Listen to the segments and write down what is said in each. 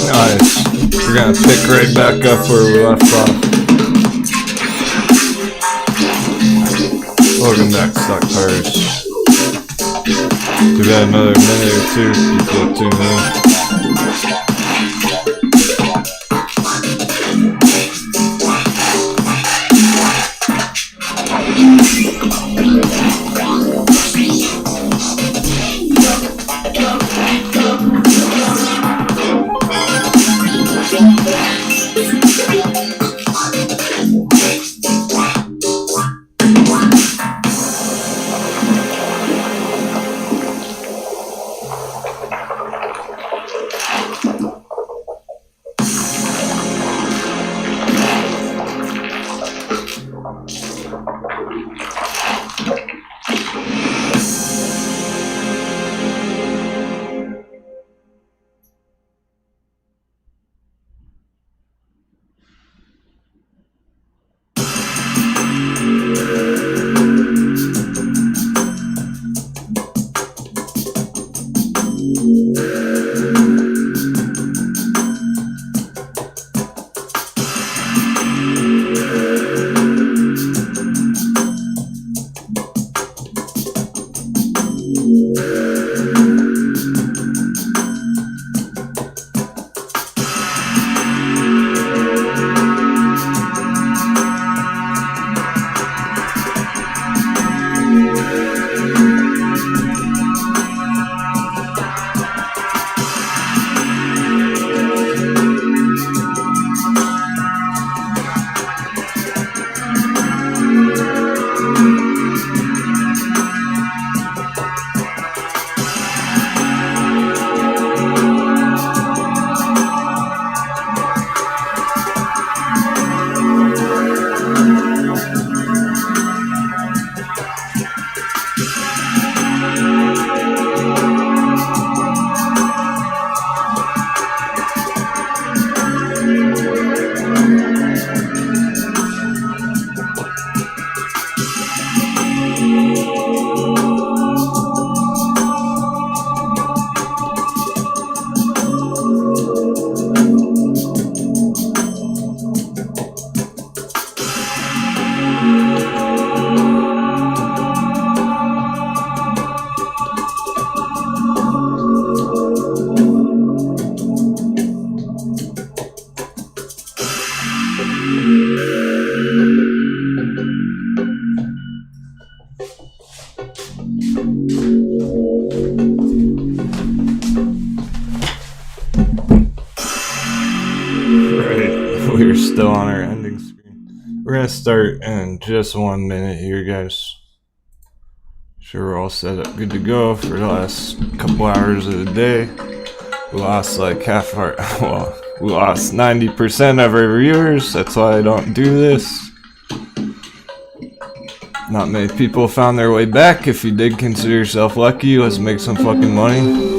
Nice. We're gonna pick right back up where we left off. Welcome back, stock cars. We got another minute or two. People tuning in. We're still on our ending screen. We're gonna start in just 1 minute here, guys. Sure, we're all set up, good to go for the last couple hours of the day. We lost like half our, well, we lost 90% of our viewers. That's why I don't do this. Not many people found their way back. If you did consider yourself lucky, let's make some fucking money.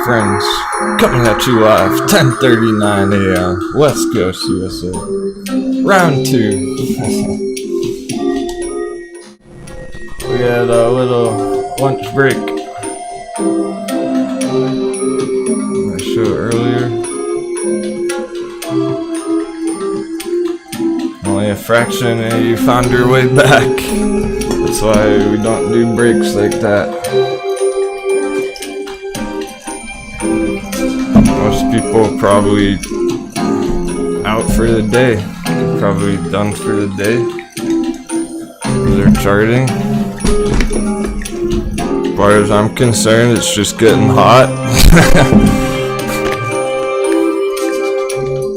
friends. Coming at you live, 10:39 a.m. West Coast, USA. Round 2. We had a little lunch break. I showed earlier. Only a fraction and you found your way back. That's why we don't do breaks like that. Most people probably out for the day. They're probably done for the day. They're charting. As far as I'm concerned, it's just getting hot.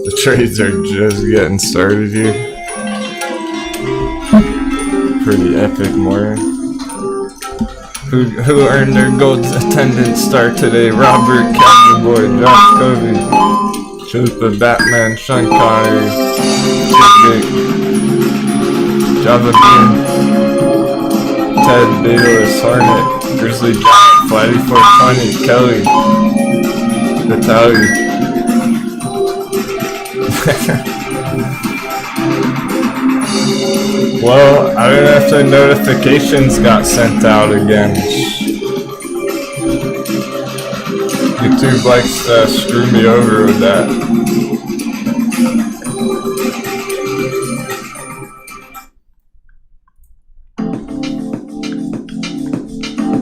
The trades are just getting started here. Pretty epic morning. Who earned their gold attendance star today? Robert, Cowboy, Josh Covey, Chupa, Batman, Sean Connery, Jake, Java Bean, Ted, Beatles, Hornet, Grizzly Giant, Flighty 420, Kelly, Natalie. Well, I don't know if the notifications got sent out again. YouTube likes to screw me over with that.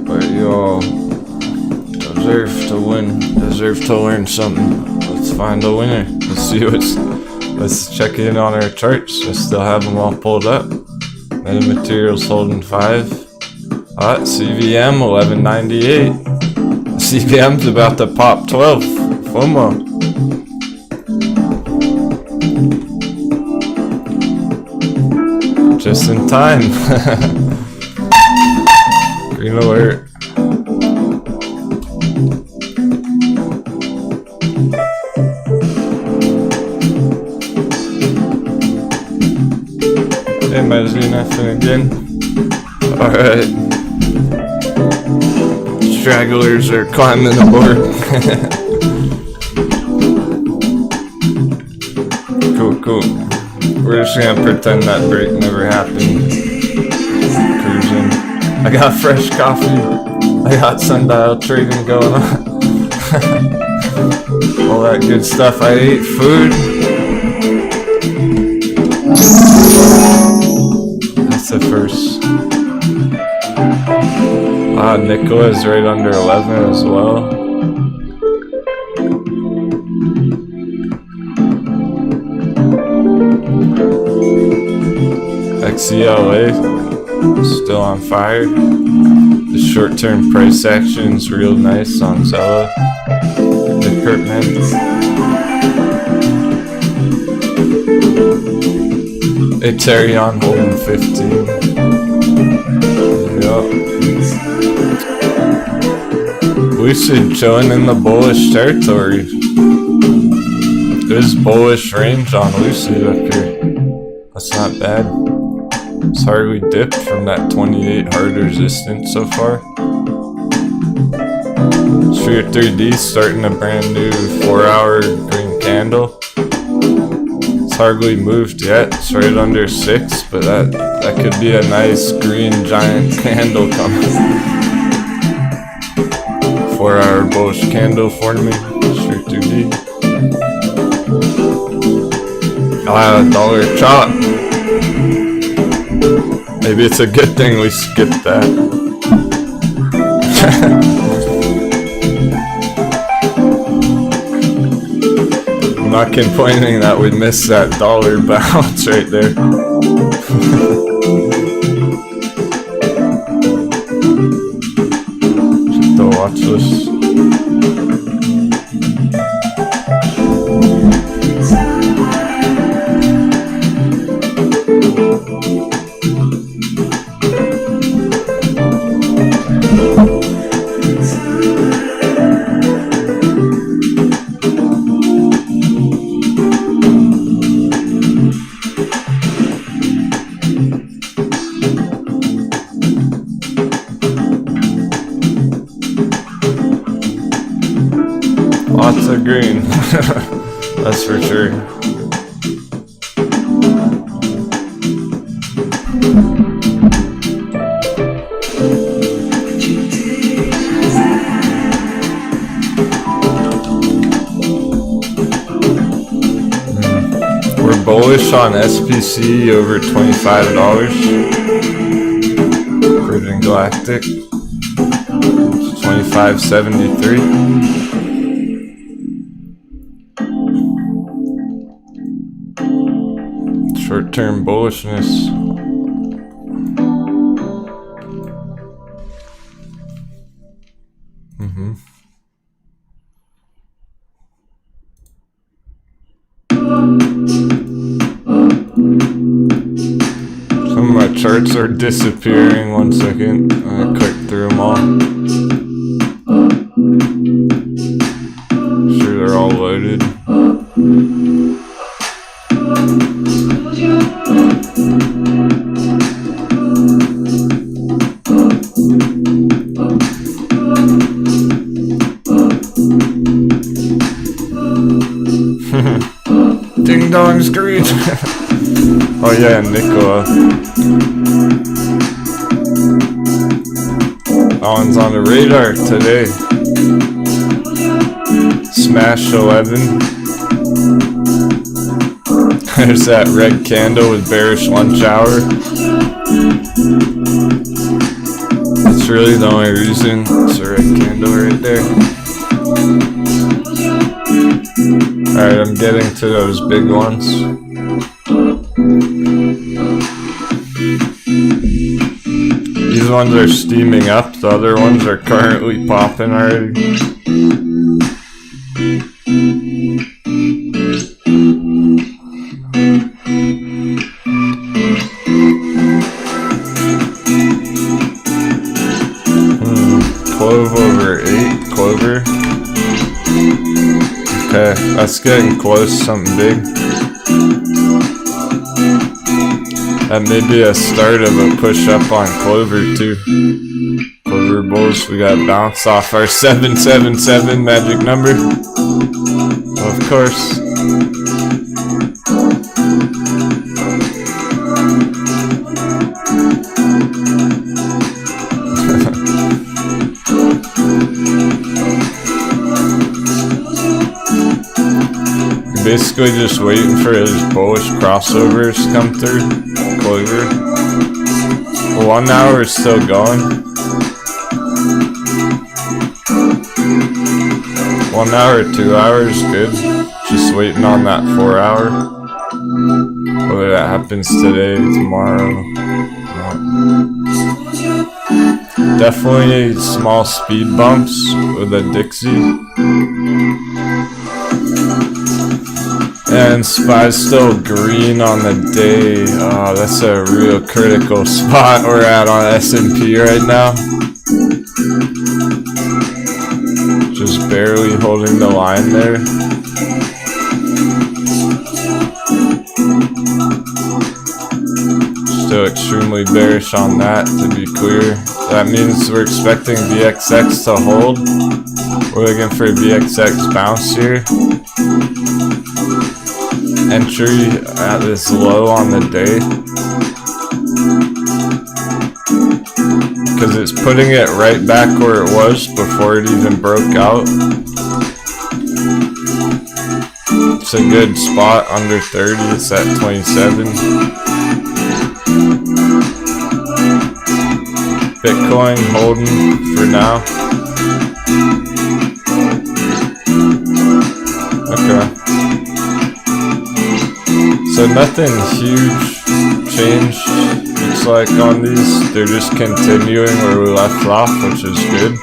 But you all deserve to win, deserve to learn something. Let's find a winner. Let's see let's check in on our charts. I still have them all pulled up. Metamaterials holding 5. Hot CVM 1198. CVM's about to pop 12. FOMO. Just in time. Green alert. Am I doing nothing again? Alright. Stragglers are climbing aboard. Cool. We're just gonna pretend that break never happened. Cruising. I got fresh coffee. I got sundial trading going on. All that good stuff. I ate food. That's the first. Nicola's right under 11 as well. XCLA still on fire. The short-term price action's real nice on Zella. The Kurtman. Ethereum holding 15. Yup. Lucid chilling in the bullish territory. There's bullish range on Lucid up here. That's not bad. It's hardly dipped from that 28 hard resistance so far. Sphere 3D starting a brand new 4-hour green candle. Hardly moved yet. It's right under 6, but that could be a nice green giant candle coming. 4-hour bullish candle for me. Straight 2D. I'll have a dollar chop. Maybe it's a good thing we skipped that. I'm not complaining that we missed that dollar bounce right there. Check the watch list. green. That's for sure. We're bullish on SPC over $25. Virgin Galactic. 25.73. Short-term bullishness. Some of my charts are disappearing. 1 second. I clicked through them all. Sure they're all loaded. Ding dong screen. Oh yeah, Nicola. That one's on the radar today. Smash 11. There's that red candle with bearish lunch hour. That's really the only reason. It's a red candle right there. Alright, I'm getting to those big ones. These ones are steaming up, the other ones are currently popping already. Clove over 8, Clover. Okay, that's getting close, something big. That may be a start of a push up on Clover too. Clover bulls, we got to bounce off our 777 magic number. Of course. Basically just waiting for his bullish crossovers to come through. Clover. 1 hour is still going. 1 hour, 2 hours, good. Just waiting on that 4 hour. Whether that happens today, tomorrow. Definitely small speed bumps with a Dixie. And SPY's still green on the day. Oh, that's a real critical spot we're at on S&P right now. Just barely holding the line there. Still extremely bearish on that, to be clear. That means we're expecting VXX to hold. We're looking for a VXX bounce here. Entry at this low on the day, because it's putting it right back where it was before it even broke out. It's a good spot under 30. It's at 27. Bitcoin holding for now. Okay. So nothing huge change, looks like, on these. They're just continuing where we left off, which is good.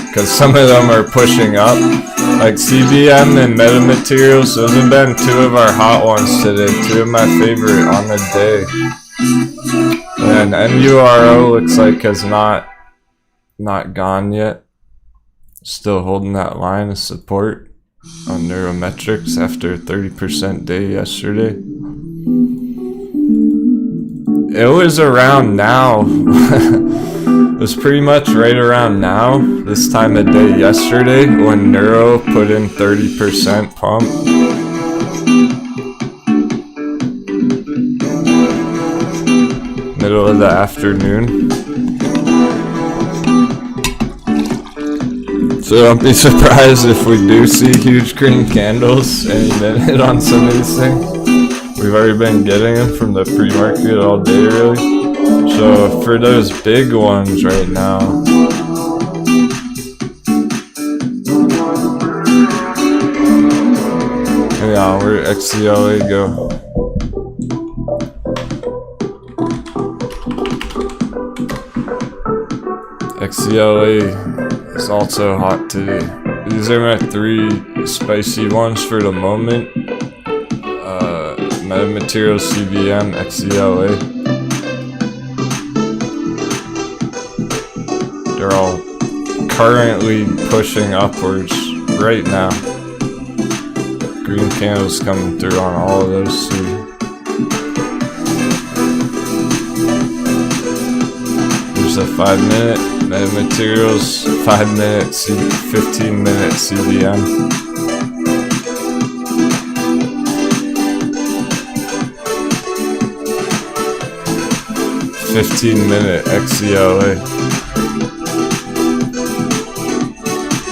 Because some of them are pushing up. Like CBM and metamaterials, those have been 2 of our hot ones today. 2 of my favorite on the day. And NURO looks like has not gone yet. Still holding that line of support on neurometrics after a 30% day yesterday. It was around now It was pretty much right around now, this time of day yesterday, when Neuro put in 30% pump. Middle of the afternoon. So don't be surprised if we do see huge green candles any minute on some of these things. We've already been getting them from the pre-market all day, really. So for those big ones right now, hang on, where'd XCLA go? XCLA is also hot today. These are my 3 spicy ones for the moment. Metamaterials, CBM, XCLA. They're all currently pushing upwards right now. Green candles coming through on all of those too. There's a 5-minute metamaterials, 5-minute, 15-minute CBM. 15-minute XCLA.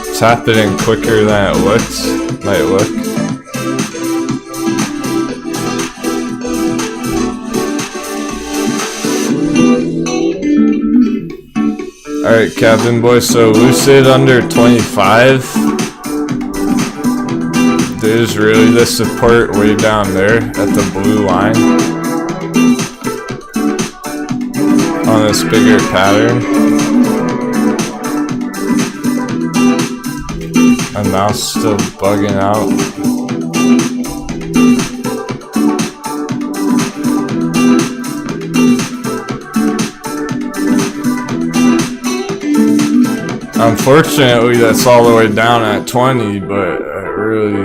It's happening quicker than it looks, might look. Alright, Cabin Boy, so Lucid under 25. There's really the support way down there at the blue line. On this bigger pattern. My mouse still bugging out. Unfortunately, that's all the way down at 20, but really,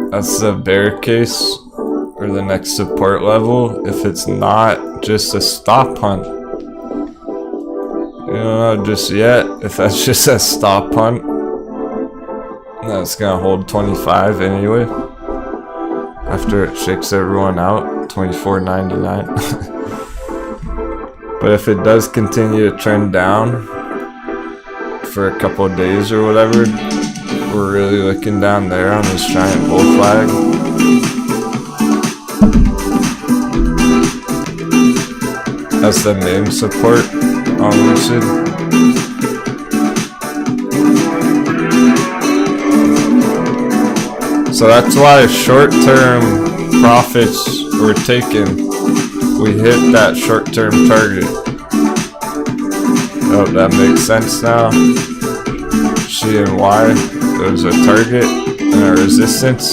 that's the bear case, or the next support level, if it's not just a stop hunt. I don't know just yet if that's just a stop hunt. That's gonna hold 25 anyway. After it shakes everyone out, 24.99. But if it does continue to trend down for a couple of days or whatever, we're really looking down there on this giant bull flag. That's the main support on Lucid. So that's why short-term profits were taken. We hit that short-term target. Oh, that makes sense now. Seeing why there's a target and a resistance.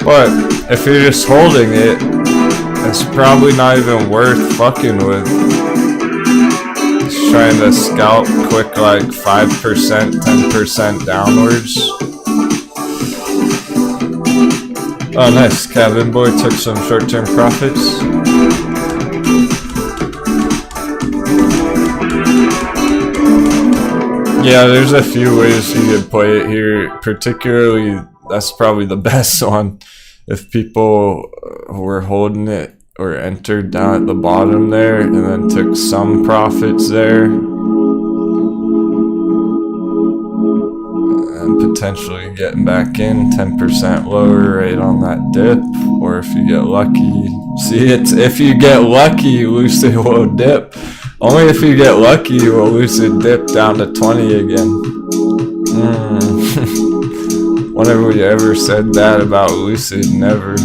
But if you're just holding it, it's probably not even worth fucking with. Just trying to scalp quick like 5%, 10% downwards. Oh nice, Cabin Boy took some short-term profits. Yeah, there's a few ways you could play it here, particularly that's probably the best one. If people were holding it or entered down at the bottom there and then took some profits there and potentially getting back in 10% lower right on that dip, or if you get lucky. See, it's if you get lucky, Lucid will dip. Only if you get lucky will Lucid dip down to 20 again. When have we ever said that about Lucid? Never.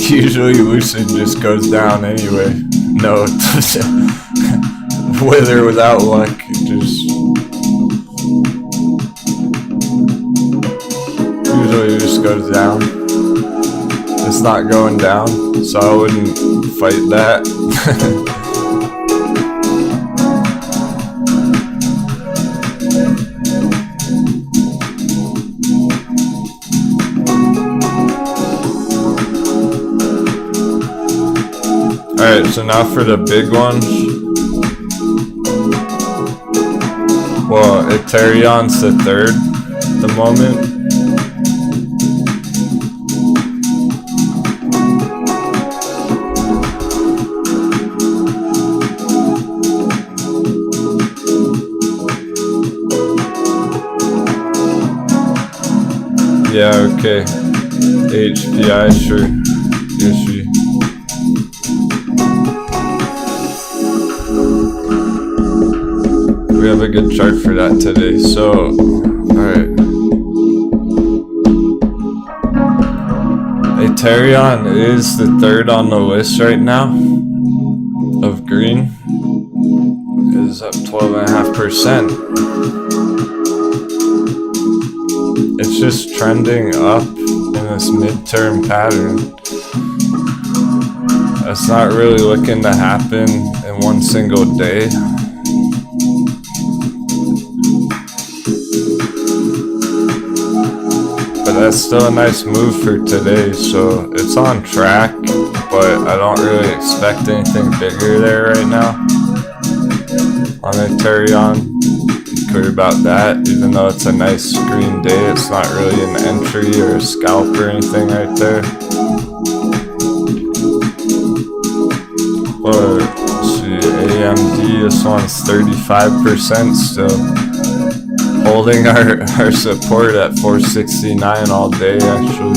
Usually Lucid just goes down anyway. No, it doesn't. With or without luck, it just usually just goes down. just not going down, so I wouldn't fight that. Alright, so now for the big ones. Well, Ethereum's the third at the moment. Yeah, okay. HPI, sure. Issue. We have a good chart for that today. So, alright. Ethereum is the third on the list right now of green. It is up 12.5%. It's just trending up in this midterm pattern. That's not really looking to happen in one single day. But that's still a nice move for today, so it's on track, but I don't really expect anything bigger there right now. On Ethereum, clear about that, even though it's a nice green day, it's not really an entry or a scalp or anything right there. But let's see, AMD, this one's 35% still. Holding our support at 469 all day, actually.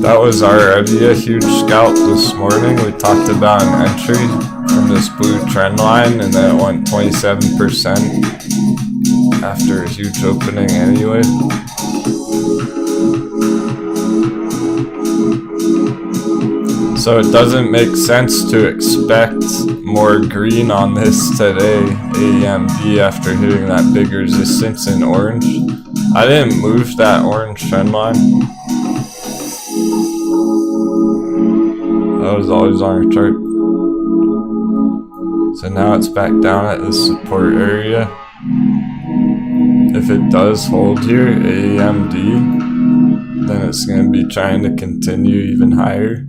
That was already a huge scalp this morning. We talked about an entry from this blue trend line, and then it went 27% after a huge opening anyway. So it doesn't make sense to expect more green on this today, AMD, after hitting that big resistance in orange. I didn't move that orange trend line. That was always on our chart. So now it's back down at the support area. If it does hold here, AMD, then it's going to be trying to continue even higher.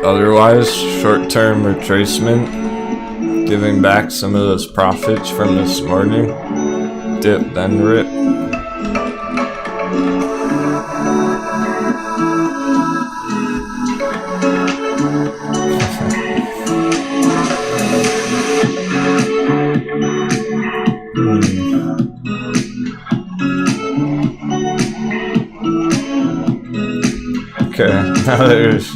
Otherwise, short-term retracement, giving back some of those profits from this morning. Dip, then rip. Okay, now there's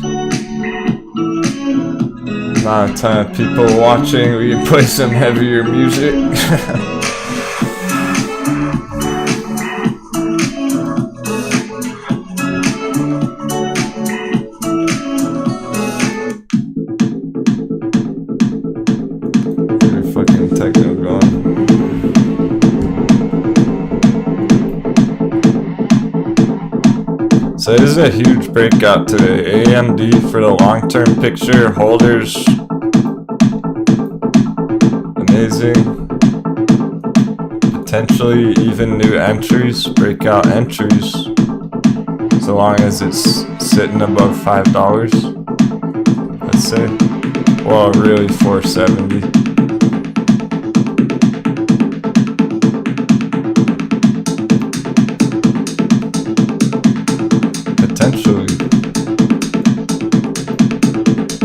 not a ton of people watching. We can play some heavier music. Get a fucking techno going. So this is a huge breakout today. AMD for the long-term picture, holders, amazing. Potentially even new entries, breakout entries, so long as it's sitting above $5, let's say. Well, really 470.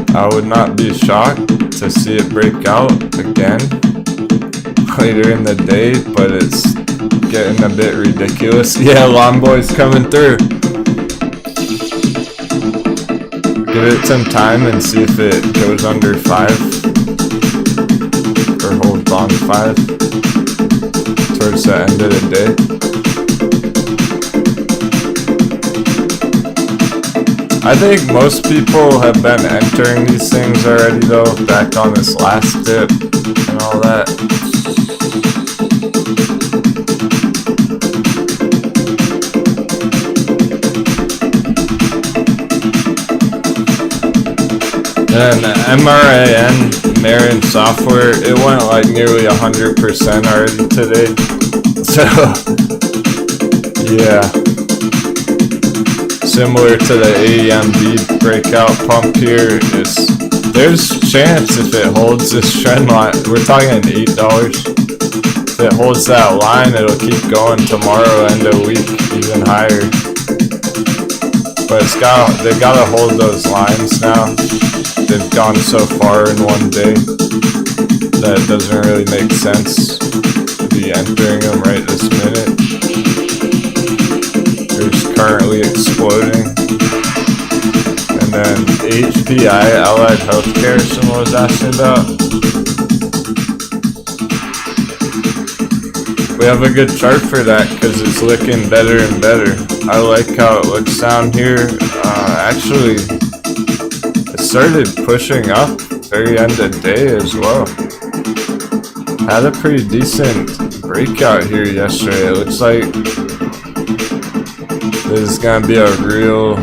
I would not be shocked to see it break out again later in the day, but it's getting a bit ridiculous. Yeah, Lawn Boy's coming through. Give it some time and see if it goes under 5 or holds on 5 towards the end of the day. I think most people have been entering these things already though, back on this last dip and all that. And MRAN, Marin Software, it went like nearly 100% already today. So, yeah. Similar to the AMB breakout pump here, there's chance if it holds this trend line, we're talking $8. If it holds that line, it'll keep going tomorrow, end of week, even higher. But they gotta hold those lines now. They've gone so far in one day that it doesn't really make sense to be entering them right this minute. They're just currently exploding. And then HPI, Allied Healthcare, someone was asking about. We have a good chart for that because it's looking better and better. I like how it looks down here. Actually, it started pushing up very end of day as well. Had a pretty decent breakout here yesterday. It looks like this is gonna be a real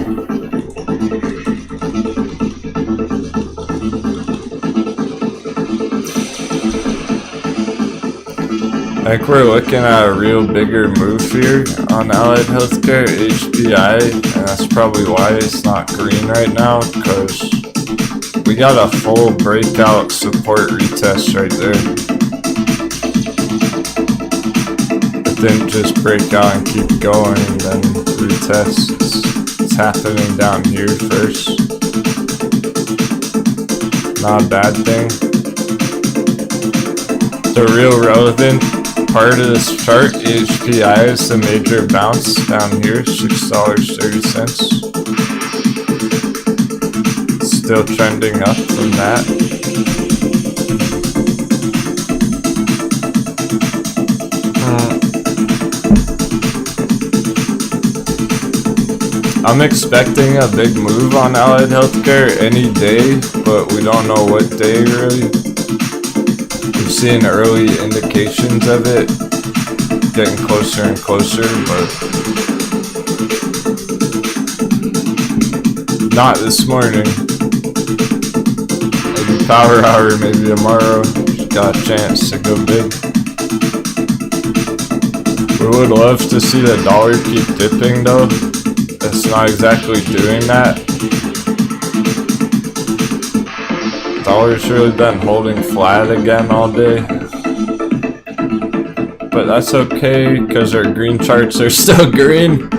I think we're looking at a real bigger move here on Allied Healthcare, HPI, and that's probably why it's not green right now, because we got a full breakout support retest right there. It didn't just break out and keep going and then retest. It's happening down here first. Not a bad thing. The real relevant part of this chart, HPI, is the major bounce down here, $6.30. Still trending up from that. I'm expecting a big move on Allied Healthcare any day, but we don't know what day really. We've seen early indications of it getting closer and closer, but not this morning. Maybe power hour, maybe tomorrow. Got a chance to go big. We would love to see the dollar keep dipping though. It's not exactly doing that. Dollar's really been holding flat again all day. But that's okay, because our green charts are still green.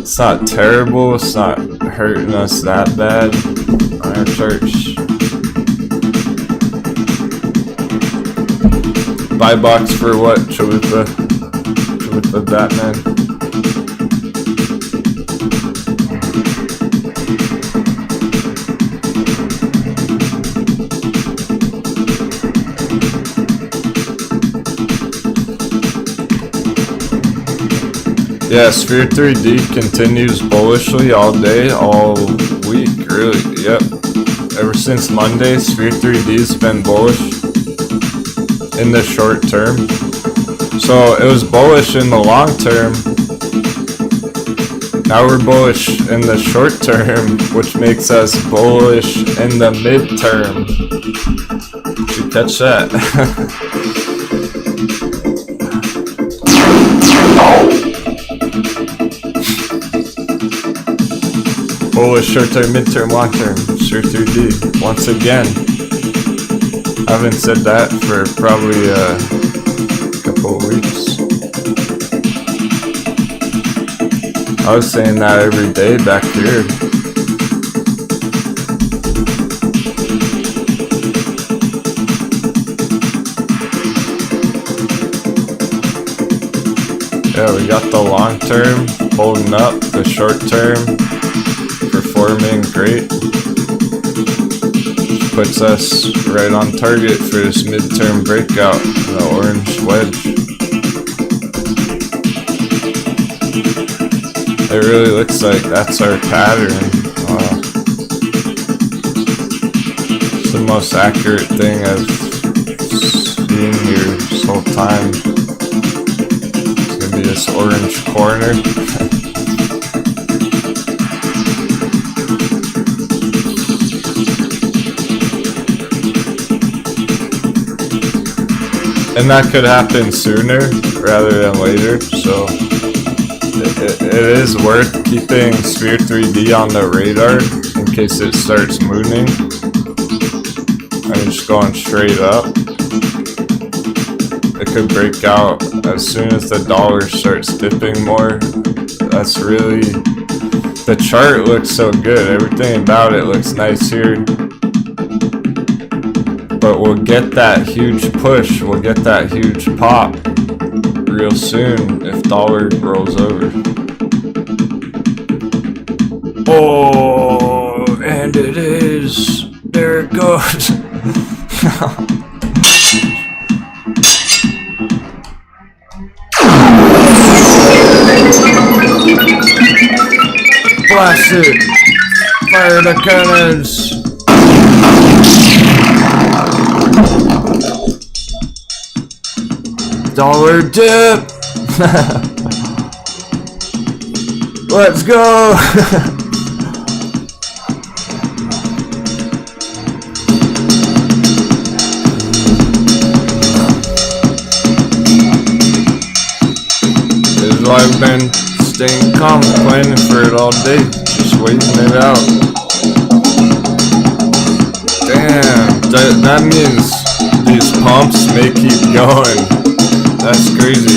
It's not terrible, it's not hurting us that bad on our charts. Buy box for what, Chalupa? Chalupa Batman? Yeah, Sphere 3D continues bullishly all day, all week, really. Yep. Ever since Monday, Sphere 3D's been bullish in the short term. So it was bullish in the long term. Now we're bullish in the short term, which makes us bullish in the midterm. Did you catch that? Bullish short term, midterm, long term, Sphere 3D. Once again, I haven't said that for probably a couple of weeks. I was saying that every day back here. Yeah, we got the long term holding up, the short term performing great. Puts us right on target for this midterm breakout, the orange wedge. it really looks like that's our pattern. It's the most accurate thing I've seen here this whole time. It's gonna be this orange corner. And that could happen sooner rather than later, so it is worth keeping Sphere 3D on the radar in case it starts mooning. I'm just going straight up. It could break out as soon as the dollar starts dipping more. That's really... The chart looks so good. Everything about it looks nice here. But we'll get that huge push, we'll get that huge pop real soon if dollar rolls over. Oh, and it is. There it goes. Blast it! Fire the cannons! Dollar dip! Let's go! This is why I've been staying calm, planning for it all day, just waiting it out. Damn, that means these pumps may keep going. That's crazy.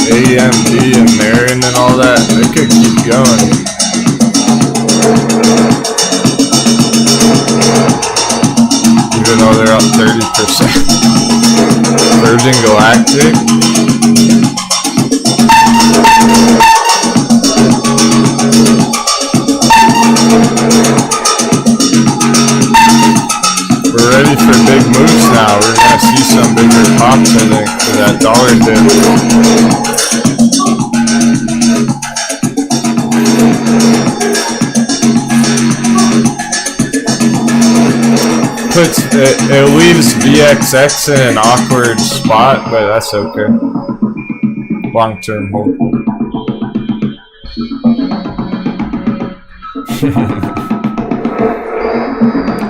AMD and Marin and all that, they could keep going. Even though they're up 30%. Virgin Galactic. We're ready for big moves now. We're gonna see some bigger pops, I think, for that dollar dip. It leaves VXX in an awkward spot, but that's okay. Long-term hold.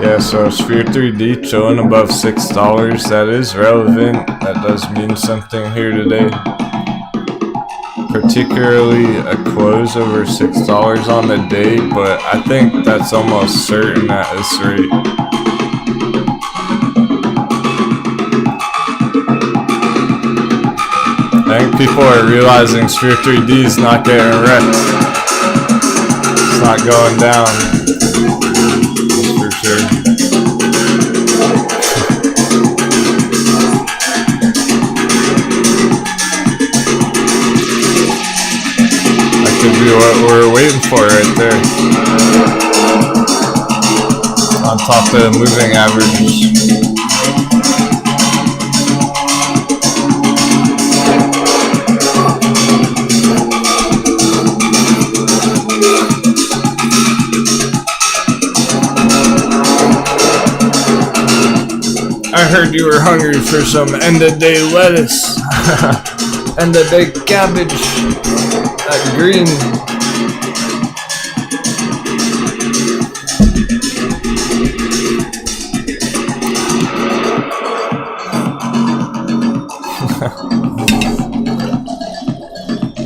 Yeah, so Sphere 3D chilling above $6. That is relevant. That does mean something here today. Particularly a close over $6 on the day, but I think that's almost certain at this rate. I think people are realizing Sphere 3D is not getting wrecked. It's not going down. That's for sure. That could be what we're waiting for right there. On top of the moving averages. I heard you were hungry for some end-of-day lettuce. End-of-day cabbage. That green.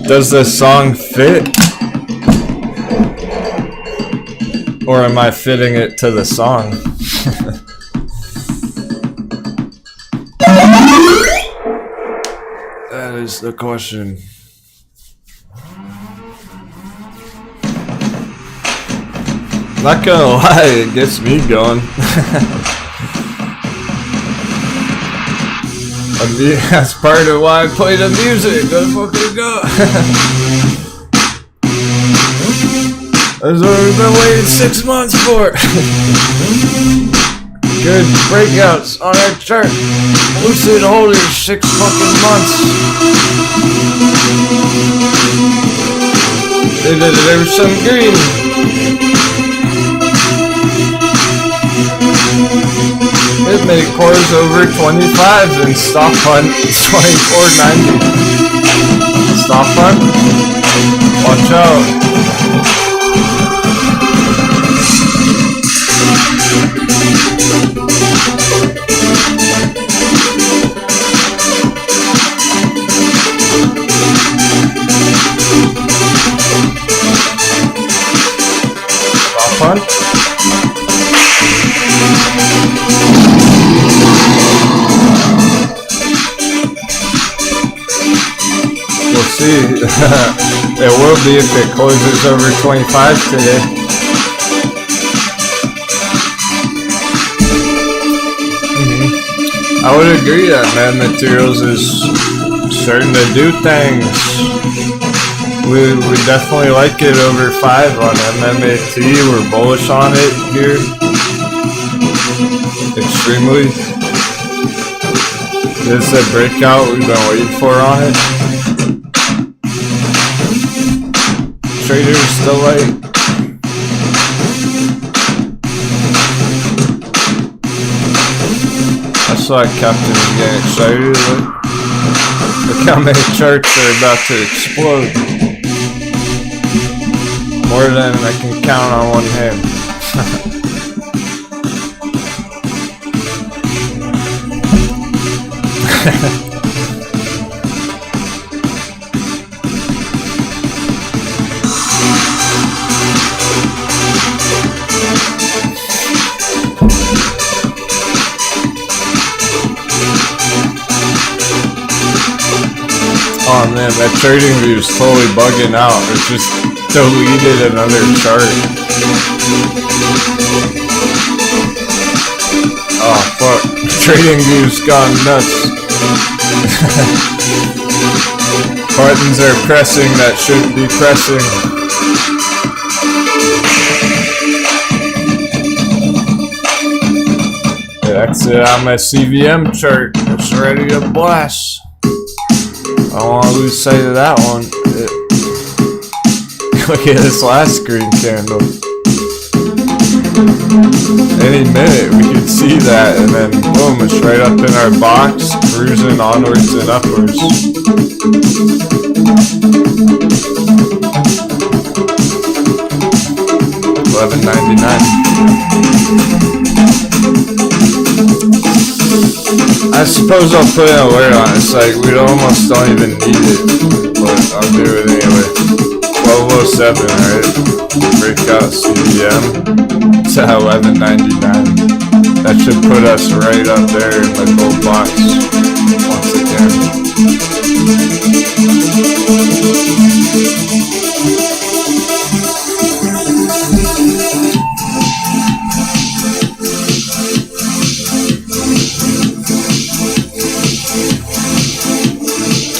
Does this song fit? Or am I fitting it to the song? That is the question. Not gonna lie, it gets me going. I mean, that's part of why I play the music. Let's fucking go. That's what we've been waiting 6 months for. Good breakouts on our chart. Lucid holders 6 fucking months. There's some green. It made cores over 25 and stop hunt 24.90. Stop hunt? Watch out. Stop hunt? We'll see. It will be if it closes over 25 today. I would agree that Man Materials is starting to do things. We definitely like it over 5 on MMAT. We're bullish on it here. Extremely. This is a breakout we've been waiting for on it. Traders still late. I saw Captain getting excited. Look how many charts are about to explode. More than I can count on one hand. Oh man, that trading view is totally bugging out. It just deleted another chart. Oh fuck, trading view's gone nuts. Buttons are pressing that shouldn't be pressing. Exit out my CVM chart. It's ready to blast. I don't want to lose sight of that one. Look at this last green candle. Any minute we could see that, and then boom, it's right up in our box, cruising onwards and upwards. $11.99. I suppose I'll put an alert on it. It's like we almost don't even need it, but I'll do it anyway. 1207, right? Breakout CVM. It's at $11.99. That should put us right up there in the gold box once again.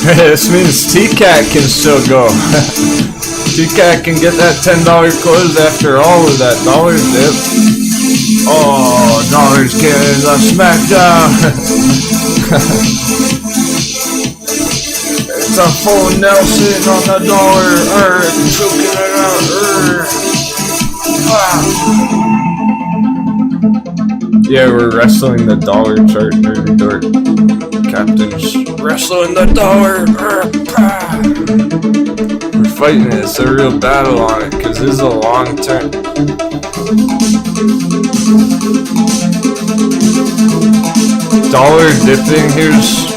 This means TCAT can still go. TCAT can get that $10 close after all of that dollar dip. Oh, dollars getting the smackdown. It's a full Nelson on the dollar. Choking it out. Yeah, we're wrestling the dollar chart dirty dork. Captain's wrestling the dollar. We're fighting it. It's a real battle on it because this is a long term. Dollar dipping here's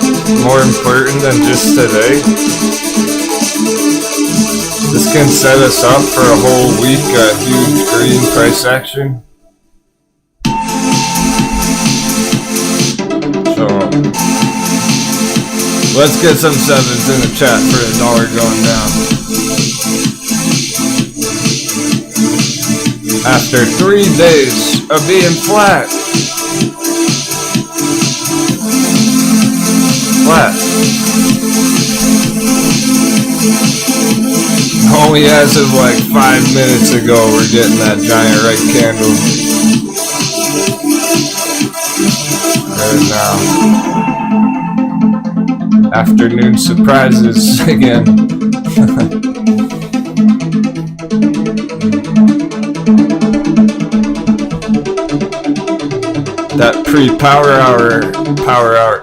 more important than just today. This can set us up for a whole week of huge green price action. So let's get some sevens in the chat for the dollar going down. After 3 days of being flat. Only as of like 5 minutes ago we're getting that giant right candle. And now afternoon surprises again. that pre-power hour, power hour,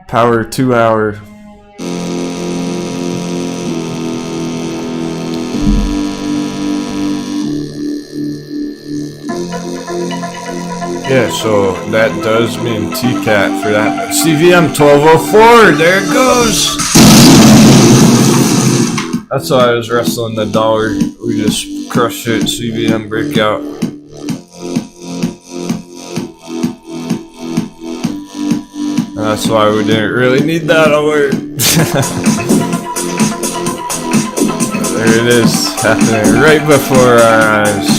power 2 hour. Yeah, so that does mean TCAT for that. CVM 1204, there it goes. That's why I was wrestling the dollar. We just crushed it, CVM breakout. And that's why we didn't really need that alert. There it is, happening right before our eyes.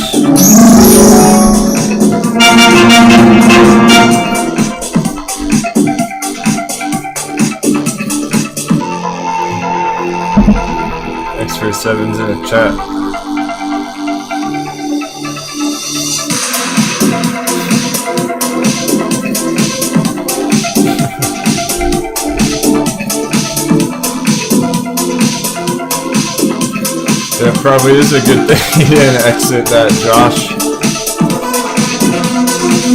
Thanks for 7s in the chat. That probably is a good thing he didn't exit that, Josh.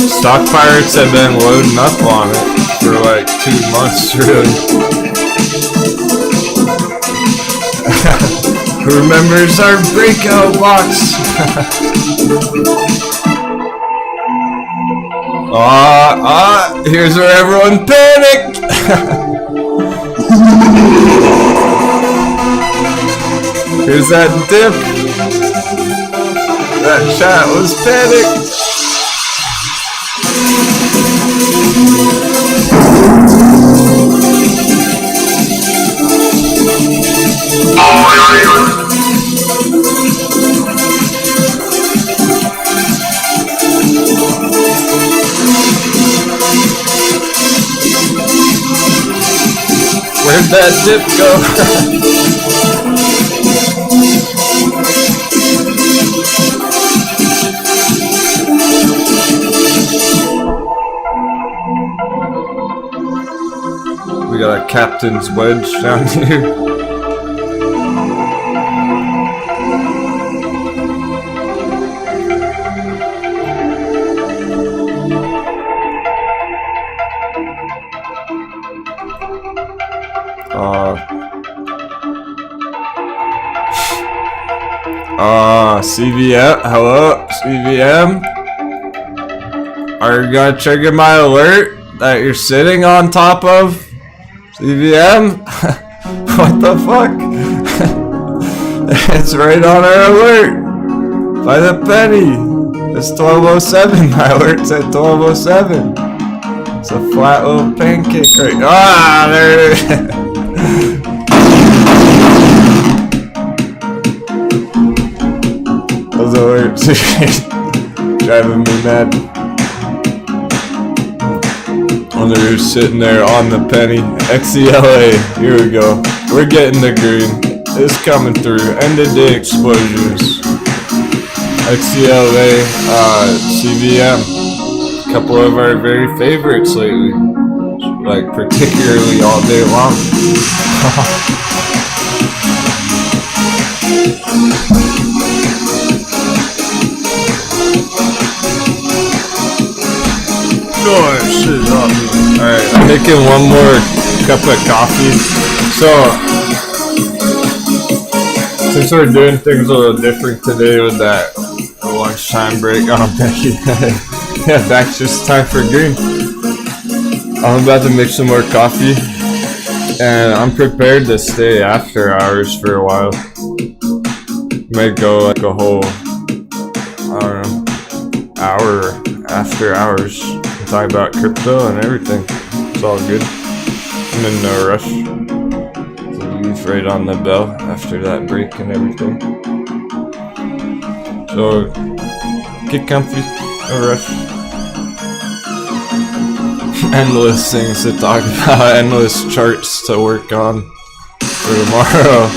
Stock pirates have been loading up on it for like 2 months, really. Who remembers our breakout blocks? Here's where everyone panicked! Here's that dip. That chat was panicked. Where'd that dip go? We got a captain's wedge down here. CVM, hello, CVM? Are you gonna trigger my alert that you're sitting on top of? CVM? What the fuck? It's right on our alert! By the penny! It's 1207, my alert's at 1207. It's a flat little pancake right. There it is! Those alerts driving me mad. Wonder who's sitting there on the penny. XCLA, here we go. We're getting the green. It's coming through. End of day exposures. XCLA, CVM. A couple of our very favorites lately. Like particularly all day long. Alright, I'm making one more cup of coffee. So, since we're doing things a little different today with that lunchtime break, yeah, that's just time for green. I'm about to make some more coffee, and I'm prepared to stay after hours for a while. Might go like a whole, I don't know, hour after hours. Talk about crypto and everything. It's all good. I'm in no rush to leave right on the bell after that break and everything. So get comfy, no rush. Endless things to talk about, endless charts to work on for tomorrow.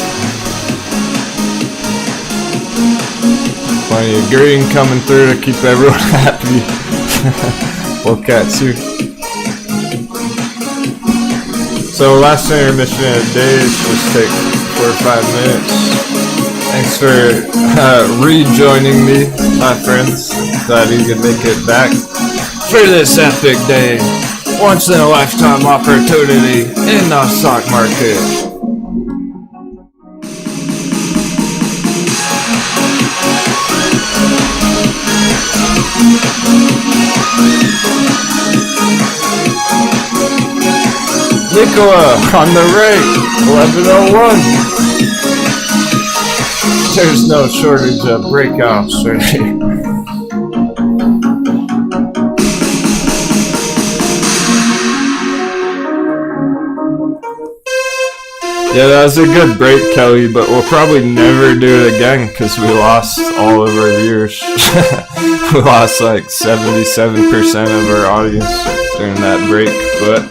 Plenty of green coming through to keep everyone happy. Katsu. So last intermission of the day is just take 4 or 5 minutes. Thanks for rejoining me, my friends. Glad you could make it back for this epic day. Once in a lifetime opportunity in the stock market. Nicola on the right, 1101. There's no shortage of breakouts, right? Yeah, that was a good break, Kelly, but we'll probably never do it again because we lost all of our viewers. We lost like 77% of our audience during that break, but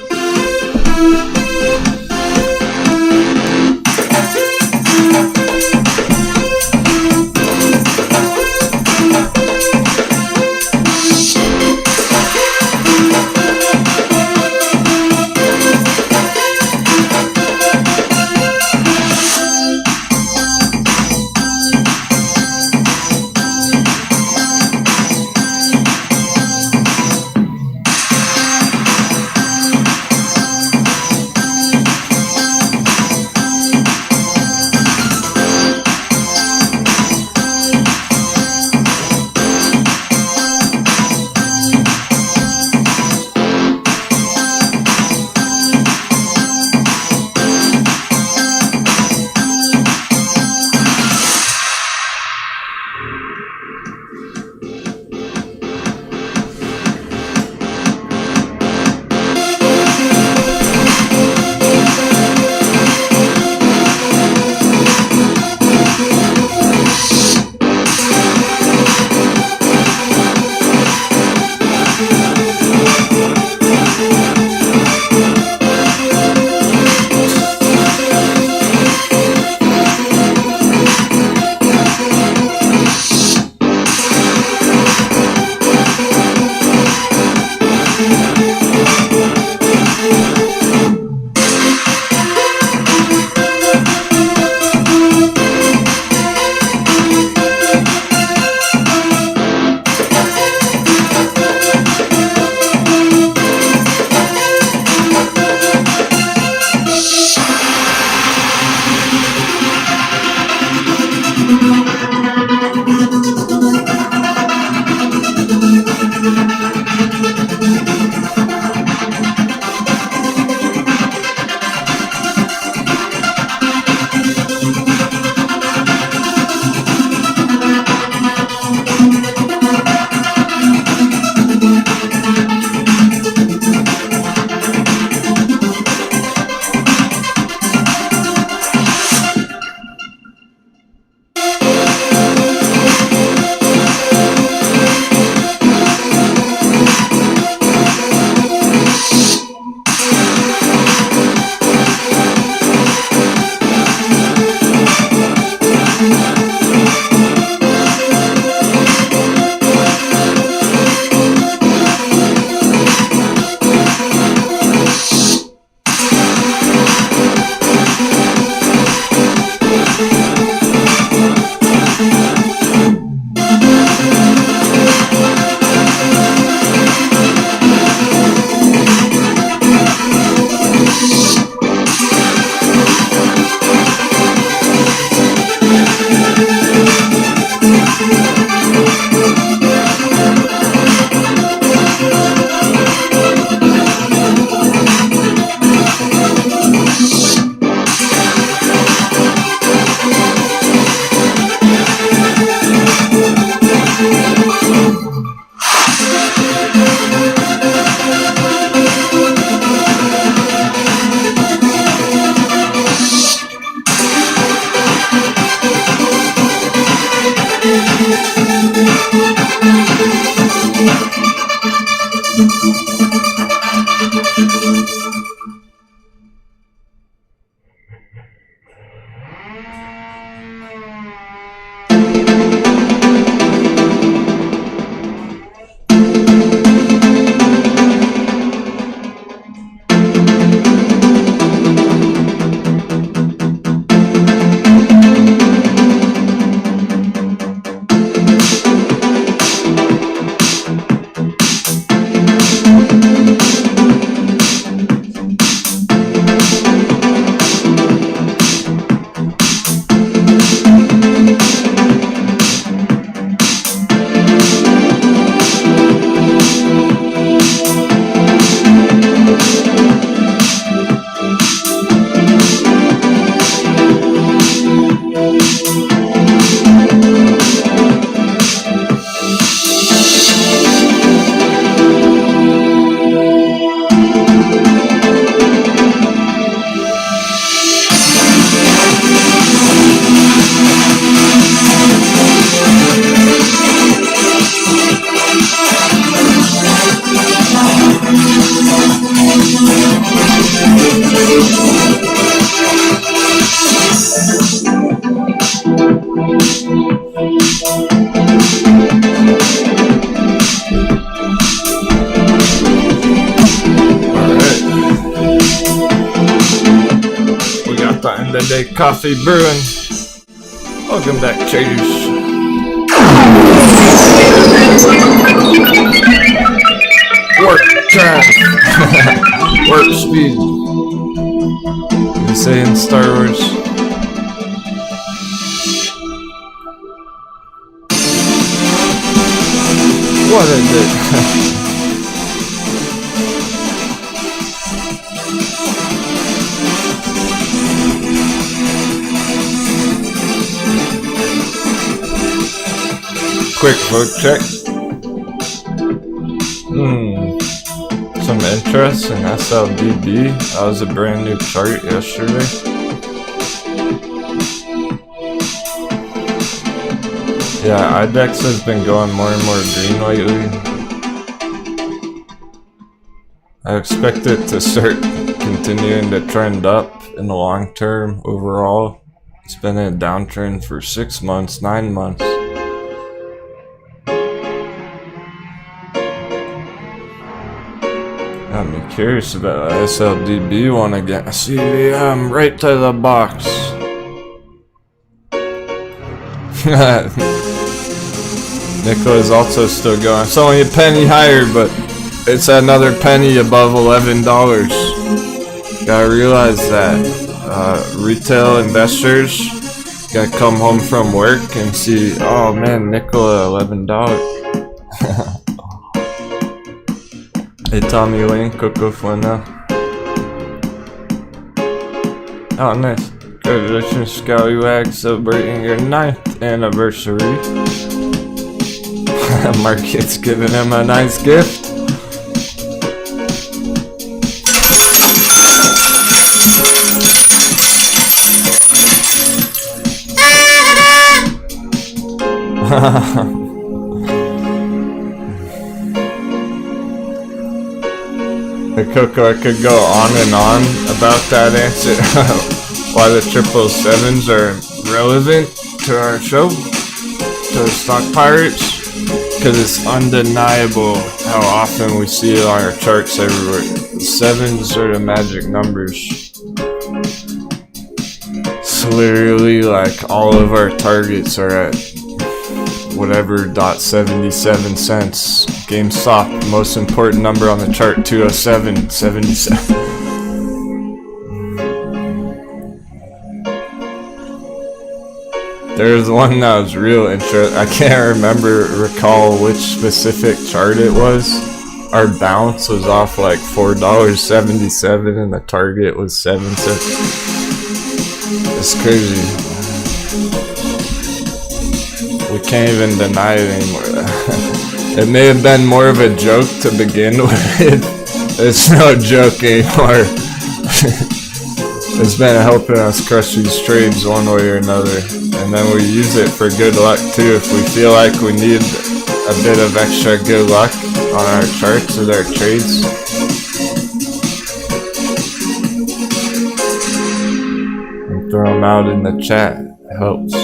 Monday Coffee Brewing. Welcome back, traders. Warp time. Warp speed. You say in Star Wars? What is it? Quick vote check. Some interest in SLDB. That was a brand new chart yesterday. Yeah, IDEX has been going more and more green lately. I expect it to start continuing to trend up in the long term overall. It's been in a downtrend for 6 months, 9 months. I'm curious about SLDB one again. I see right to the box. Nickel is also still going. It's only a penny higher, but it's another penny above $11. Gotta realize that retail investors gotta come home from work and see, oh man, nickel at $11. Hey Tommy Lane, Coco Flannel. Oh nice. Congratulations Scallywag, celebrating your 9th anniversary. Market's giving him a nice gift. Hey Coco, I could go on and on about that answer. Why the 777s are relevant to our show, to the stock pirates, because it's undeniable how often we see it on our charts everywhere. The 7s are the magic numbers. It's literally like all of our targets are at whatever .77 cents. GameStop, most important number on the chart, 207.77. There's one that was real interesting. I can't recall which specific chart it was. Our bounce was off like $4.77 and the target was 7 cents. It's crazy. We can't even deny it anymore. It may have been more of a joke to begin with. It's no joke anymore. It's been helping us crush these trades one way or another. And then we use it for good luck too. If we feel like we need a bit of extra good luck on our charts with our trades. And throw them out in the chat. It helps.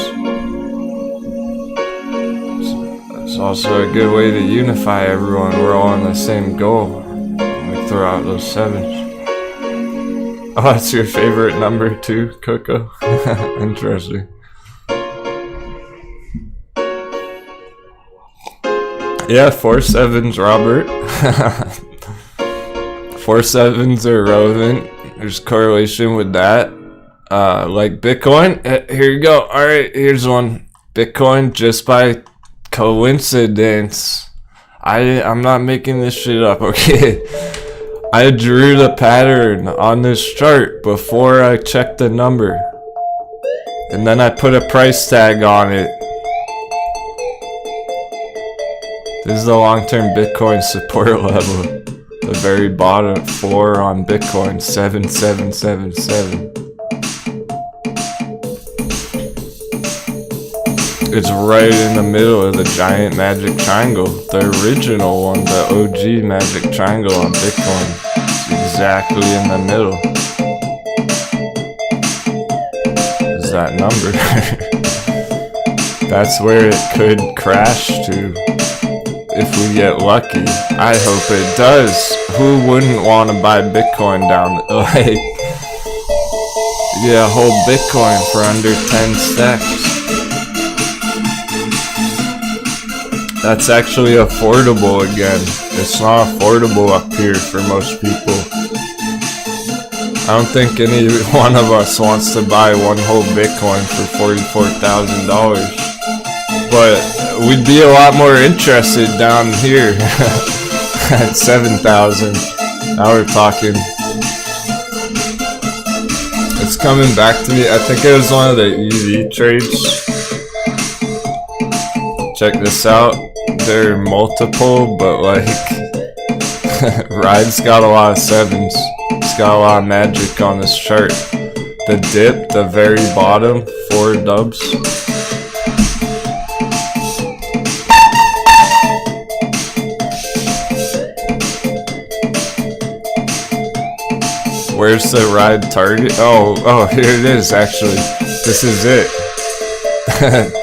It's also a good way to unify everyone. We're all on the same goal. We throw out those 7s. Oh, that's your favorite number too, Coco? Interesting. Yeah, 4 7s, Robert. 4 7s are relevant. There's correlation with that. Like Bitcoin. Here you go. Alright, here's one. Bitcoin, just by coincidence. I'm not making this shit up, okay? I drew the pattern on this chart before I checked the number. And then I put a price tag on it. This is the long-term Bitcoin support level. The very bottom floor on Bitcoin, 7777. It's right in the middle of the giant magic triangle. The original one, the OG magic triangle on Bitcoin. It's exactly in the middle. Is that number? That's where it could crash to if we get lucky. I hope it does. Who wouldn't want to buy Bitcoin down? Like, get a whole Bitcoin for under 10 stacks. That's actually affordable again. It's not affordable up here for most people. I don't think any one of us wants to buy one whole Bitcoin for $44,000. But we'd be a lot more interested down here at 7,000. Now we're talking. It's coming back to me. I think it was one of the EV trades. Check this out. They're multiple, but like Ride's got a lot of sevens. It's got a lot of magic on this chart. The dip, the very bottom, 4 dubs. Where's the Ride target? Oh, here it is actually. This is it.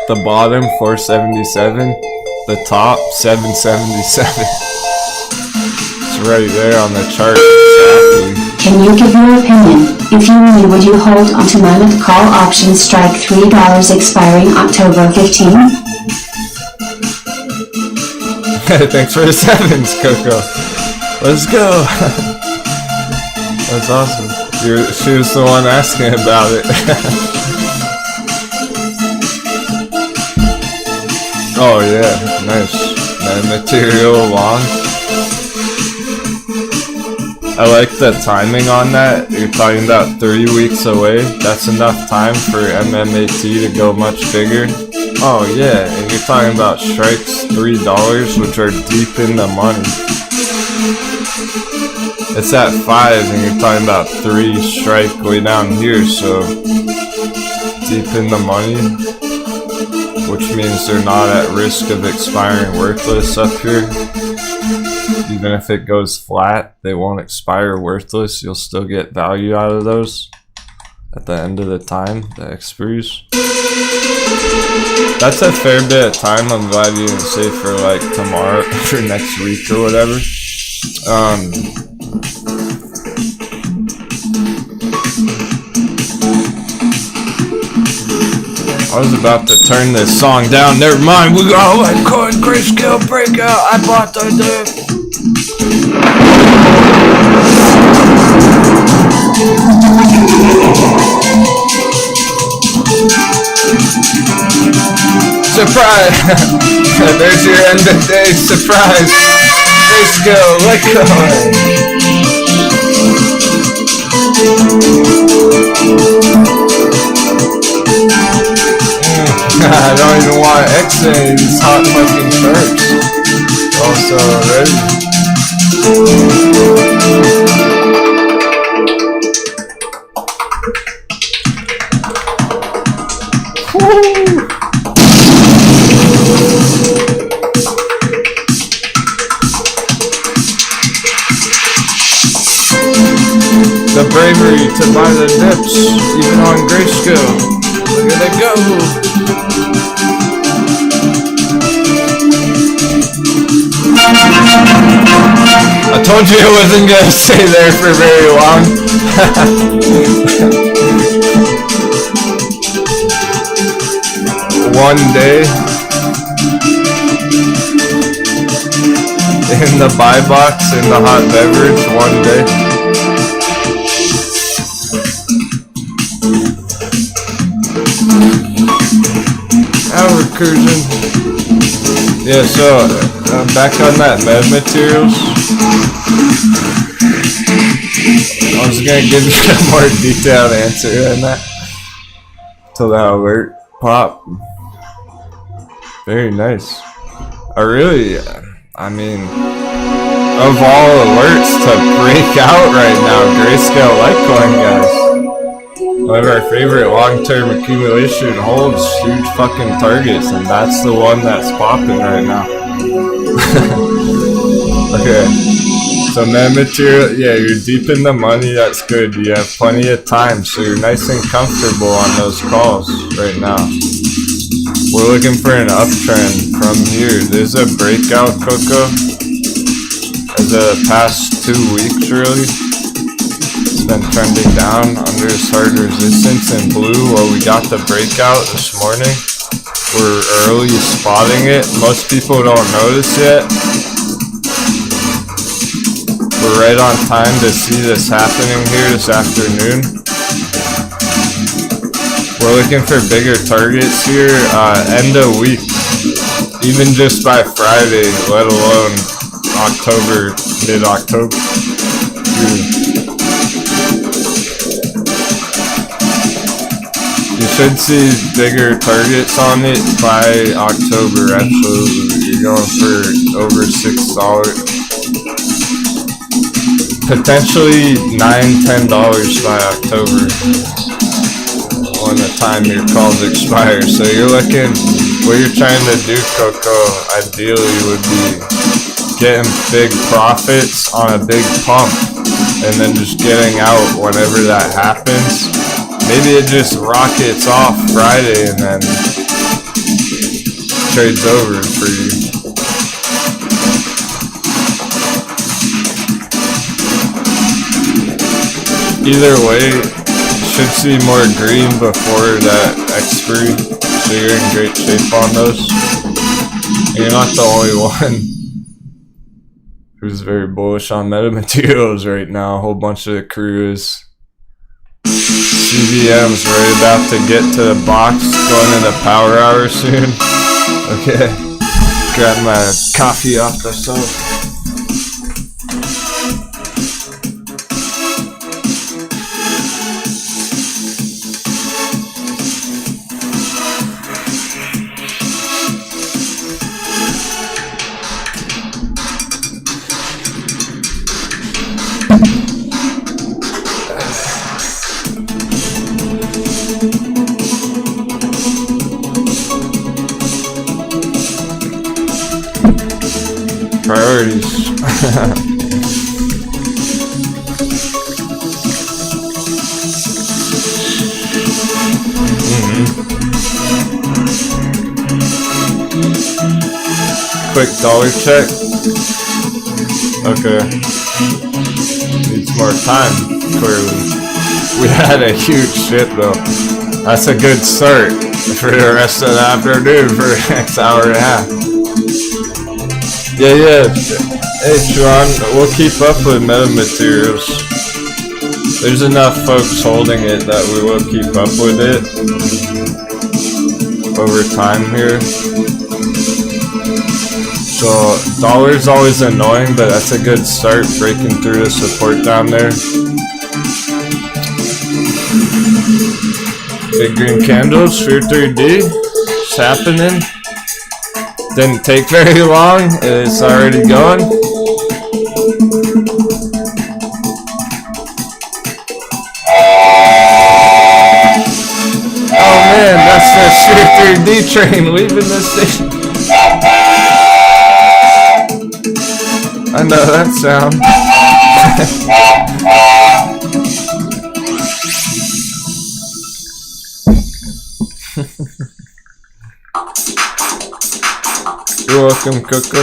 The bottom, 477. The top, 777. It's right there on the chart. Exactly. Can you give your opinion? If you win, would you hold onto Mammoth call option strike $3 expiring October 15? Thanks for the 7s, Coco. Let's go. That's awesome. She was the one asking about it. Oh yeah, nice. That material long. I like the timing on that. You're talking about 3 weeks away. That's enough time for MMAT to go much bigger. Oh yeah, and you're talking about strikes $3, which are deep in the money. It's at 5 and you're talking about 3 strike way down here, so deep in the money, which means they're not at risk of expiring worthless up here. Even if it goes flat, they won't expire worthless. You'll still get value out of those at the end of the time, the expiries. That's a fair bit of time. I'm glad you didn't say for like tomorrow, for next week or whatever. I was about to turn this song down. Never mind. We got a Litecoin grayscale breakout. I bought the dip. Surprise! There's your end of day surprise. Grayscale Litecoin. I don't even want to exit these hot fucking charts. Also ready. The bravery to buy the dips, even on grayscale. Look at it go. I told you it wasn't gonna stay there for very long. One day in the buy box in the hot beverage, one day. Now we're cruising. Yeah, so back on that med materials. I was gonna give you a more detailed answer than that till that alert pop. Very nice. I mean, of all alerts to break out right now, grayscale Litecoin, guys. One of our favorite long-term accumulation holds huge fucking targets, and that's the one that's popping right now. Okay, so med material, yeah, you're deep in the money, that's good. You have plenty of time, so you're nice and comfortable on those calls right now. We're looking for an uptrend from here. There's a breakout, Coco, as the past 2 weeks, really. It's It's been trending down under this hard resistance in blue where we got the breakout this morning. We're early spotting it. Most people don't notice yet. We're right on time to see this happening here this afternoon. We're looking for bigger targets here end of week. Even just by Friday, let alone October, mid-October. You should see bigger targets on it by October, absolutely. You're going for over $6. Potentially $9-10 by October when the time your calls expire. So you're looking, what you're trying to do, Coco, ideally would be getting big profits on a big pump and then just getting out whenever that happens. Maybe it just rockets off Friday and then trades over for you. Either way, you should see more green before that expiry, so you're in great shape on those. You're not the only one who's very bullish on metamaterials right now. A whole bunch of the crew is. CVM's right about to get to the box, going into power hour soon. Okay, grab my coffee off the stove. Priorities. Quick dollar check. Okay. Needs more time, clearly. We had a huge shit though. That's a good start for the rest of the afternoon for the next hour and a half. Yeah. Hey, Sean, we'll keep up with metamaterials. There's enough folks holding it that we will keep up with it over time here. So, dollar's always annoying, but that's a good start, breaking through the support down there. Big green candles, Fear 3D, it's happening. Didn't take very long, it's already going. Oh man, that's the Fear 3D train leaving the station. I know that sound. You're welcome, Coco.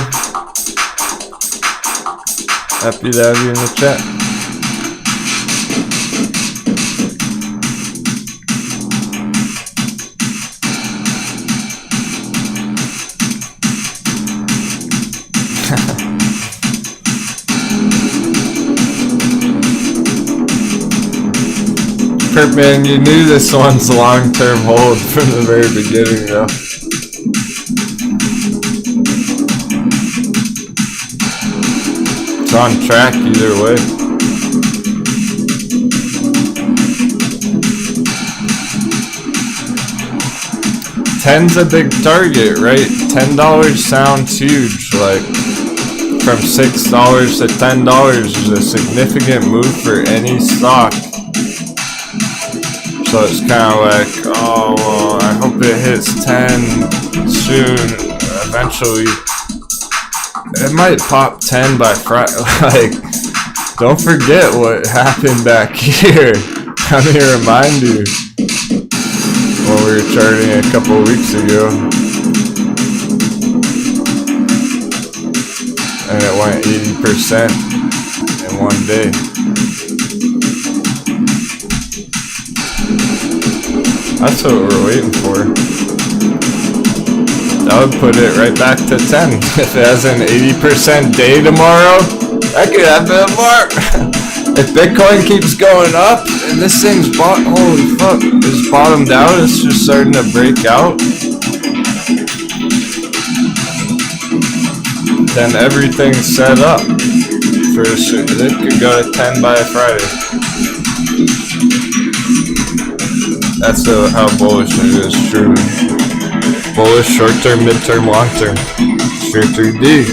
Happy to have you in the chat. Kurt, man, you knew this one's a long-term hold from the very beginning, though. It's on track either way. $10's a big target, right? $10 sounds huge. Like, from $6 to $10 is a significant move for any stock. So it's kind of like, oh, well, I hope it hits 10 soon, eventually. It might pop 10 by Friday. Like, don't forget what happened back here. Let me remind you when we were charting a couple weeks ago. And it went 80% in one day. That's what we're waiting for. That would put it right back to 10. If it has an 80% day tomorrow, that could happen more. If Bitcoin keeps going up and this thing's holy fuck, it's bottomed out, it's just starting to break out, then everything's set up for sure. It could go to 10 by Friday. That's how bullish it is, truly. Bullish, short-term, mid-term, long-term. Sure 3D.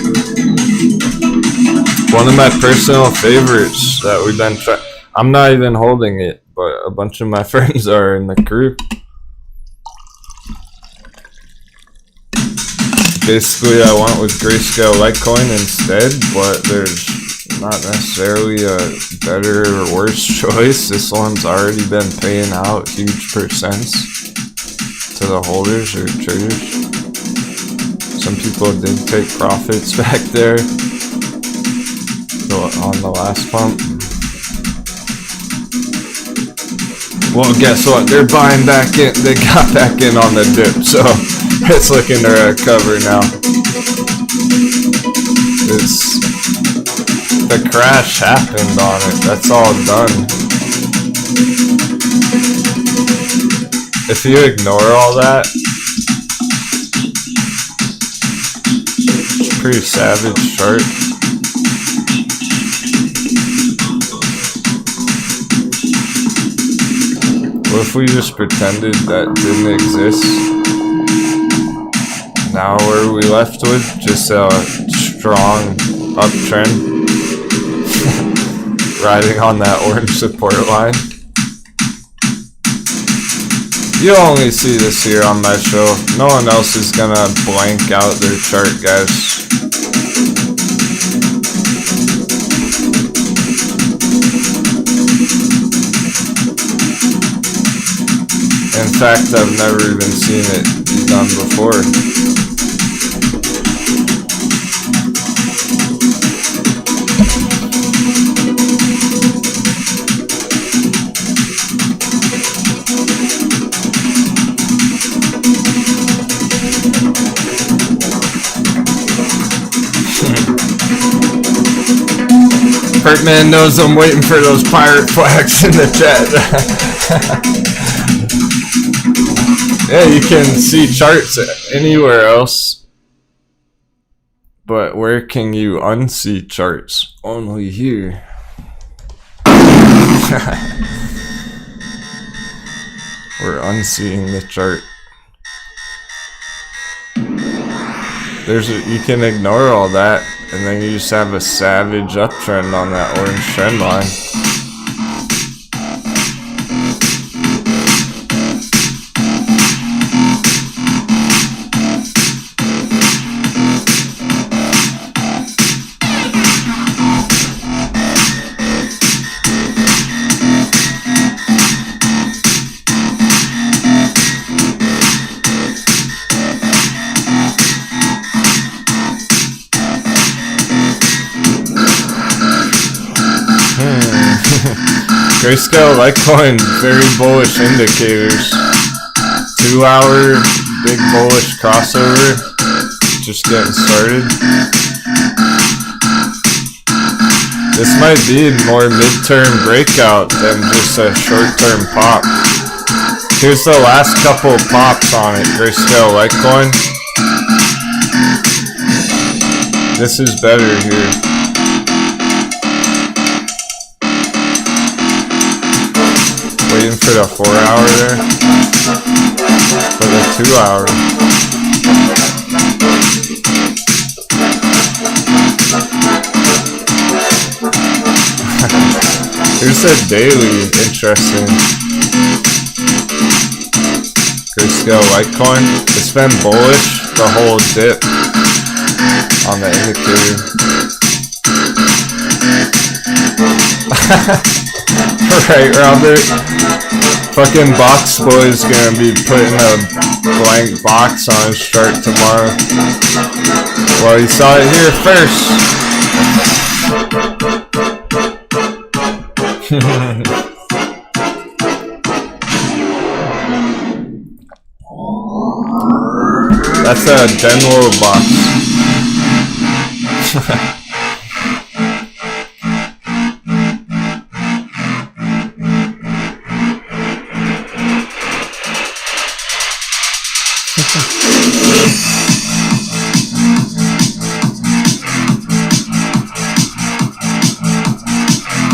One of my personal favorites that we've been trying. I'm not even holding it, but a bunch of my friends are in the group. Basically, I went with Grayscale Litecoin instead, but there's not necessarily a better or worse choice. This one's already been paying out huge percents to the holders or traders. Some people did take profits back there on the last pump. Well, guess what? They're buying back in. They got back in on the dip, so it's looking to recover now. The crash happened on it. That's all done. If you ignore all that, it's a pretty savage chart. What if we just pretended that didn't exist? Now what are we left with? Just a strong uptrend. Riding on that orange support line. You'll only see this here on my show. No one else is gonna blank out their chart, guys. In fact, I've never even seen it be done before. Pertman knows I'm waiting for those pirate flags in the chat. Yeah, you can see charts anywhere else, but where can you unsee charts? Only here. We're unseeing the chart. You can ignore all that, and then you just have a savage uptrend on that orange trend line. Grayscale Litecoin, very bullish indicators. 2 hour big bullish crossover. Just getting started. This might be more midterm breakout than just a short-term pop. Here's the last couple pops on it, Grayscale Litecoin. This is better here. Waiting for the 4 hour there. For the 2 hour. Here's the daily, interesting. Grayscale Litecoin. It's been bullish the whole dip on the indicator. Right, Robert? Fucking Box Boy's gonna be putting a blank box on his chart tomorrow. Well, you saw it here first. that's a Denwo box.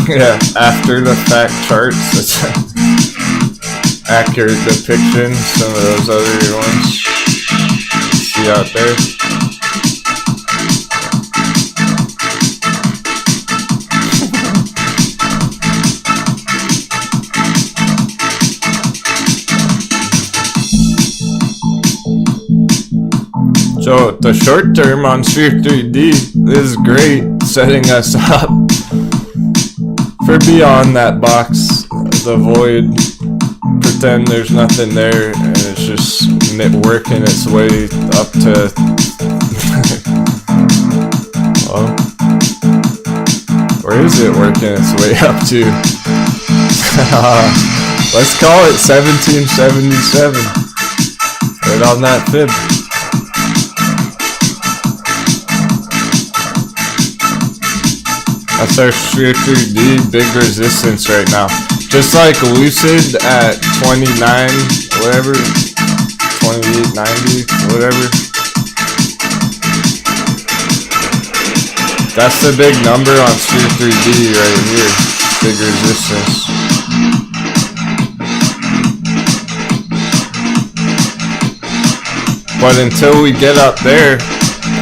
Yeah, after the fact charts, it's an accurate depiction. Some of those other ones you see out there. So the short term on Sphere 3D is great, setting us up for beyond that box, the void. Pretend there's nothing there, and it's just working its way up to. Well, where is it working its way up to? Let's call it 1777. Right on that fib. That's our Sphere 3D, big resistance right now. Just like Lucid at 29, whatever, 28.90, whatever. That's the big number on Sphere 3D right here, big resistance. But until we get up there,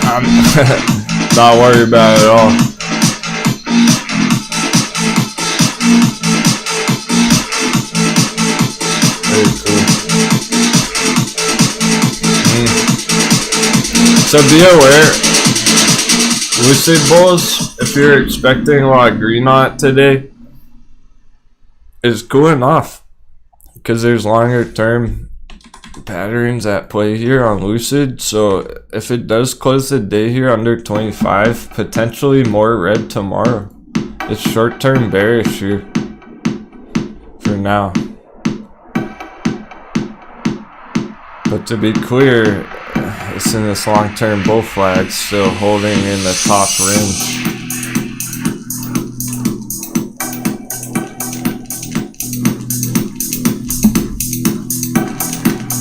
I'm not worried about it at all. So be aware, Lucid Bulls, if you're expecting a lot of green on it today, is cooling off because there's longer term patterns at play here on Lucid. So if it does close the day here under 25, potentially more red tomorrow. It's short term bearish here for now. But to be clear, it's in this long-term bull flag, still holding in the top range.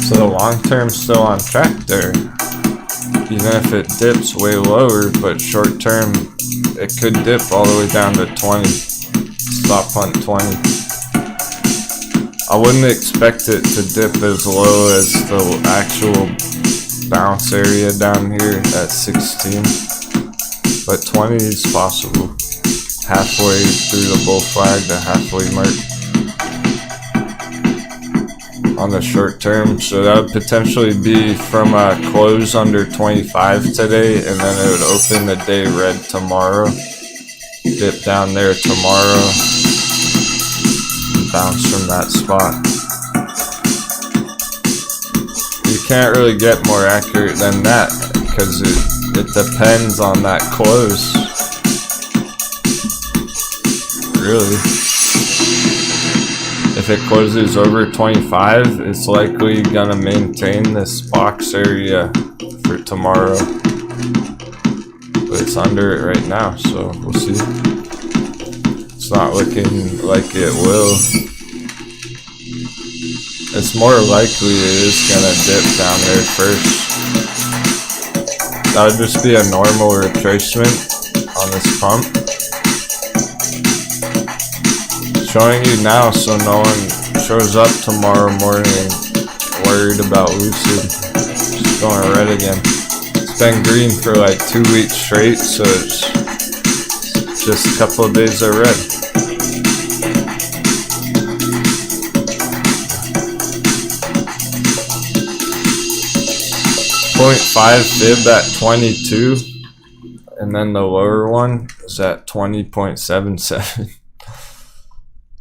So the long-term's still on track there, even if it dips way lower. But short-term, it could dip all the way down to 20. Stop hunt 20. I wouldn't expect it to dip as low as the actual bounce area down here at 16, but 20 is possible. Halfway through the bull flag, the halfway mark on the short term. So that would potentially be from a close under 25 today, and then it would open the day red tomorrow, dip down there tomorrow, and bounce from that spot. You can't really get more accurate than that because it depends on that close. Really. If it closes over 25, it's likely gonna maintain this box area for tomorrow. But it's under it right now, so we'll see. It's not looking like it will. It's more likely it is gonna dip down there first. That would just be a normal retracement on this pump. Showing you now so no one shows up tomorrow morning worried about Lucid. Just going red again. It's been green for like 2 weeks straight, so it's just a couple of days of red. .5 fib at 22, and then the lower one is at 20.77.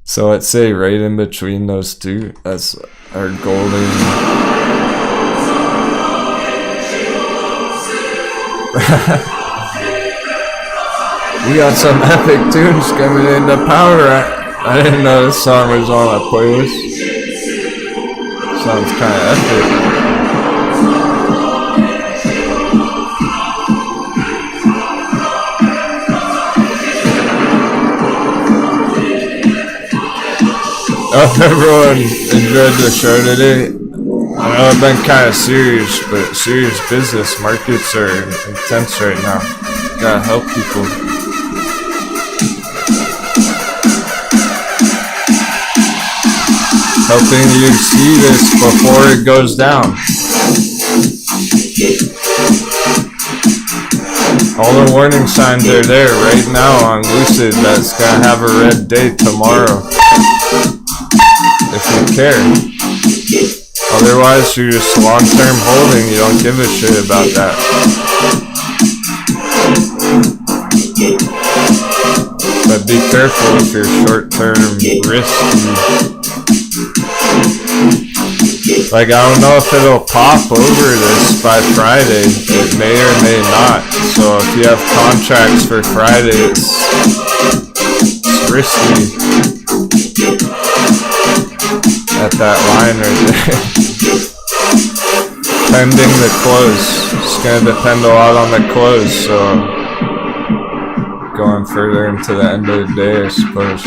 So let's say right in between those two, that's our golden. We got some epic tunes coming into power. I didn't know this song was on my playlist. Sounds kind of epic. Hope everyone enjoyed the show today. I know I've been kind of serious, but serious business. Markets are intense right now. Gotta help people. Helping you see this before it goes down. All the warning signs are there right now on Lucid that's gonna have a red day tomorrow. If you care. Otherwise, you're just long-term holding. You don't give a shit about that. But be careful if you're short-term risky. Like, I don't know if it'll pop over this by Friday. It may or may not. So if you have contracts for Friday, it's risky. At that line right there. Pending the close. It's going to depend a lot on the close. So going further into the end of the day, I suppose.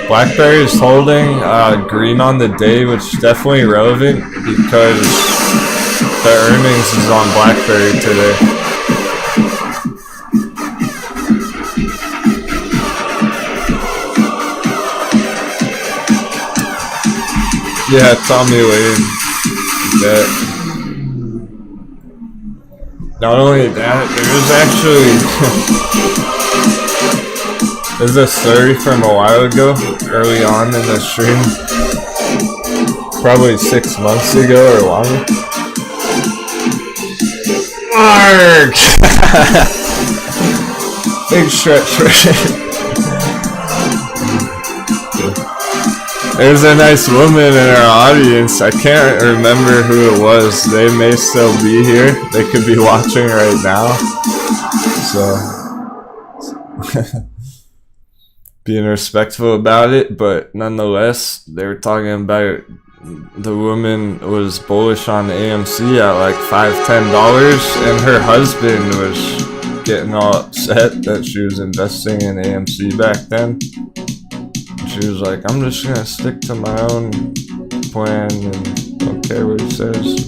BlackBerry is holding green on the day, which is definitely relevant because the earnings is on BlackBerry today. Yeah, Tommy Lane. Not only that, there's actually there's a story from a while ago, early on in the stream, probably 6 months ago or longer. Mark! Big stretch right. There's a nice woman in our audience. I can't remember who it was. They may still be here. They could be watching right now. So being respectful about it, but nonetheless, they were talking about the woman was bullish on AMC at like $5-10, and her husband was getting all upset that she was investing in AMC back then. She was like, I'm just gonna stick to my own plan and don't care what he says.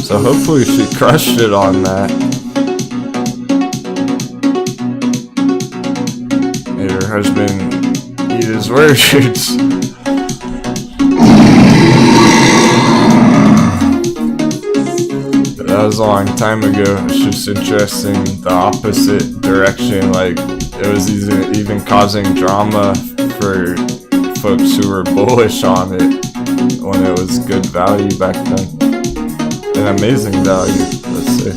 So hopefully she crushed it on that. Made her husband eat his words. But that was a long time ago. It's just interesting the opposite direction. Like, it was even causing drama for folks who were bullish on it when it was good value back then. An amazing value, let's say.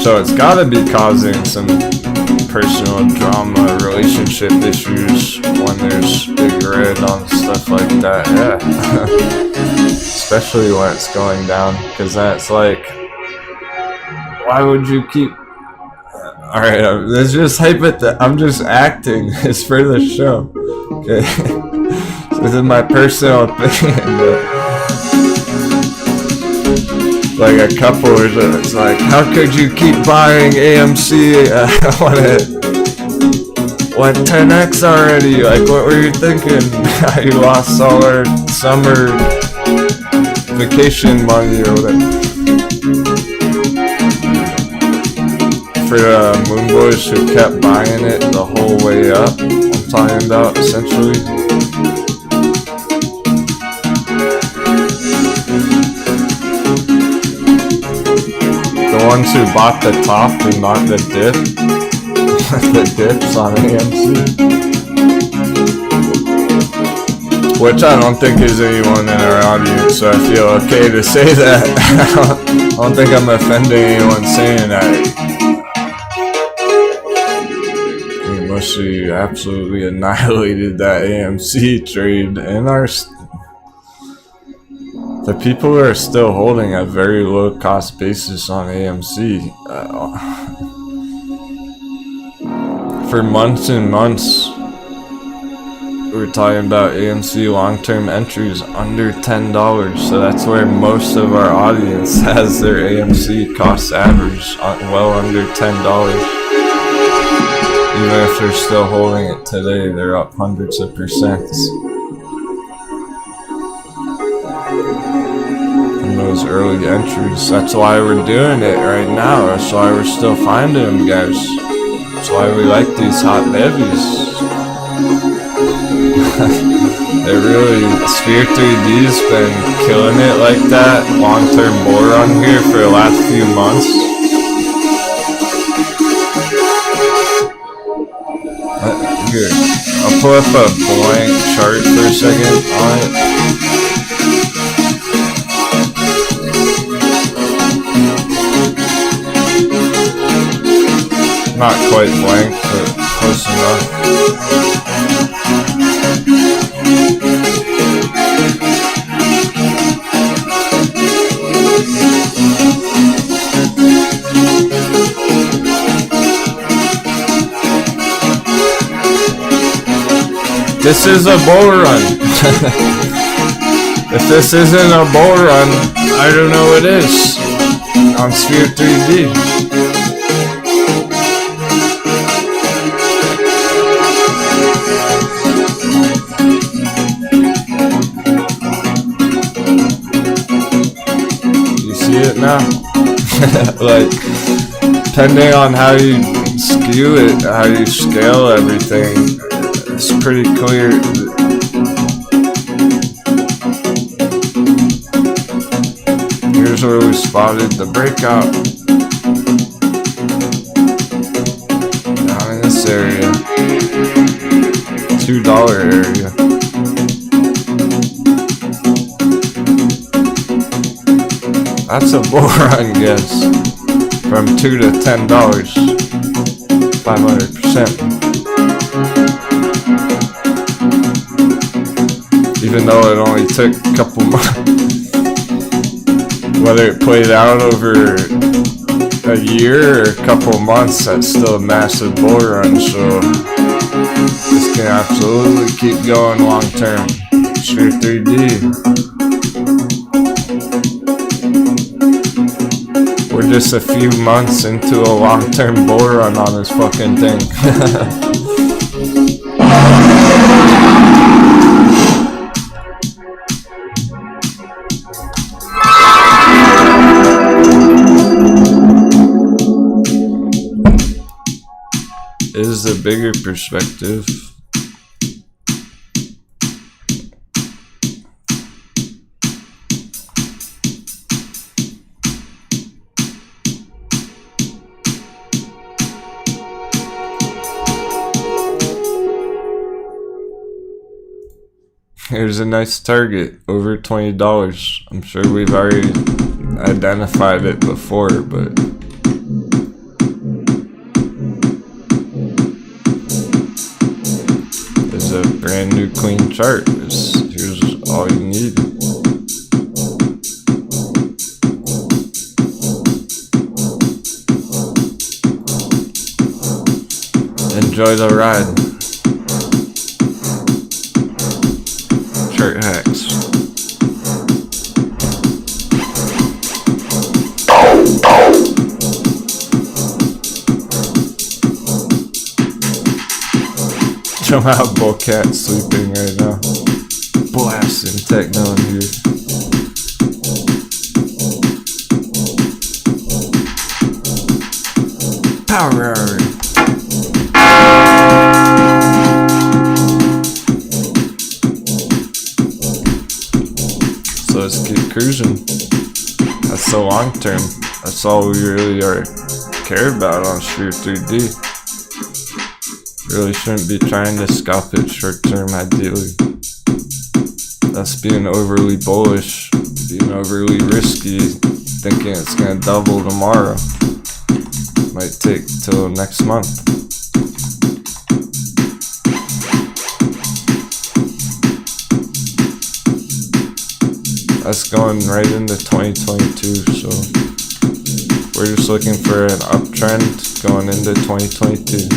So it's gotta be causing some personal drama, relationship issues when there's big red on stuff like that, yeah. Especially when it's going down, because that's like, why would you keep... Alright, let's just I'm just acting. It's for the show. Okay? This is my personal opinion. Like a couple it's like, how could you keep buying AMC when it went 10x already? Like, what were you thinking? You lost all our summer vacation money or whatever. For Moon Boys who kept buying it the whole way up, I'm talking about, essentially. The ones who bought the top and not the dip. The dips on AMC. Which I don't think is anyone in our audience, so I feel okay to say that. I don't think I'm offending anyone saying that. She absolutely annihilated that AMC trade, and the people who are still holding a very low cost basis on AMC for months and months. We were talking about AMC long-term entries under $10, so that's where most of our audience has their AMC cost average, well under $10. Even if they're still holding it today, they're up hundreds of percents. From those early entries. That's why we're doing it right now. That's why we're still finding them, guys. That's why we like these hot heavies. They really, Sphere 3D's been killing it like that. Long-term bull run here for the last few months. Here, I'll pull up a blank chart for a second on it. Not quite blank, but close enough. This is a bull run. If this isn't a bull run, I don't know what is on Sphere 3D. You see it now? Like, depending on how you skew it, how you scale everything, it's pretty clear. Here's where we spotted the breakout. Down in this area. $2 area. That's a bull run, guess. From $2 to $10. 500%. Even though it only took a couple months. Whether it played out over a year or a couple months, that's still a massive bull run, so this can absolutely keep going long term. Sphere 3D. We're just a few months into a long term bull run on this fucking thing. Is the bigger perspective. Here's a nice target, over $20. I'm sure we've already identified it before, but it's a brand new clean chart. Here's all you need. Enjoy the ride. Chart hacks. Somehow Bullcat's sleeping right now. Blasting techno in here. Power hour. So let's keep cruising. That's the long term. That's all we really care about on Sphere 3D. Really shouldn't be trying to scalp it short term ideally. That's being overly bullish, being overly risky, thinking it's gonna double tomorrow. Might take till next month. That's going right into 2022, so we're just looking for an uptrend going into 2022.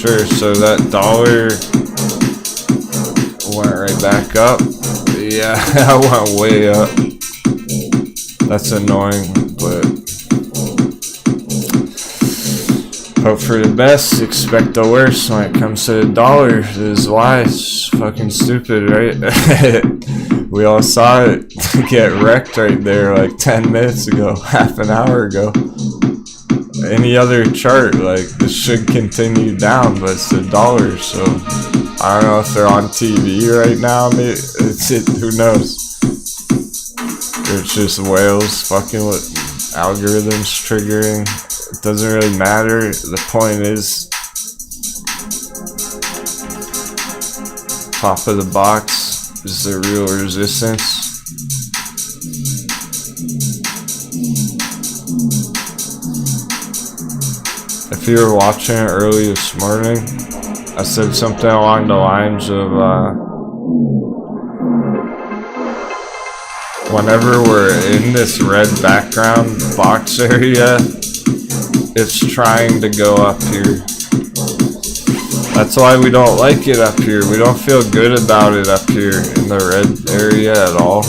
sure. So that dollar went right back up. Yeah, I went way up. That's annoying, but hope for the best, expect the worst when it comes to the dollar. This is why it's fucking stupid, right? We all saw it get wrecked right there like 10 minutes ago, half an hour ago. Any other chart, like, this should continue down, but it's the dollar, so I don't know if they're on TV right now. Maybe who knows? It's just whales fucking with algorithms triggering. It doesn't really matter. The point is, top of the box is the real resistance. If you were watching it early this morning, I said something along the lines of, whenever we're in this red background box area, it's trying to go up here. That's why we don't like it up here. We don't feel good about it up here in the red area at all,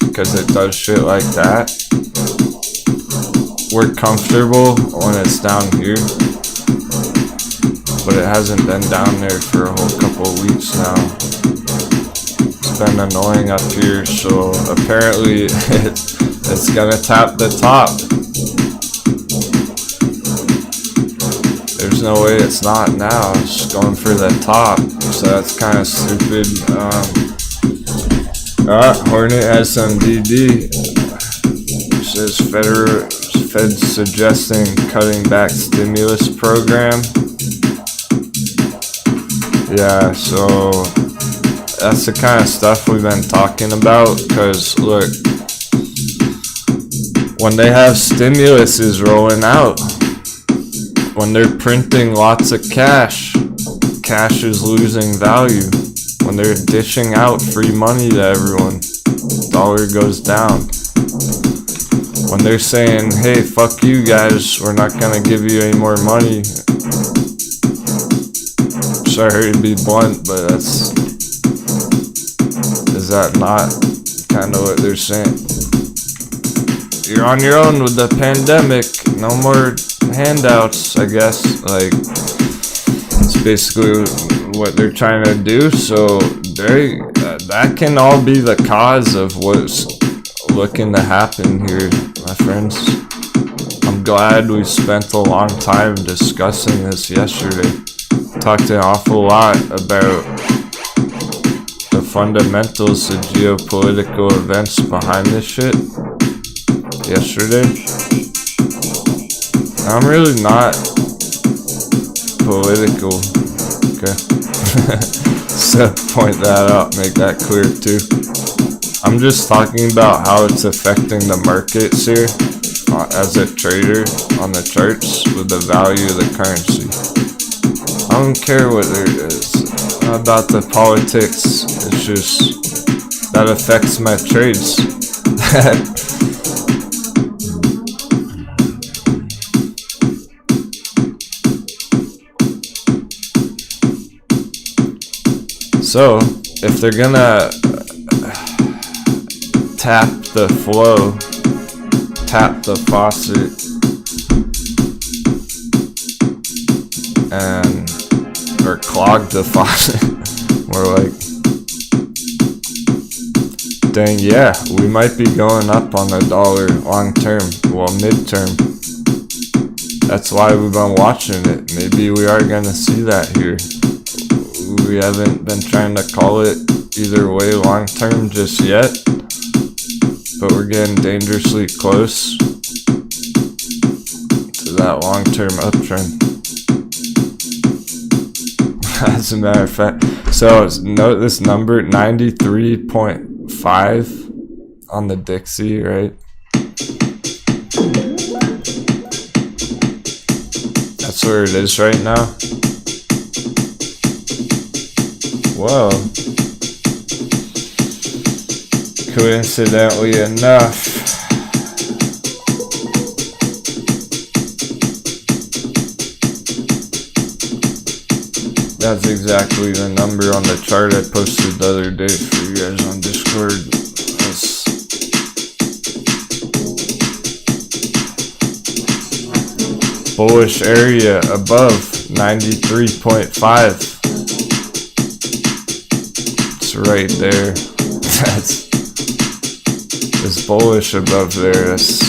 because it does shit like that. We're comfortable when it's down here, but it hasn't been down there for a whole couple of weeks now. It's been annoying up here, so apparently it's gonna tap the top. There's no way it's not now. It's going for the top, so that's kind of stupid. Hornet has some DD. It says Fed suggesting cutting back stimulus program. Yeah, so that's the kind of stuff we've been talking about, because look, when they have stimuluses rolling out, when they're printing lots of cash, cash is losing value. When they're dishing out free money to everyone, dollar goes down. When they're saying, hey, fuck you guys, we're not gonna give you any more money. Sorry to be blunt, but is that not kind of what they're saying? You're on your own with the pandemic, no more handouts, I guess. Like, it's basically what they're trying to do. So that can all be the cause of what's looking to happen here, my friends. I'm glad we spent a long time discussing this yesterday. Talked an awful lot about the fundamentals of geopolitical events behind this shit yesterday. I'm really not political, okay? So point that out, make that clear too. I'm just talking about how it's affecting the markets here as a trader on the charts with the value of the currency. I don't care what there is about the politics. It's just that affects my trades. So, if they're gonna tap the flow, tap the faucet, or clog the faucet, more like, then yeah, we might be going up on the dollar long term, well, midterm. That's why we've been watching it. Maybe we are gonna see that here. We haven't been trying to call it either way long term just yet, but we're getting dangerously close to that long term uptrend. As a matter of fact, so note this number, 93.5 on the Dixie, right? That's where it is right now. Whoa. Coincidentally enough, That's exactly the number on the chart I posted the other day for you guys on Discord. That's bullish area above 93.5. It's right there. It's bullish above there. That's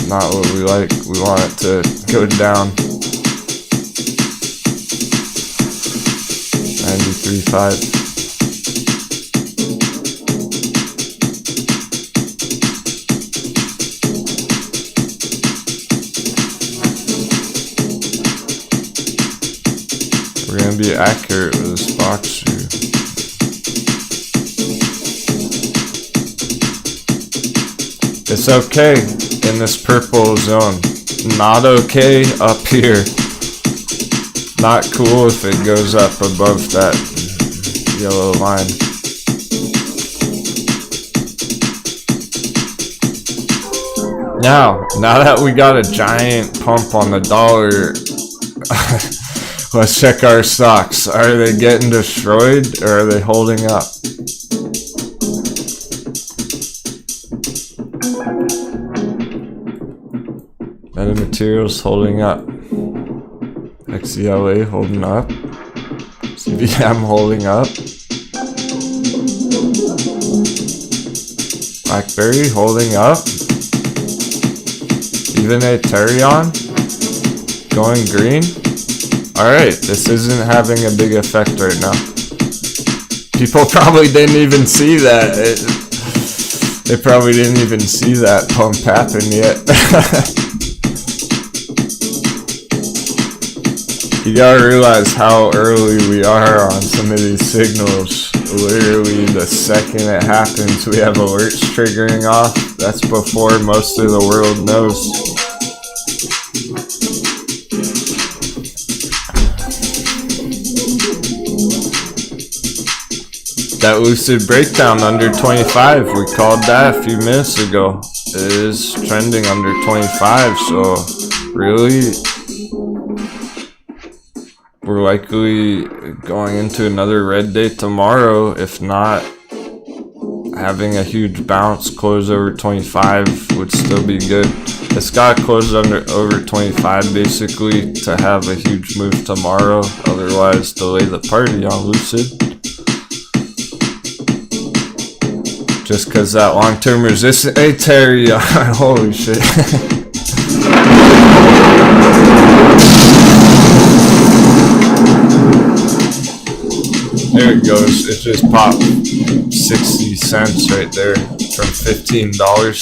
not what we like. We want it to go down. 93.5. We're gonna be accurate with this box here. It's okay in this purple zone. Not okay up here. Not cool if it goes up above that yellow line. Now that we got a giant pump on the dollar, let's check our stocks. Are they getting destroyed or are they holding up? Metamaterials holding up. XCLA holding up. CVM holding up. BlackBerry holding up. Even a Elliottician going green. Alright, this isn't having a big effect right now. People probably didn't even see that. They probably didn't even see that pump happen yet. You gotta realize how early we are on some of these signals. Literally the second it happens, we have alerts triggering off. That's before most of the world knows. That lucid breakdown under 25, we called that a few minutes ago. It is trending under 25, so really, we're likely going into another red day tomorrow. If not, having a huge bounce close over 25 would still be good. It's got to close over 25 basically to have a huge move tomorrow. Otherwise, delay the party on lucid. Just because that long-term resistance. Hey Terry, holy shit. There it goes. It just popped 60 cents right there from $15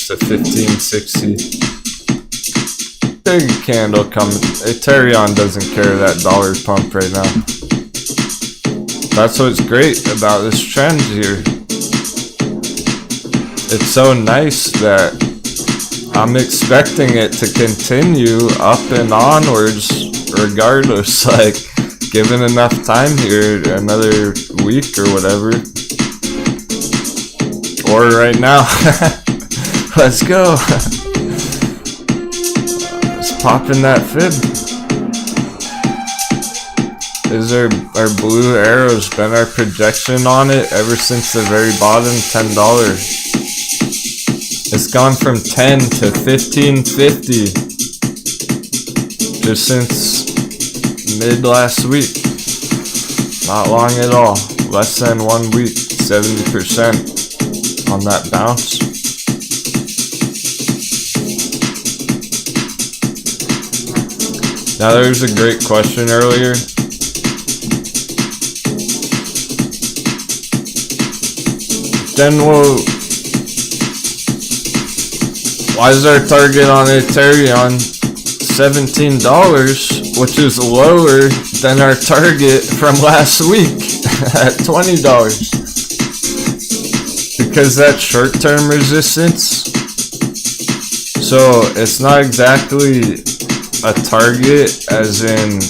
to $15.60. Big candle coming. Elliottician doesn't care that dollar pump right now. That's what's great about this trend here. It's so nice that I'm expecting it to continue up and onwards regardless. Like, given enough time here, another week or whatever, or right now. Let's go. Let's pop in that fib. Is our blue arrows been our projection on it ever since the very bottom? $10. It's gone from 10 to 15.50 just since mid last week. Not long at all. Less than 1 week. 70% on that bounce. Now there's a great question earlier. Denwo, why is our target on Elliottician $17, which is lower than our target from last week at $20? Because that's short-term resistance. So it's not exactly a target as in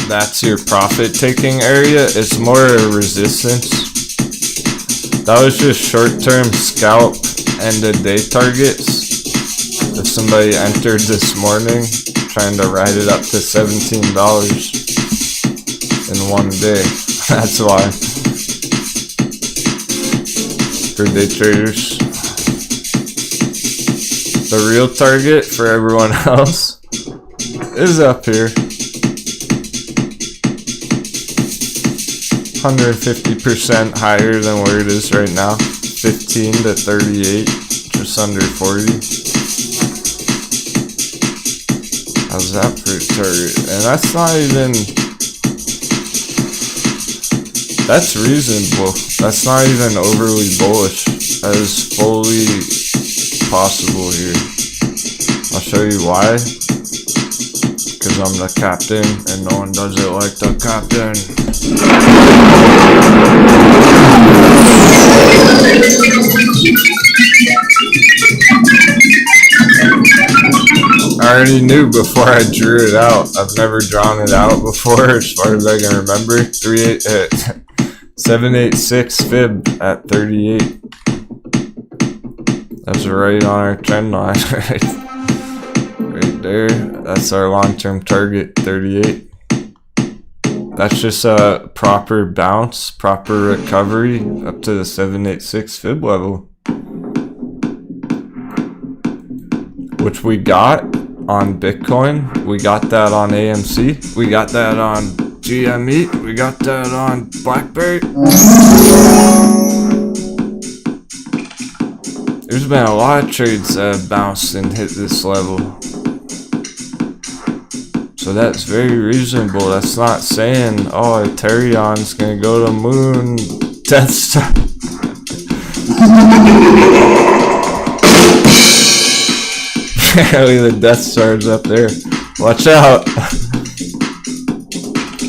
that's your profit-taking area. It's more a resistance. That was just short-term scalp end-of-day targets. If somebody entered this morning trying to ride it up to $17 in 1 day. That's why. For day traders. The real target for everyone else is up here. 150% higher than where it is right now. 15 to 38, just under 40. How's that for a target? And that's not even... That's reasonable. That's not even overly bullish. That is fully possible here. I'll show you why. Because I'm the captain and no one does it like the captain. I already knew before I drew it out. I've never drawn it out before as far as I can remember. 786 fib at 38. That's right on our trend line, right there. That's our long-term target, 38. That's just a proper bounce, proper recovery up to the 786 fib level, which we got on Bitcoin. We got that on AMC. We got that on GME. We got that on BlackBerry. There's been a lot of trades that have bounced and hit this level. So that's very reasonable. That's not saying, oh, Ethereum's gonna go to the moon. Death Star. Apparently the Death Star's up there. Watch out.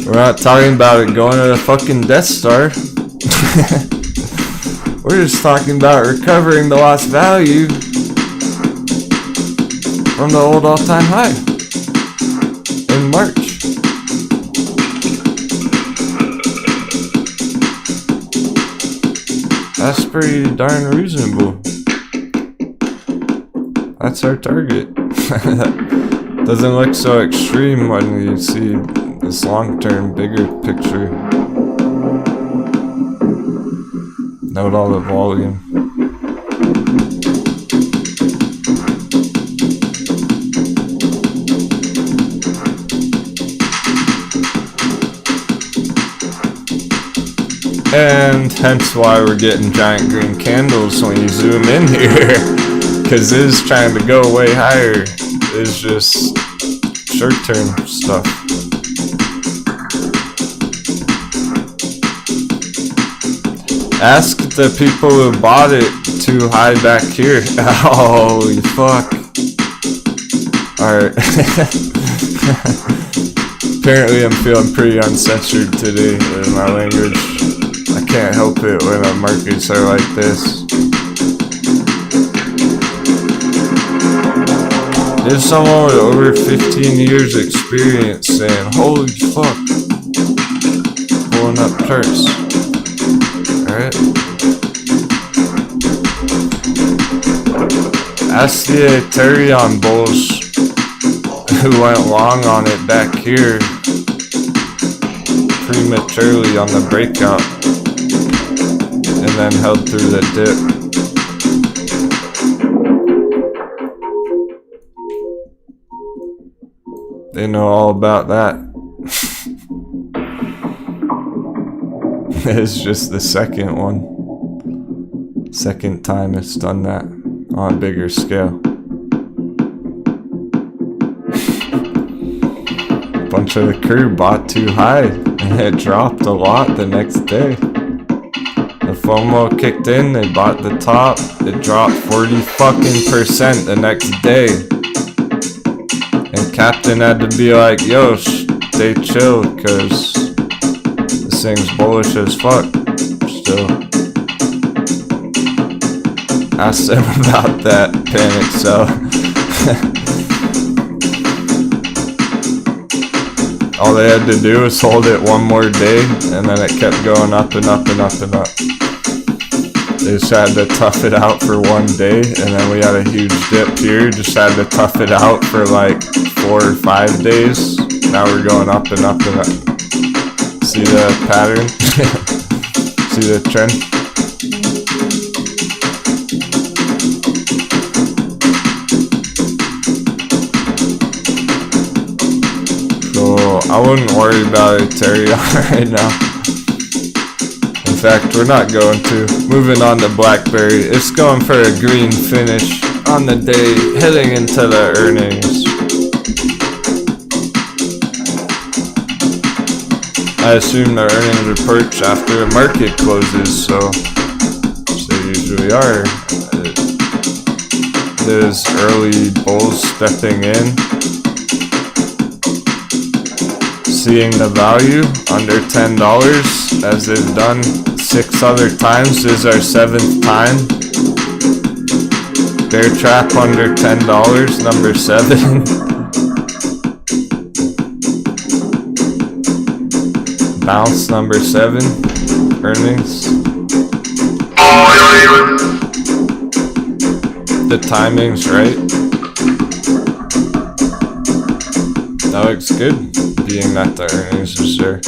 We're not talking about it going to the fucking Death Star. We're just talking about recovering the lost value from the old all-time high in March. That's pretty darn reasonable. That's our target. Doesn't look so extreme when you see this long-term, bigger picture. Note all the volume. And hence why we're getting giant green candles when you zoom in here. Because it is trying to go way higher. It's just short-term stuff. Ask the people who bought it too high back here. Holy fuck. Alright. Apparently I'm feeling pretty uncensored today in my language. I can't help it when the markets are like this. There's someone with over 15 years experience saying, holy fuck. Pulling up charts. Alright. Ask the Ethereum bulls who went long on it back here prematurely on the breakout and then held through the dip. They know all about that. It's just the second one. Second time it's done that on a bigger scale. A bunch of the crew bought too high and it dropped a lot the next day. The FOMO kicked in, they bought the top, it dropped 40% the next day. And Captain had to be like, yo, stay chill, cause this thing's bullish as fuck, still. Asked them about that panic sell. All they had to do was hold it one more day, and then it kept going up and up and up and up. They just had to tough it out for one day, and then we had a huge dip here, just had to tough it out for like 4 or 5 days. Now we're going up and up and up. See the pattern? See the trend? So I wouldn't worry about Ethereum right now. In fact, we're not going to. Moving on to BlackBerry. It's going for a green finish on the day, heading into the earnings. I assume the earnings reports after the market closes, so they usually are. There's early bulls stepping in, seeing the value under $10 as they've done 6 other times. This is our 7th time. Bear trap under $10, number 7. Bounce number 7, earnings. The timing's right. That looks good, being that the earnings is there.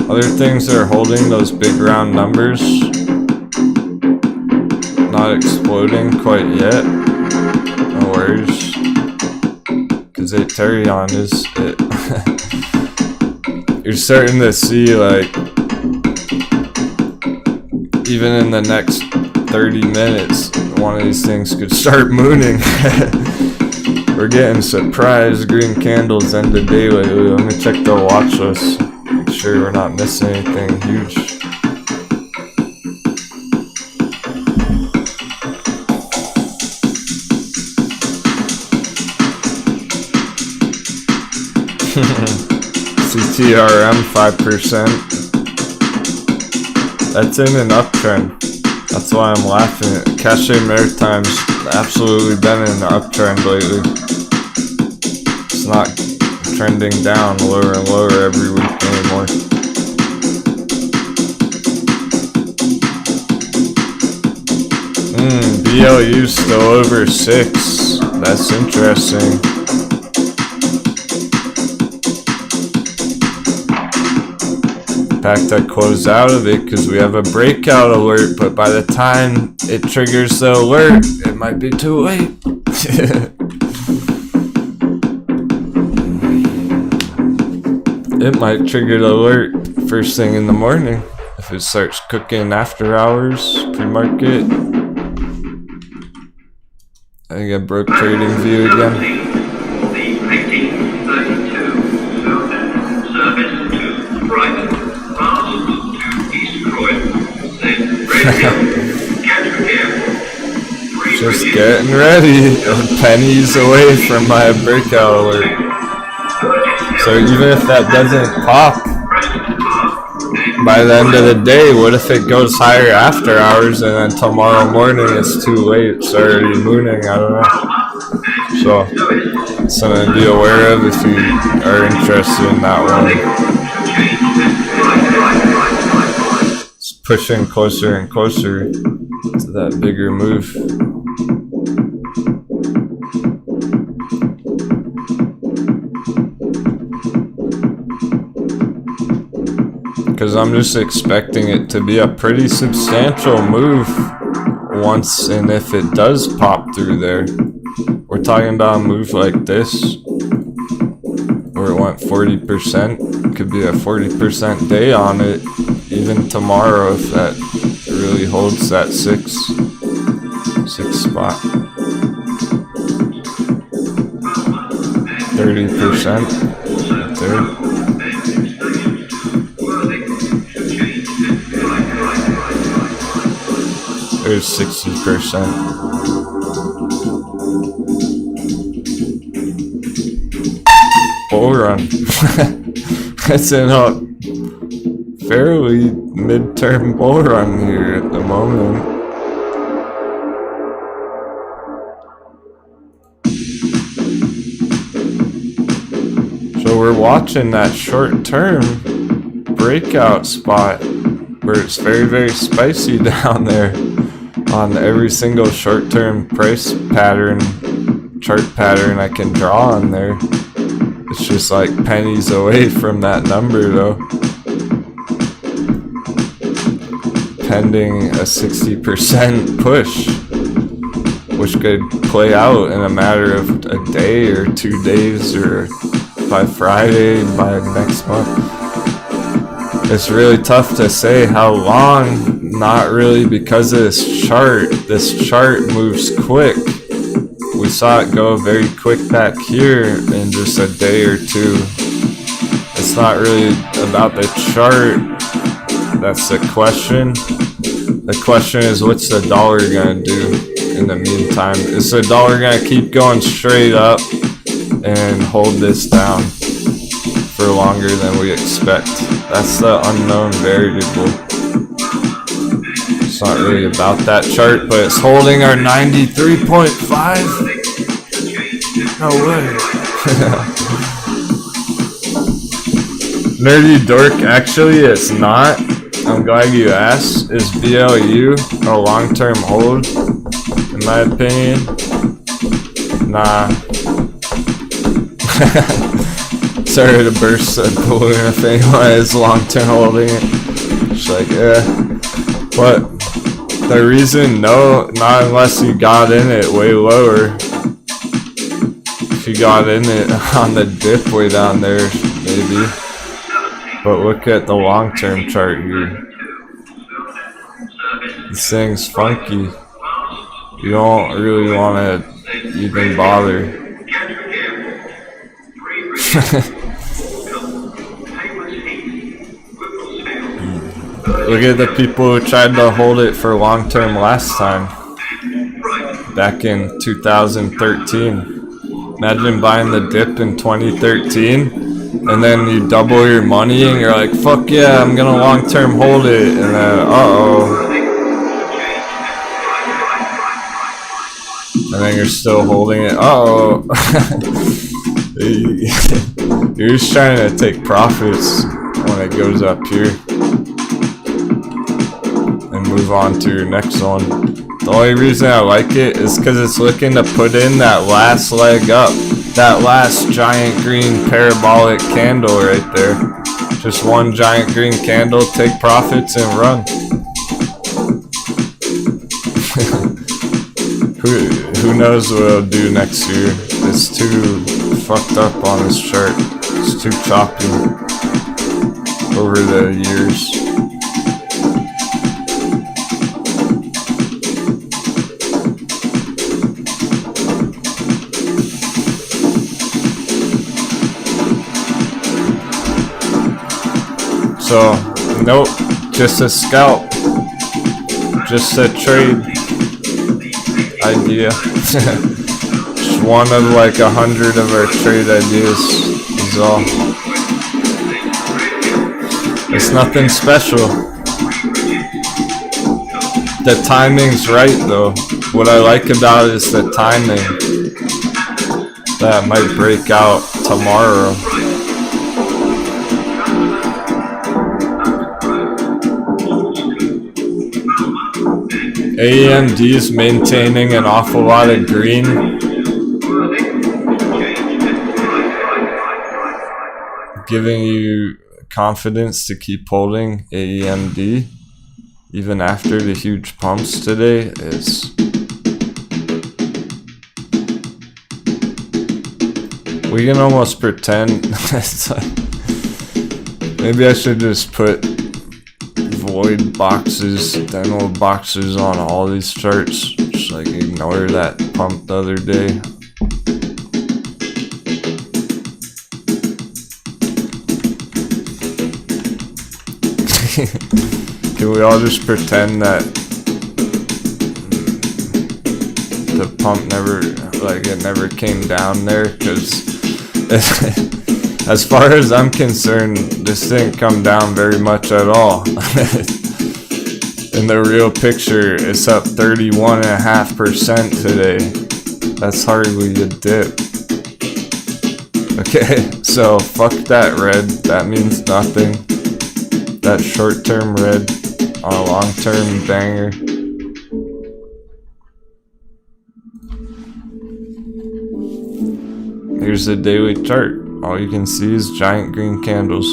Other things that are holding those big round numbers, not exploding quite yet. No worries. Cause Ethereum is it. You're starting to see, like, even in the next 30 minutes, one of these things could start mooning. We're getting surprised green candles end of day lately. Let me check the watch list. Make sure we're not missing anything huge. CTRM 5%. That's in an uptrend. That's why I'm laughing. Cache Maritime's absolutely been in an uptrend lately. It's not trending down lower and lower every week anymore. BLU's still over 6. That's interesting. Fact, I closed out of it because we have a breakout alert, but by the time it triggers the alert, it might be too late. It might trigger the alert first thing in the morning if it starts cooking after hours, pre-market. I think I broke trading view again. Just getting ready. Pennies away from my breakout alert. So even if that doesn't pop by the end of the day, what if it goes higher after hours and then tomorrow morning it's too late, it's already mooning? I don't know. So something to be aware of if you are interested in that one. It's pushing closer and closer to that bigger move. Because I'm just expecting it to be a pretty substantial move once and if it does pop through there. We're talking about a move like this where it went 40%. Could be a 40% day on it even tomorrow if that really holds that 6 spot. 30% right there. There's 60%. Bull run. It's in a fairly midterm bull run here at the moment. So we're watching that short-term breakout spot where it's very, very spicy down there on every single short-term price pattern, chart pattern I can draw on there. It's just like pennies away from that number though. Pending a 60% push, which could play out in a matter of a day or 2 days or by Friday, by next month. It's really tough to say how long, not really because of this chart. This chart moves quick. We saw it go very quick back here in just a day or two. It's not really about the chart. That's the question. The question is, what's the dollar gonna do in the meantime? Is the dollar gonna keep going straight up and hold this down for longer than we expect? That's the unknown variable. It's not really about that chart, but it's holding our 93.5. No way. Nerdy dork, actually it's not. I'm glad you asked. Is BLU a long-term hold? In my opinion, nah. Sorry to burst a balloon if anyone is long-term holding it. Just like, yeah. But the reason, no, not unless you got in it way lower. If you got in it on the dip way down there, maybe. But look at the long-term chart here. This thing's funky. You don't really want to even bother. Look at the people who tried to hold it for long-term last time. Back in 2013. Imagine buying the dip in 2013. And then you double your money and you're like, fuck yeah, I'm gonna long-term hold it. And then, uh-oh. And then you're still holding it. Uh-oh. You're just trying to take profits when it goes up here. And move on to your next one. The only reason I like it is because it's looking to put in that last leg up. That last giant green parabolic candle right there. Just one giant green candle, take profits and run. Who knows what it'll do next year? It's too fucked up on this chart. It's too choppy over the years. So, nope, just a scalp, just a trade idea. Just one of like 100 of our trade ideas is all. It's nothing special. The timing's right though. What I like about it is the timing. That might break out tomorrow. AMD's maintaining an awful lot of green. Giving you confidence to keep holding AMD even after the huge pumps today is we can almost pretend it's like, maybe I should just put void boxes, Denwo boxes on all these charts. Just like ignore that pump the other day. Can we all just pretend that the pump never, like it never came down there? Because as far as I'm concerned, this didn't come down very much at all. In the real picture, it's up 31.5% today. That's hardly a dip. Okay, so fuck that red. That means nothing. That short-term red on a long-term banger. Here's the daily chart. all you can see is giant green candles.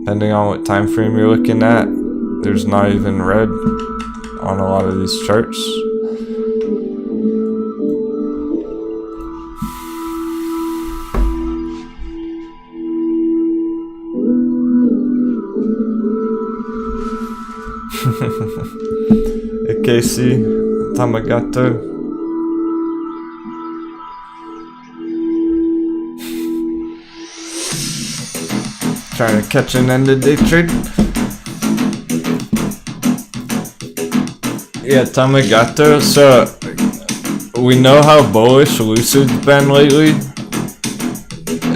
Depending on what time frame you're looking at, there's not even red on a lot of these charts. AKC, Tamagato. Trying to catch an end of day trade. Yeah, Tamagato. So we know how bullish Lucid's been lately.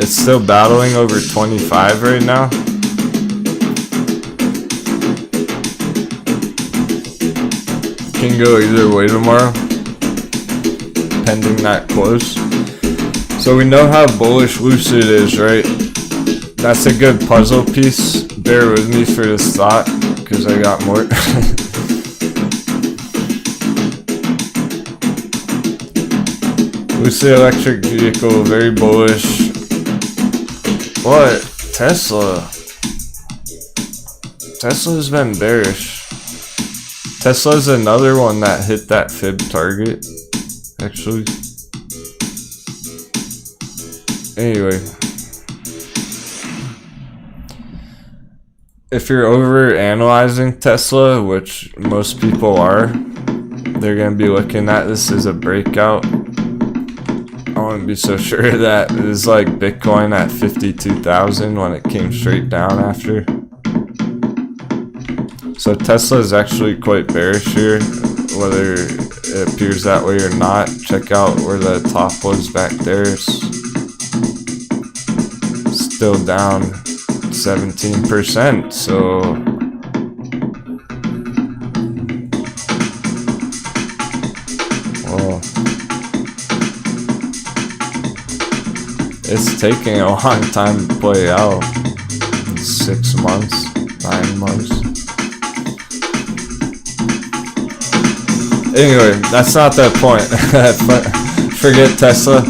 It's still battling over 25 right now. Can go either way tomorrow, pending that close. So we know how bullish Lucid is, right? That's a good puzzle piece. Bear with me for this thought, because I got more. Lucid electric vehicle, very bullish. What? Tesla? Tesla's been bearish. Tesla's another one that hit that fib target, actually. Anyway. If you're over analyzing Tesla, which most people are, they're going to be looking at this as a breakout. I wouldn't be so sure that it was like Bitcoin at 52,000 when it came straight down after. So Tesla is actually quite bearish here, whether it appears that way or not. Check out where the top was back there. It's still down 17%, so well, it's taking a long time to play out. 6 months, 9 months. Anyway, that's not the point. Forget Tesla.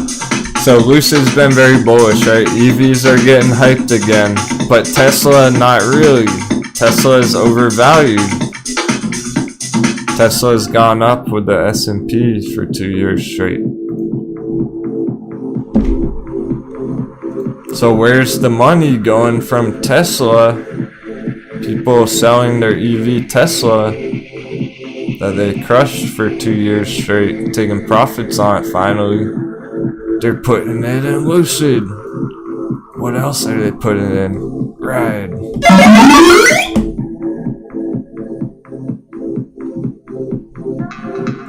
So Lucid's been very bullish, right? EVs are getting hyped again, but Tesla not really. Tesla is overvalued. Tesla has gone up with the S&P for 2 years straight. So where's the money going from Tesla? People selling their EV Tesla that they crushed for 2 years straight, taking profits on it finally. They're putting it in Lucid. What else are they putting in? Ride.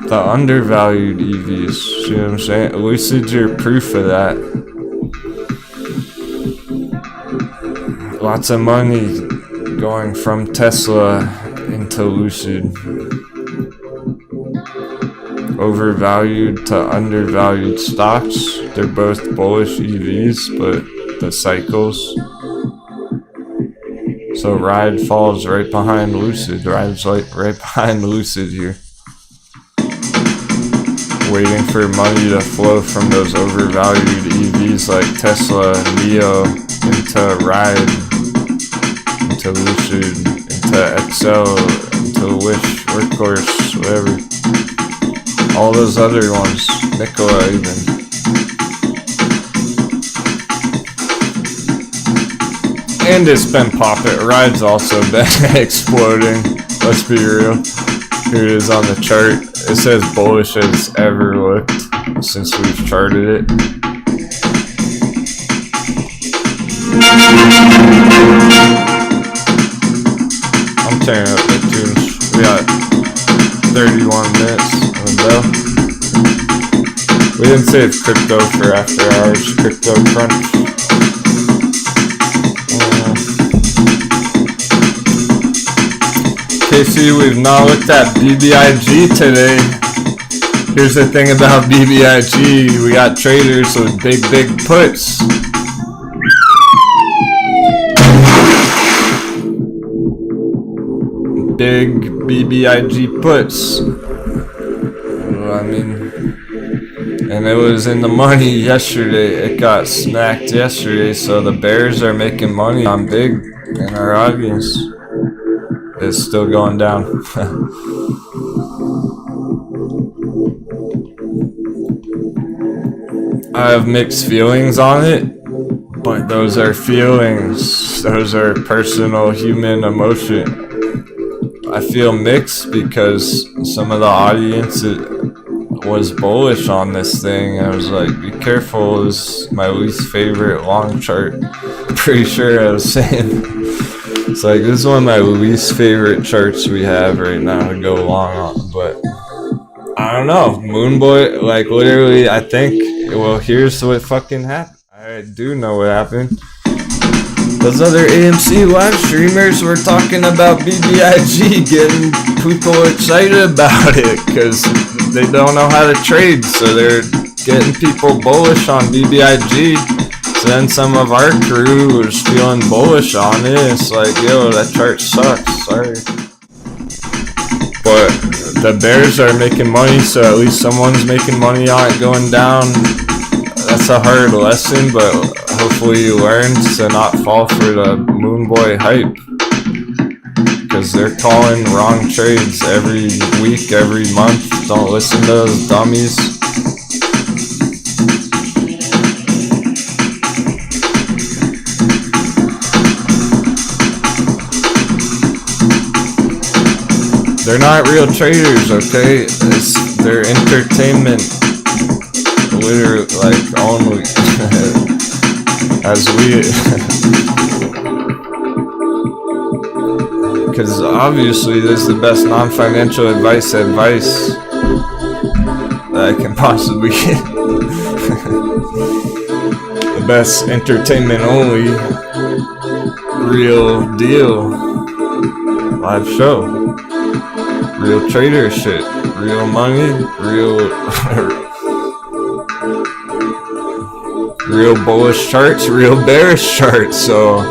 The undervalued EVs, see what I'm saying? Lucid's your proof of that. Lots of money going from Tesla into Lucid. Overvalued to undervalued stocks. They're both bullish EVs, but the cycles. So Ride falls right behind Lucid. Ride's like right behind Lucid here. Waiting for money to flow from those overvalued EVs like Tesla, Neo, into Ride, into Lucid, into Excel, into Wish, Workhorse, whatever. All those other ones, Nikola even. And it's been popping. Ride's also been exploding. Let's be real. Here it is on the chart. It says bullish as ever looked since we've charted it. I'm tearing up the tunes. We got 31 minutes on the bell. We didn't save crypto for after hours. Crypto crunch. Casey, we've not looked at BBIG today. Here's the thing about BBIG. We got traders with big puts. Big BBIG puts. I mean, And it was in the money yesterday. It got smacked yesterday, so the bears are making money on big in our audience. It's still going down. I have mixed feelings on it, but those are feelings. Those are personal human emotion. I feel mixed because some of the audience was bullish on this thing. I was like, be careful, this is my least favorite long chart. Pretty sure I was saying. It's like, this is one of my least favorite charts we have right now to go long on, but I don't know. Moonboy, like literally, I think, well, here's what fucking happened. I do know what happened. Those other AMC live streamers were talking about BBIG, getting people excited about it because they don't know how to trade, so they're getting people bullish on BBIG. So then some of our crew was feeling bullish on it. It's like, yo, that chart sucks, sorry. But the bears are making money, so at least someone's making money on it going down. That's a hard lesson, but hopefully you learn to not fall for the Moonboy hype. Because they're calling wrong trades every week, every month. Don't listen to those dummies. They're not real traders, okay? They're entertainment. Literally, like, only. As we. Because obviously, this is the best non-financial advice that I can possibly get. The best entertainment only. Real deal. Live show. Real trader shit. Real money. Real bullish charts, real bearish charts, so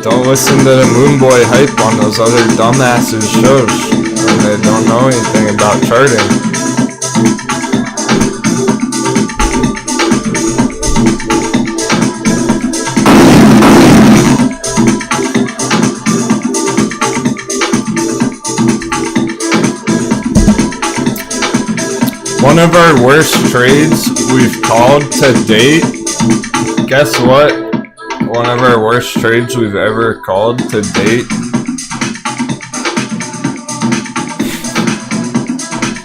don't listen to the Moonboy hype on those other dumbasses shows when they don't know anything about charting. One of our worst trades we've called to date. Guess what? One of our worst trades we've ever called to date.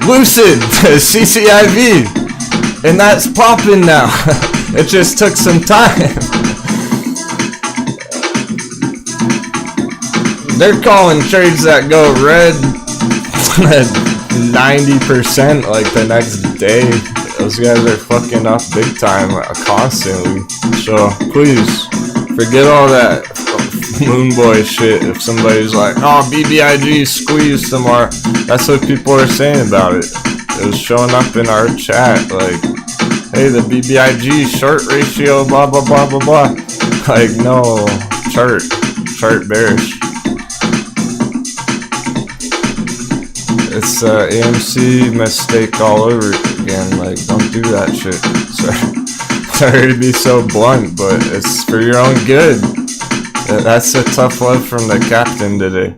Lucid, CCIV, and that's popping now. It just took some time. They're calling trades that go red 90% like the next day. Those guys are fucking up big time constantly. So please forget all that Moonboy shit. If somebody's like, oh, BBIG squeeze tomorrow, that's what people are saying about it. It was showing up in our chat like, hey, the BBIG short ratio, blah blah blah blah blah. Like, no, chart bearish. It's AMC mistake all over again. Like, don't do that shit. Sorry to be so blunt, but it's for your own good. That's a tough love from the captain today.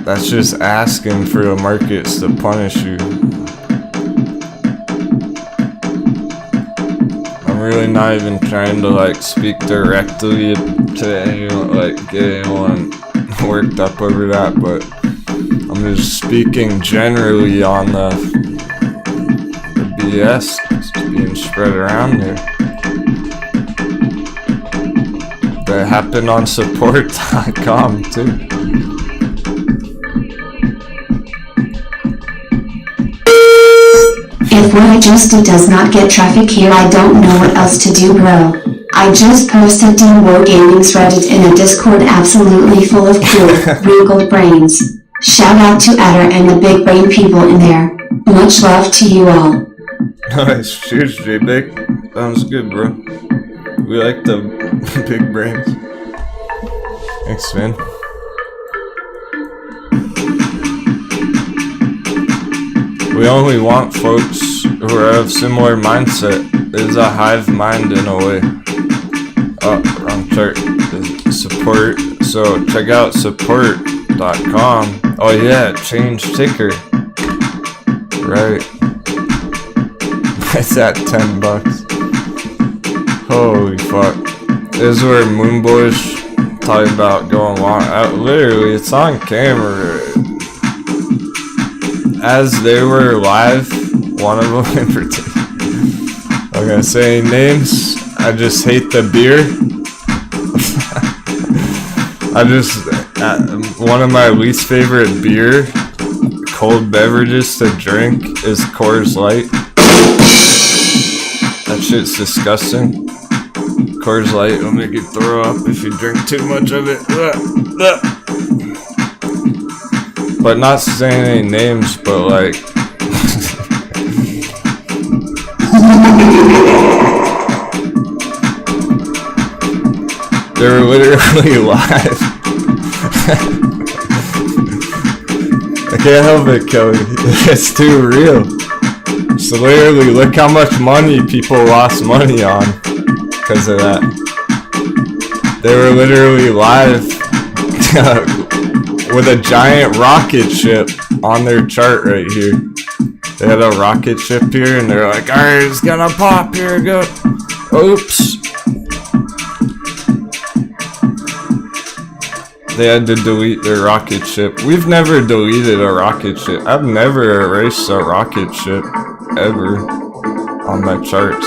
That's just asking for the markets to punish you. I'm really not even trying to like speak directly to anyone, like get anyone worked up over that, but I'm just speaking generally on the BS that's being spread around there. That happened on support.com too. If what I just did does not get traffic here, I don't know what else to do, bro. I just posted Denwo Gaming's Reddit in a Discord absolutely full of cool, regal brains. Shout out to Adder and the big brain people in there. Much love to you all. Nice. Cheers, J-Big. Sounds good, bro. We like the big brains. Thanks, man. We only want folks who are of similar mindset. It is a hive mind in a way. Oh, wrong chart. Support. So check out support.com. Oh yeah, change ticker. Right. It's at $10. Holy fuck. This is where Bullish talking about going long. Literally, it's on camera. As they were live, one of them in particular. I'm gonna say any names. I just hate the beer. One of my least favorite beer, cold beverages to drink is Coors Light. That shit's disgusting. Coors Light will make you throw up if you drink too much of it. But not saying any names, but like they were literally live. I can't help it, Kelly. It's too real. So literally, look how much money people lost money on because of that. They were literally live with a giant rocket ship on their chart right here. They had a rocket ship here, and they're like, alright, it's gonna pop, here we go. Oops. They had to delete their rocket ship. We've never deleted a rocket ship. I've never erased a rocket ship, ever, on my charts.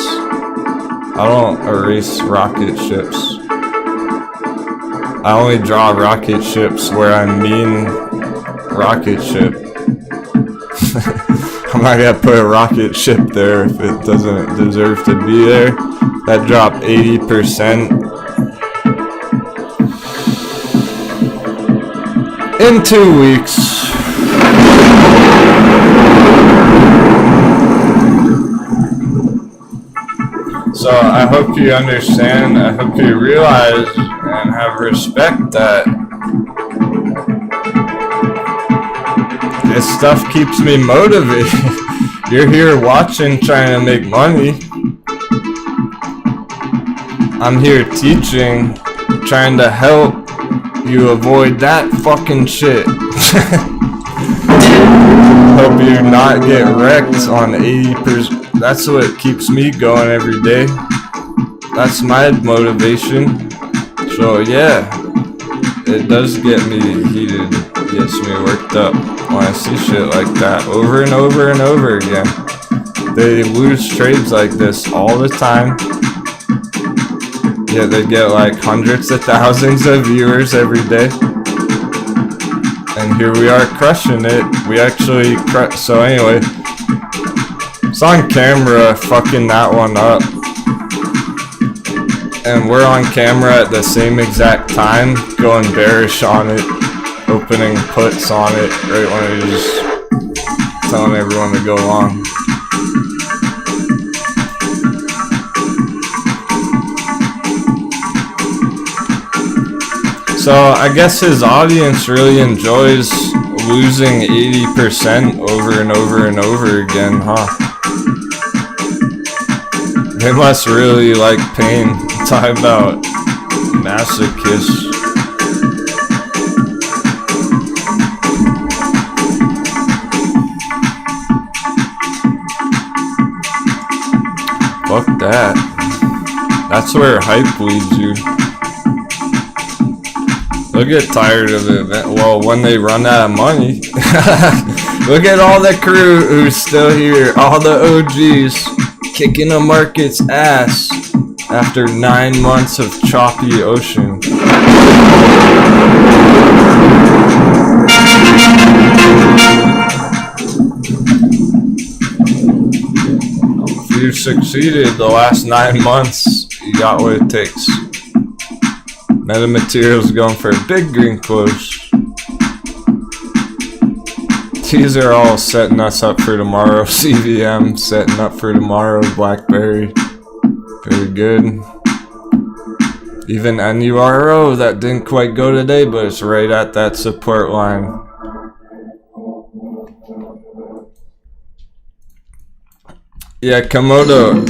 I don't erase rocket ships. I only draw rocket ships where I mean rocket ship. I'm not gonna put a rocket ship there if it doesn't deserve to be there. That dropped 80% in 2 weeks. So I hope you understand, I hope you realize and have respect that this stuff keeps me motivated. You're here watching, trying to make money. I'm here teaching, trying to help you avoid that fucking shit. Hope you not get wrecked on 80%. That's what keeps me going every day. That's my motivation. So yeah, it does get me heated, gets me worked up when I see shit like that over and over and over again. They lose trades like this all the time. Yeah, they get like hundreds of thousands of viewers every day. And here we are crushing it. We actually so anyway, it's on camera fucking that one up. And we're on camera at the same exact time, going bearish on it, opening puts on it, right when it is telling everyone to go long. So I guess his audience really enjoys losing 80% over and over and over again, huh? They must really like pain. Talk about masochists. Fuck that. That's where hype leads you. They'll get tired of it. Well, when they run out of money. Look at all the crew who's still here. All the OGs kicking the market's ass after 9 months of choppy ocean. If you succeeded the last 9 months, you got what it takes. Metamaterials going for a big green close. These are all setting us up for tomorrow. CVM setting up for tomorrow. Blackberry. Very good. Even NURO that didn't quite go today, but it's right at that support line. Yeah, Komodo,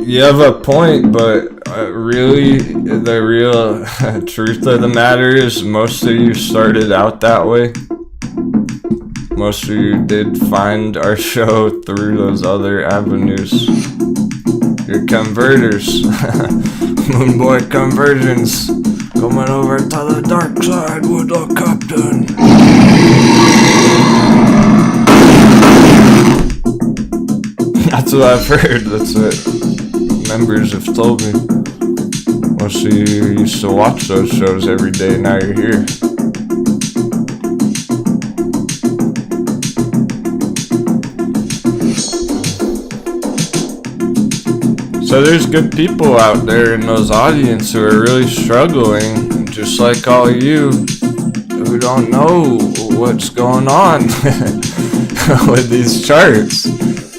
you have a point, but really, the real truth of the matter is most of you started out that way. Most of you did find our show through those other avenues. You're converters. Moonboy conversions. Coming over to the dark side with the captain. That's what I've heard. That's what members have told me. Most of you used to watch those shows every day, now you're here. So there's good people out there in those audience who are really struggling, just like all you, who don't know what's going on with these charts.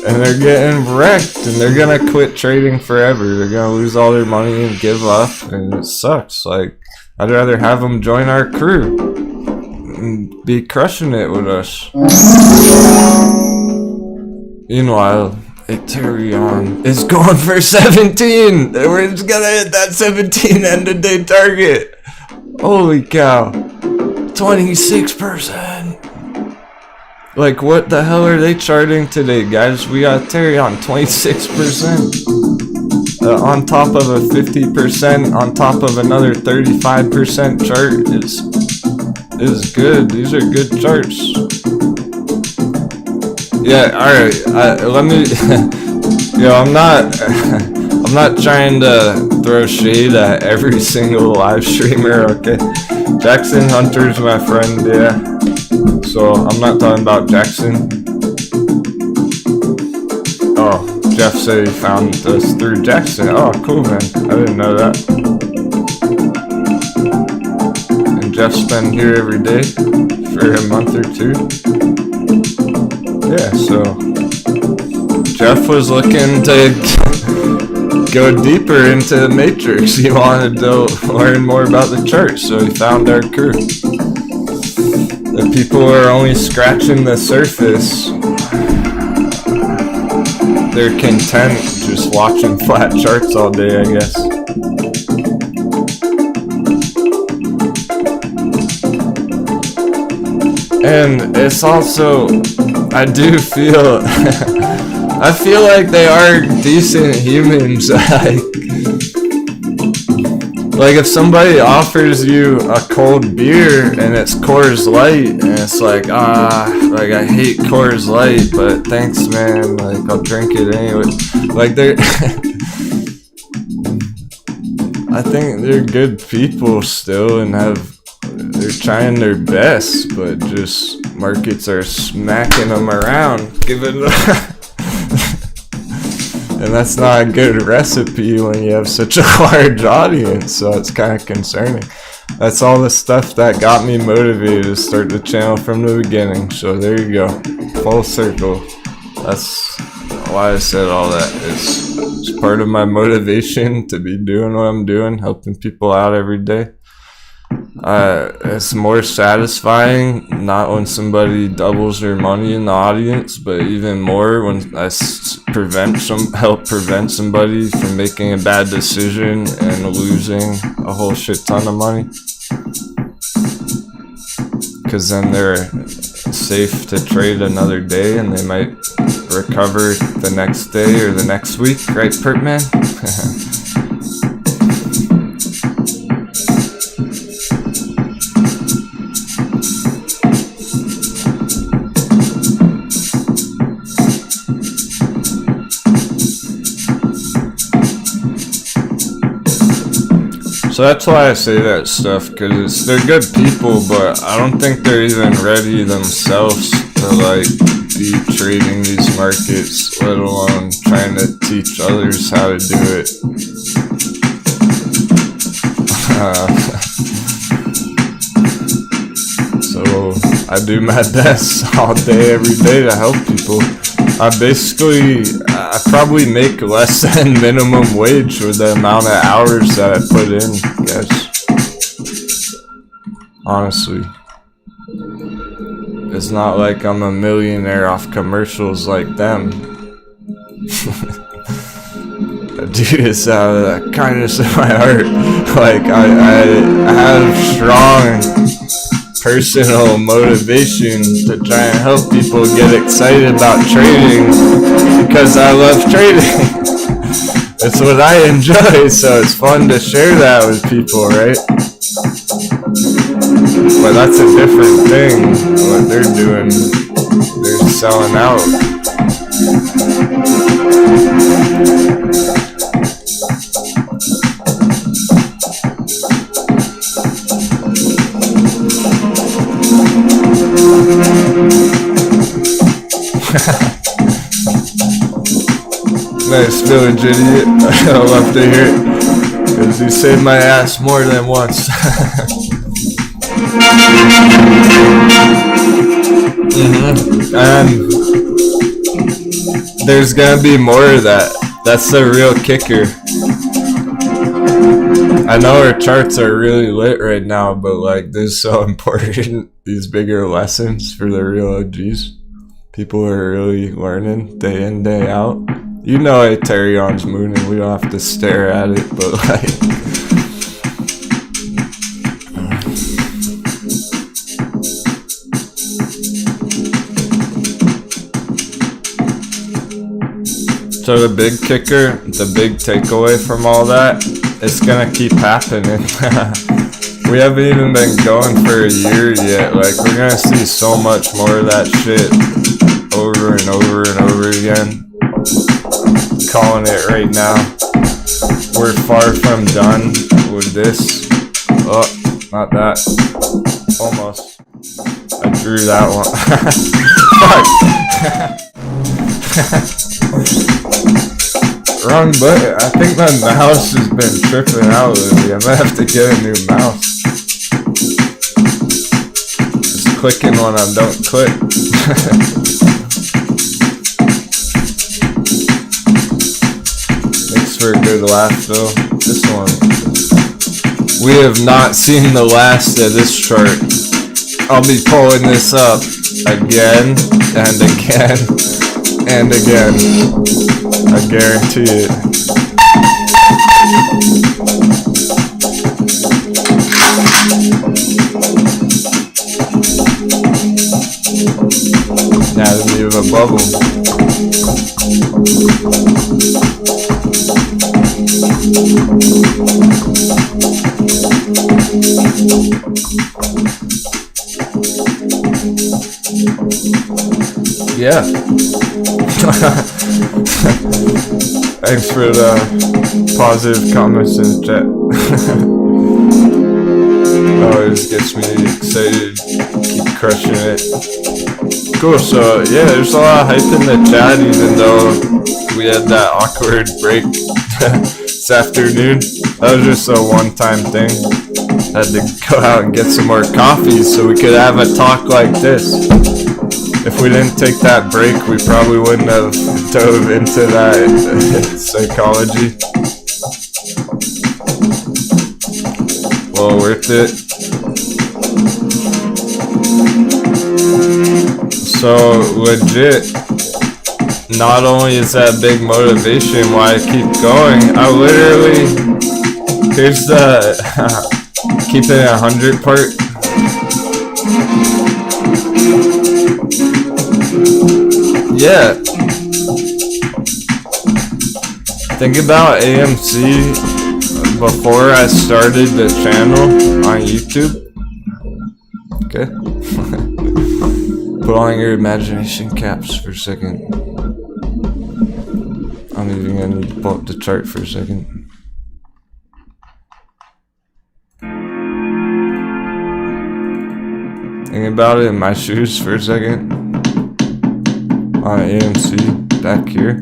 And they're getting wrecked, and they're gonna quit trading forever. They're gonna lose all their money and give up, and it sucks. Like, I'd rather have them join our crew and be crushing it with us. Meanwhile, Ethereum is going for 17. We're just gonna hit that 17 end of day target. Holy cow. 26%. Like, what the hell are they charting today, guys? We got Terry on 26%. On top of a 50%, on top of another 35% chart is good. These are good charts. Yeah, alright, let me, I'm not trying to throw shade at every single live streamer, okay? Jackson Hunter's my friend, yeah. So I'm not talking about Jackson. Oh, Jeff said he found us through Jackson. Oh, cool, man. I didn't know that. And Jeff's been here every day for a month or two. Yeah, so Jeff was looking to go deeper into the matrix. He wanted to learn more about the chart, so he found our crew. The people are only scratching the surface. They're content just watching flat charts all day, I guess. And it's also, I do feel, I feel like they are decent humans. Like if somebody offers you a cold beer and it's Coors Light and it's like, like I hate Coors Light, but thanks man, like I'll drink it anyway. Like they're, I think they're good people still and they're trying their best, but just markets are smacking them around, giving them. And that's not a good recipe when you have such a large audience, so it's kind of concerning. That's all the stuff that got me motivated to start the channel from the beginning, so there you go. Full circle. That's why I said all that. It's part of my motivation to be doing what I'm doing, helping people out every day. It's more satisfying not when somebody doubles their money in the audience, but even more when I help prevent somebody from making a bad decision and losing a whole shit ton of money. Because then they're safe to trade another day and they might recover the next day or the next week, right, Pertman? So that's why I say that stuff, because they're good people, but I don't think they're even ready themselves to like be trading these markets, let alone trying to teach others how to do it. So I do my best all day, every day to help people. I probably make less than minimum wage with the amount of hours that I put in, guys. Honestly. It's not like I'm a millionaire off commercials like them. I do this out of the kindness of my heart. Like, I have strong personal motivation to try and help people get excited about trading because I love trading. It's what I enjoy, so it's fun to share that with people, right? But that's a different thing, what they're doing. They're selling out. Nice village idiot. I love to hear it because you saved my ass more than once. And there's gonna be more of that. That's the real kicker. I know our charts are really lit right now, but like, this is so important. These bigger lessons for the real OGs. People are really learning day in, day out. You know Aeterion's moon and we don't have to stare at it, but like... So the big kicker, the big takeaway from all that, it's gonna keep happening. We haven't even been going for a year yet. Like, we're gonna see so much more of that shit over and over and over again. Calling it right now. We're far from done with this. Oh, not that. Almost. I drew that one. Fuck. Wrong button. I think my mouse has been tripping out lately. I might have to get a new mouse. Just clicking when I don't click. Makes for a good laugh though. This one. We have not seen the last of this chart. I'll be pulling this up again and again and again. I guarantee it. Anatomy of a bubble. Yeah. Thanks for the positive comments in the chat. Always gets me excited. Keep crushing it. Cool, so yeah, there's a lot of hype in the chat even though we had that awkward break this afternoon. That was just a one-time thing. Had to go out and get some more coffee so we could have a talk like this. If we didn't take that break, we probably wouldn't have dove into that psychology. Well worth it. So legit, not only is that big motivation why I keep going, I literally, here's the keep it 100 part. Yeah. Think about AMC before I started the channel on YouTube. Okay. Put on your imagination caps for a second. I'm even gonna need to pull up the chart for a second. Think about it in my shoes for a second. On AMC back here.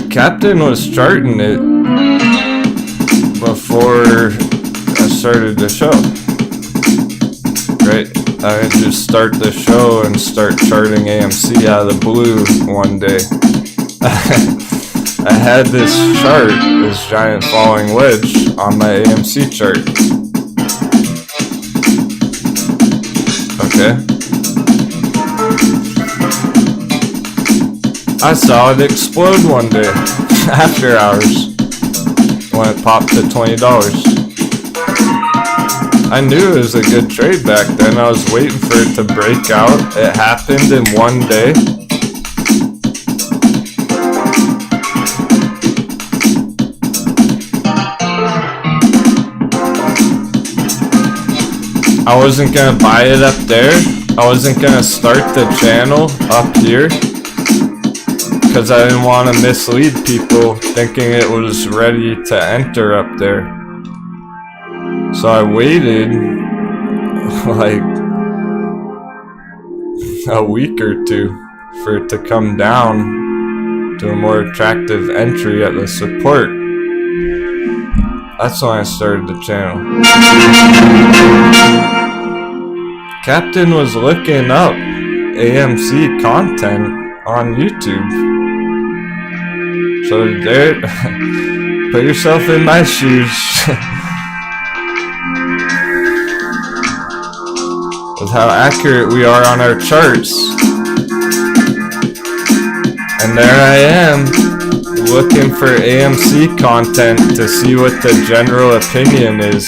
Captain was charting it before I started the show. Right? I would just start the show and start charting AMC out of the blue one day. I had this chart, this giant falling wedge on my AMC chart. Okay. I saw it explode one day after hours when it popped to $20. I knew it was a good trade back then. I was waiting for it to break out. It happened in one day. I wasn't gonna buy it up there. I wasn't gonna start the channel up here because I didn't want to mislead people thinking it was ready to enter up there. So I waited like a week or two for it to come down to a more attractive entry at the support. That's when I started the channel. Captain was looking up AMC content on YouTube. So there, put yourself in my shoes. With how accurate we are on our charts. And there I am, looking for AMC content to see what the general opinion is.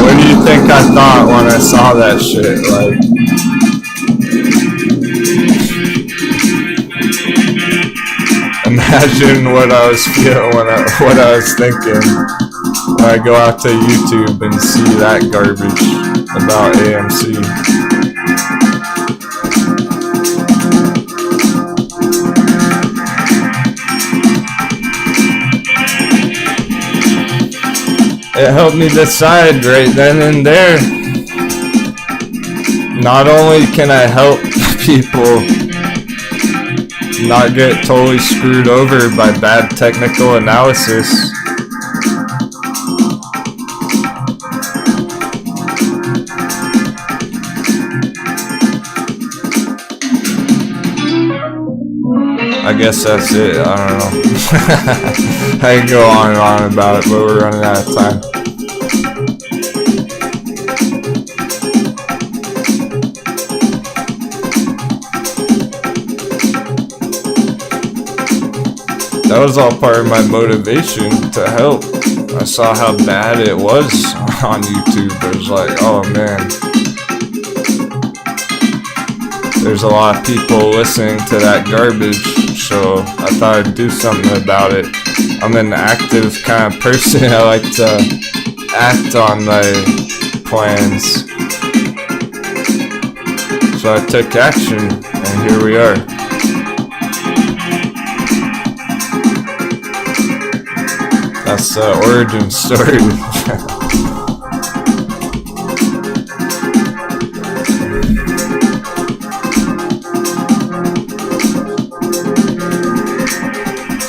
What do you think I thought when I saw that shit? Like, imagine what I was feeling, what I was thinking when I go out to YouTube and see that garbage about AMC. It helped me decide right then and there. Not only can I help people not get totally screwed over by bad technical analysis, I guess that's it. I don't know. I can go on and on about it, but we're running out of time. That was all part of my motivation to help. I saw how bad it was on YouTube. I was like, oh man. There's a lot of people listening to that garbage, so I thought I'd do something about it. I'm an active kind of person. I like to act on my plans. So I took action, and here we are. That's the origin story.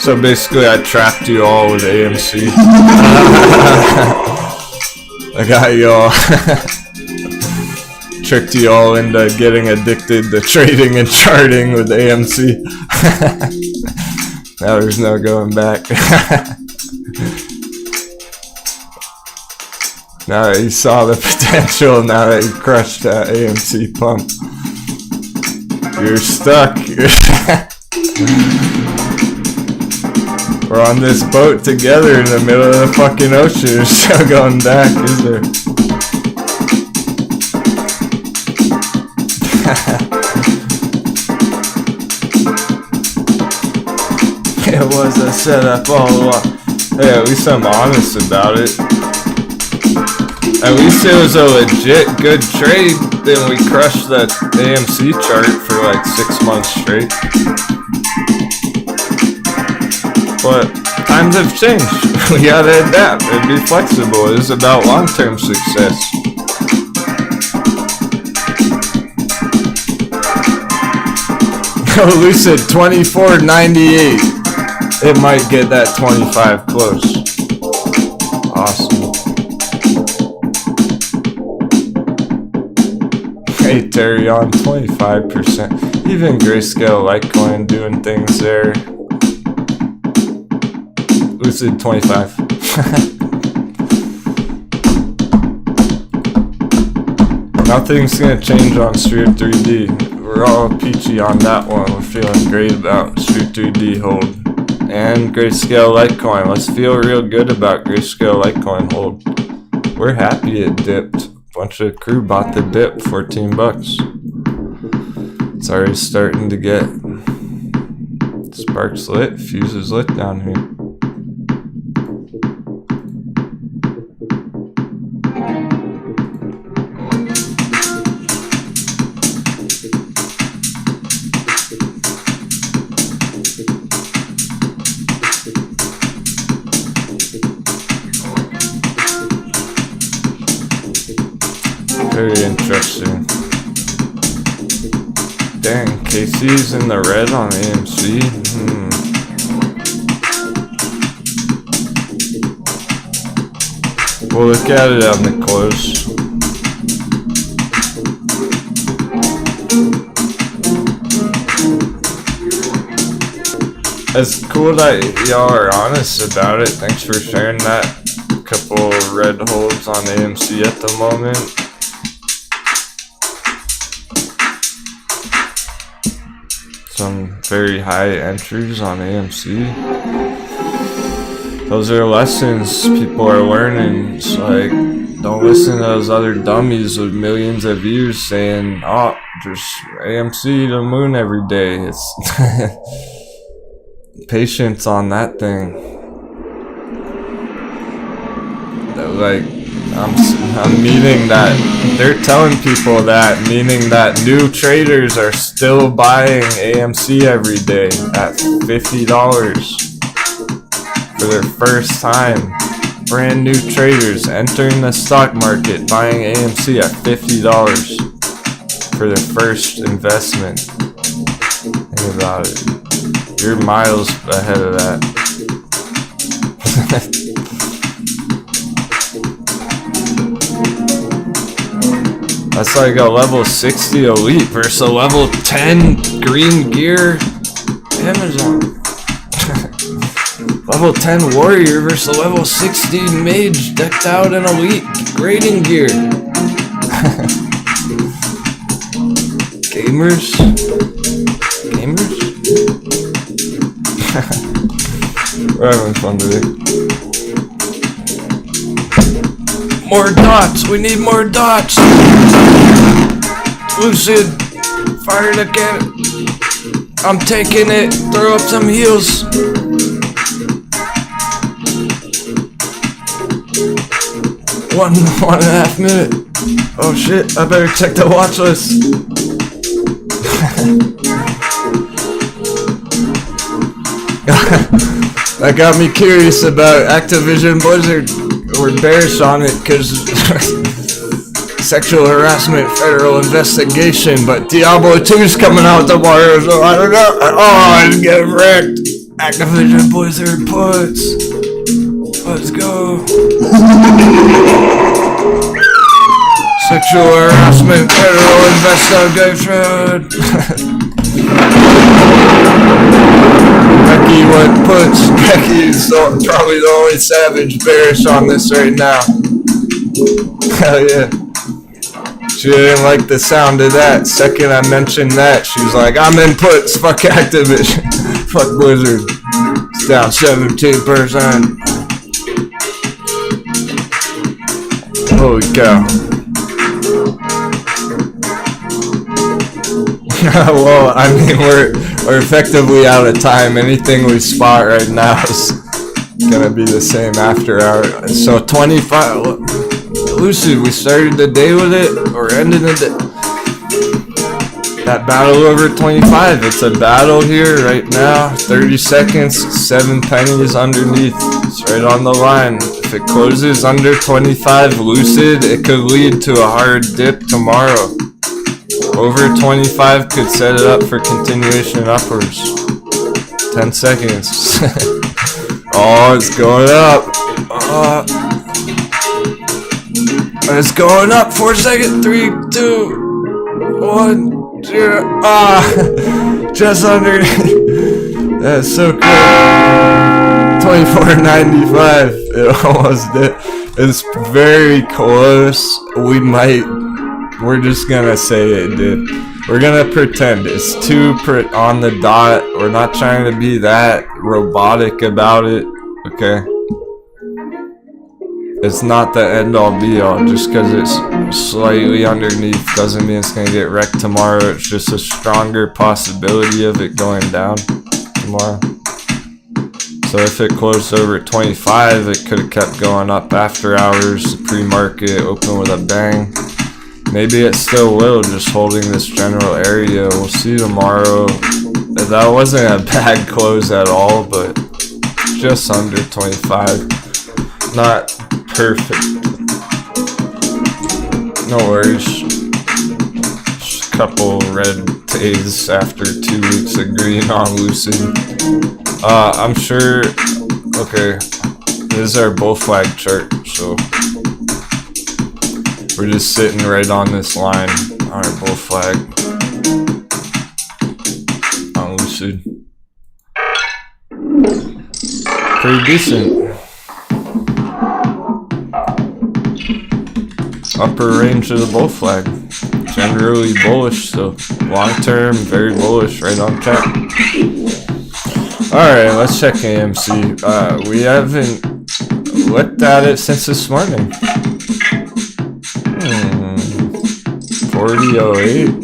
So basically I trapped you all with AMC. I got you all. Tricked you all into getting addicted to trading and charting with AMC. Now there's no going back. Now that you saw the potential, now that you crushed that AMC pump, you're stuck. We're on this boat together in the middle of the fucking ocean. There's no going back, is there? It was a setup all along. Hey, at least I'm honest about it. At least it was a legit good trade. Then we crushed that AMC chart for like 6 months straight. But times have changed. We gotta adapt and be flexible. It is about long-term success. Oh, Lucid 24.98. It might get that 25 close. Awesome. Hey Terry on 25%. Even Grayscale Litecoin doing things there. Lucid 25. nothing's gonna change on Street 3D. We're all peachy on that one. We're feeling great about Street 3D hold. And Grayscale Litecoin. Let's feel real good about Grayscale Litecoin hold. We're happy it dipped. Bunch of crew bought the dip, 14 bucks. It's already starting to get sparks lit, fuses lit down here. Very interesting. Dang, KC's in the red on AMC. We'll look at it on the close. It's cool that y'all are honest about it. Thanks for sharing that. Couple red holds on AMC at the moment. Some very high entries on AMC. Those are lessons people are learning. It's like, don't listen to those other dummies with millions of views saying, oh, just AMC to the moon every day. It's patience on that thing. Like, I'm meaning that they're telling people that, meaning that new traders are still buying AMC every day at $50 for their first time. Brand new traders entering the stock market buying AMC at $50 for their first investment. Think about it. You're miles ahead of that. That's like a level 60 elite versus a level 10 green gear Amazon. Level 10 warrior versus a level 60 mage decked out in elite grading gear. Gamers? We're having fun today. More dots! We need more dots! Lucid! Fire the cannon! I'm taking it! Throw up some heals! One and a half minute. Oh shit, I better check the watch list. That got me curious about Activision Blizzard. We're bearish on it because sexual harassment federal investigation, but Diablo 2's coming out tomorrow, so I don't know. Oh, I didn't get wrecked. Activision Blizzard puts. Let's go. Sexual harassment federal investigation. Becky went puts. Becky's probably the only savage bearish on this right now. Hell yeah. She didn't like the sound of that. Second I mentioned that, she was like, I'm in puts. Fuck Activision. Fuck Blizzard. It's down 17%. Holy cow. Well, I mean, we're effectively out of time. Anything we spot right now is gonna be the same after our. So 25. Lucid, we started the day with it, or ended the day. That battle over 25. It's a battle here right now. 30 seconds, 7 pennies underneath. It's right on the line. If it closes under 25 Lucid, it could lead to a hard dip tomorrow. Over 25 could set it up for continuation upwards. 10 seconds. Oh, it's going up. It's going up. 4 seconds. 3, 2, 1, 0. Just under. That's so cool. 24.95. It almost did. It's very close. We might We're just gonna say it did. We're gonna pretend it's on the dot. We're not trying to be that robotic about it, okay? It's not the end all be all. Just because it's slightly underneath doesn't mean it's gonna get wrecked tomorrow. It's just a stronger possibility of it going down tomorrow. So if it closed over 25, it could have kept going up after hours. The pre-market open with a bang. Maybe it still will, just holding this general area. We'll see tomorrow. That wasn't a bad close at all, but just under 25. Not perfect. No worries. Just a couple red days after 2 weeks of green on Lucid. I'm sure. Okay, this is our bull flag chart, so we're just sitting right on this line on our bull flag on Lucid. Pretty decent. Upper range of the bull flag. Generally bullish, so long term, very bullish, right on track. Alright, let's check AMC. We haven't looked at it since this morning. 40.08.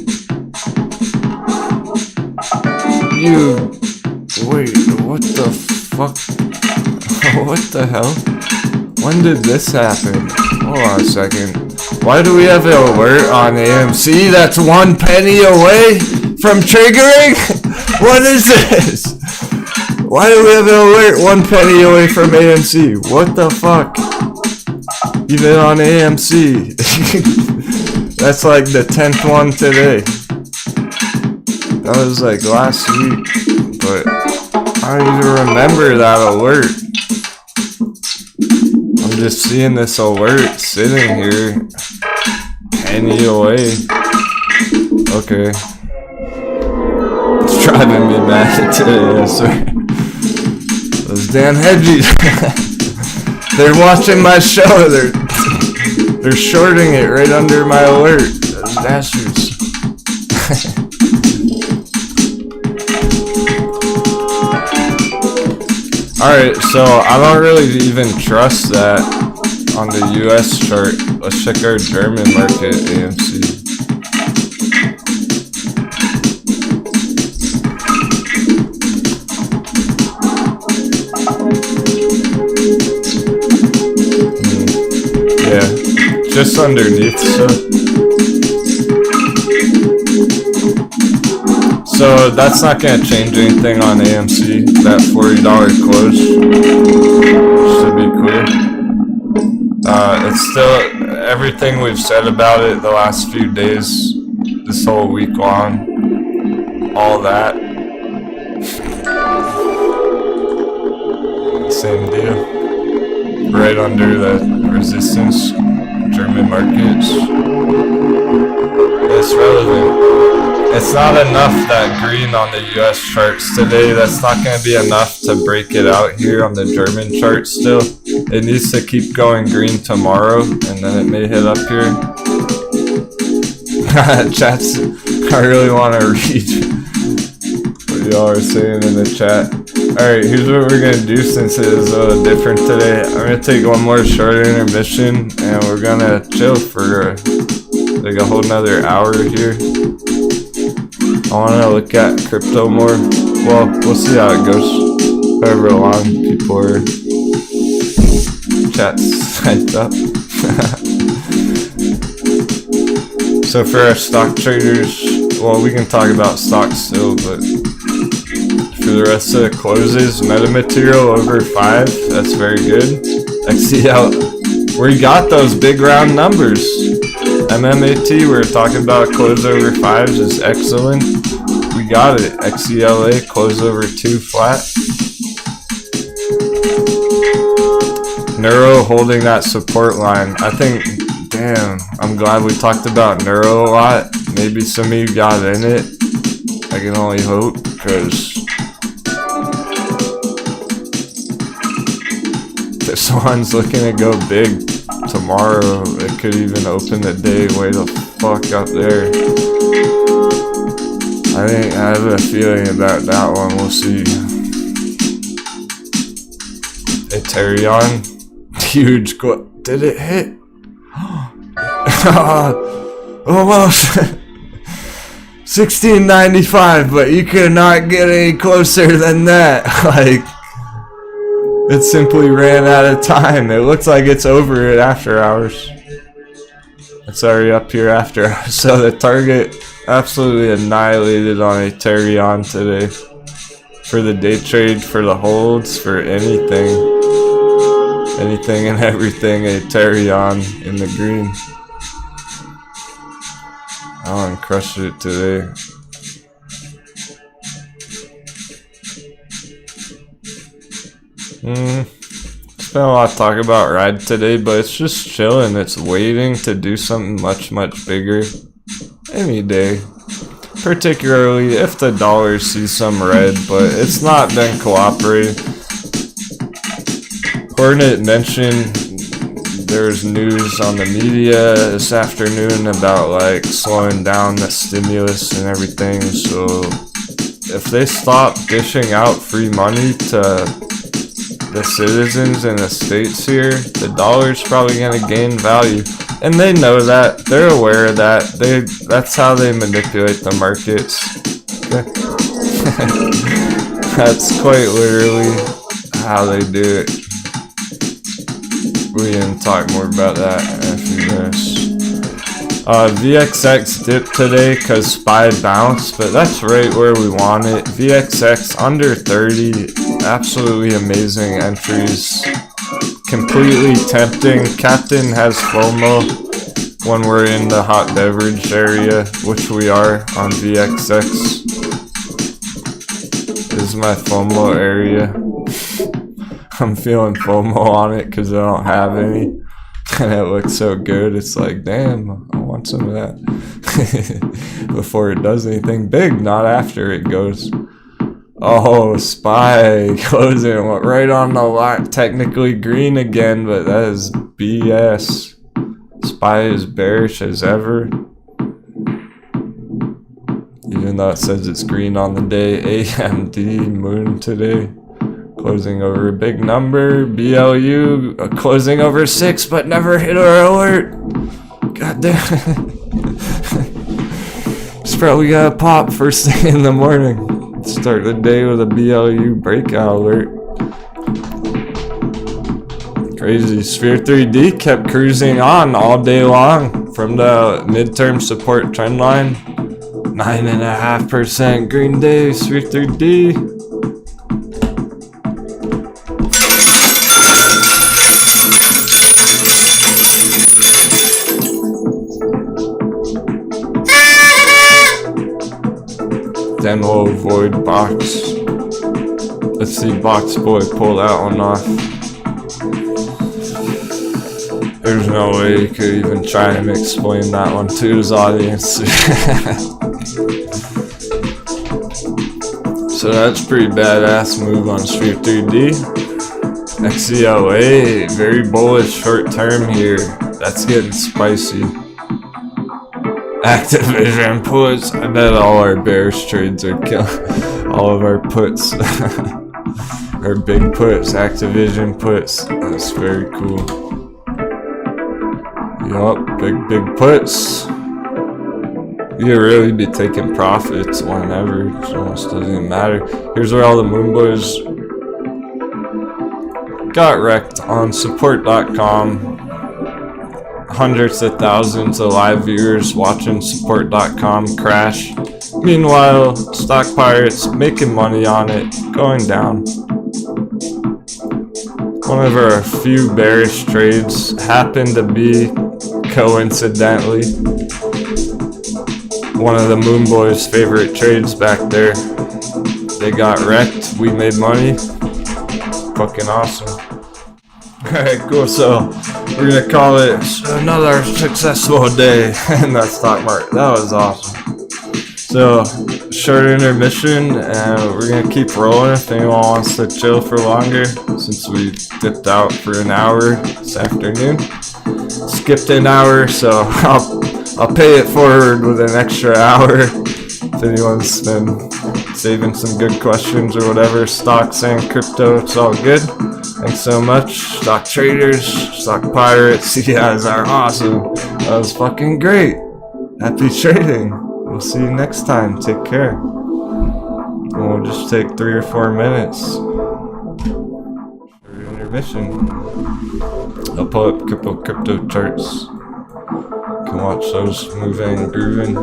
Wait, what the fuck? What the hell? When did this happen? Hold on a second. Why do we have an alert on AMC that's 1 penny away from triggering? What is this? Why do we have an alert 1 penny away from AMC? What the fuck? Even on AMC. That's like the 10th one today. That was like last week. But I don't even remember that alert. I'm just seeing this alert sitting here. Penny away. Okay. It's driving me mad today, I swear. Those damn hedgies. They're watching my show. They're shorting it right under my alert. Those bastards. Alright, so I don't really even trust that on the US chart. Let's check our German market, AMC. Yeah, just underneath, so that's not going to change anything on AMC, that $40 close, should be clear. It's still, everything we've said about it the last few days, this whole week long, all that, same deal, right under the resistance, German markets, it's relevant. It's not enough that green on the US charts today. That's not going to be enough to break it out here on the German chart still. It needs to keep going green tomorrow, and then it may hit up here. Chats, I really want to read what y'all are saying in the chat. Alright, here's what we're going to do since it is different today. I'm going to take one more short intermission, and we're going to chill for like a whole nother hour here. I want to look at crypto more. Well, we'll see how it goes. However long people are chat's hyped up. So for our stock traders, well, we can talk about stocks still, but for the rest of the closes, metamaterial over 5, that's very good. XCL, we got those big round numbers. MMAT, we're talking about close over 5s is excellent. We got it. XCLA, close over 2 flat. Neuro holding that support line. I think, damn, I'm glad we talked about Neuro a lot. Maybe some of you got in it. I can only hope, because this one's looking to go big tomorrow. It could even open the day way the fuck up there. I have a feeling about that one. We'll see. Ethereum, huge. Did it hit? Almost. 1695, but you could not get any closer than that. Like, it simply ran out of time. It looks like it's over at after hours. It's already up here after hours. So the target absolutely annihilated on Ethereum today. For the day trade, for the holds, for anything. Anything and everything Ethereum in the green. Alan crushed it today. It's been a lot of talk about Ride today, but it's just chilling. It's waiting to do something much, much bigger any day. Particularly if the dollar sees some red, but it's not been cooperating. Hornet mentioned there's news on the media this afternoon about like slowing down the stimulus and everything, so if they stop dishing out free money to the citizens in the states here, the dollar's probably going to gain value, and they know that, they're aware of that. That's how they manipulate the markets. That's quite literally how they do it. We can talk more about that after this. VXX dipped today because SPY bounced, but that's right where we want it. VXX under 30, absolutely amazing entries. Completely tempting. Captain has FOMO when we're in the hot beverage area, which we are on VXX. This is my FOMO area. I'm feeling FOMO on it because I don't have any, and it looks so good. It's like, damn, I want some of that before it does anything big, not after it goes. Oh, SPY closing, went right on the line. Technically green again, but that is BS. SPY is bearish as ever, even though it says it's green on the day. AMD moon today. Closing over a big number. BLU closing over 6, but never hit our alert. God damn it. It's probably got to pop first thing in the morning. Start the day with a BLU breakout alert. Crazy. Sphere 3D kept cruising on all day long from the midterm support trend line. 9.5% green day. Sphere 3D. Denwo void box. Let's see Box Boy pull that one off. There's no way you could even try and explain that one to his audience. So that's pretty badass move on Sphere 3D. XCLA, very bullish short term here. That's getting spicy. Activision puts. I bet all our bearish trades are killing all of our puts. Our big puts, Activision puts. That's very cool. Yup, big puts. You could really be taking profits whenever. It almost doesn't matter. Here's where all the moon boys got wrecked on support.com. Hundreds of thousands of live viewers watching support.com crash. Meanwhile, stock pirates making money on it, going down. One of our few bearish trades happened to be, coincidentally, one of the Moon Boys' favorite trades back there. They got wrecked, we made money. Fucking awesome. Alright, cool, so we're gonna call it another successful day in that stock market. That was awesome. So, short intermission, and we're gonna keep rolling if anyone wants to chill for longer, since we dipped out for an hour this afternoon. Skipped an hour, so I'll pay it forward with an extra hour. If anyone's been saving some good questions or whatever, stocks and crypto, it's all good. Thanks so much, stock traders, stock pirates. You guys are awesome. That was fucking great. Happy trading. We'll see you next time. Take care. And we'll just take 3 or 4 minutes for intermission. I'll pull up crypto charts. You can watch those moving and grooving.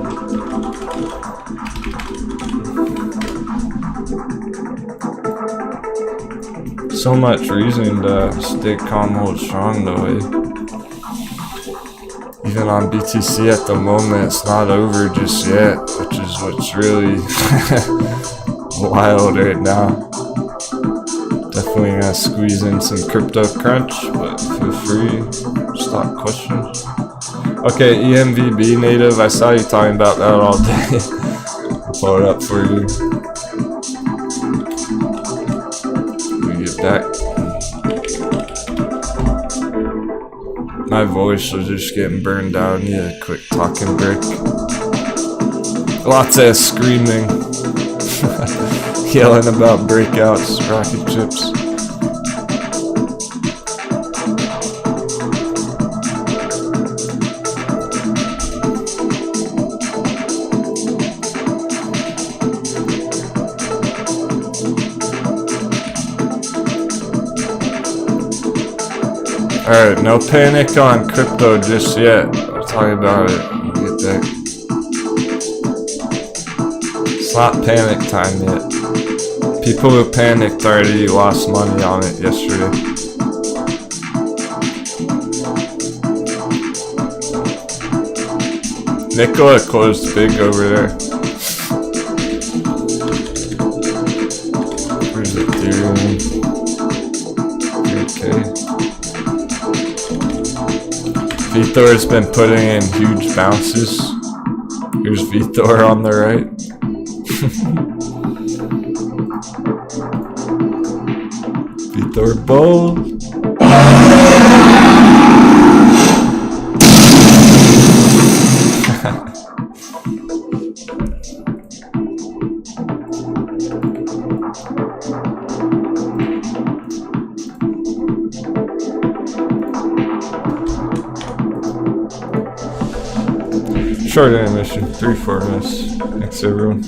So much reason to stay calm, hold strong though, eh? Even on BTC at the moment, it's not over just yet, which is what's really wild right now. Definitely gonna squeeze in some crypto crunch, but feel free, stop questions. Okay, EMVB native, I saw you talking about that all day. I'll pull it up for you. Back. My voice was just getting burned out. Need a quick talking break. Lots of screaming, yelling about breakouts, rocket chips. Alright, no panic on crypto just yet. I'll tell you about it when we get there. It's not panic time yet. People who panicked already lost money on it yesterday. Nikola closed big over there. Where's Ethereum? 3K. Vitor's been putting in huge bounces. Here's Vitor on the right. Vitor Bull. Short intermission, 3-4 minutes. Thanks everyone.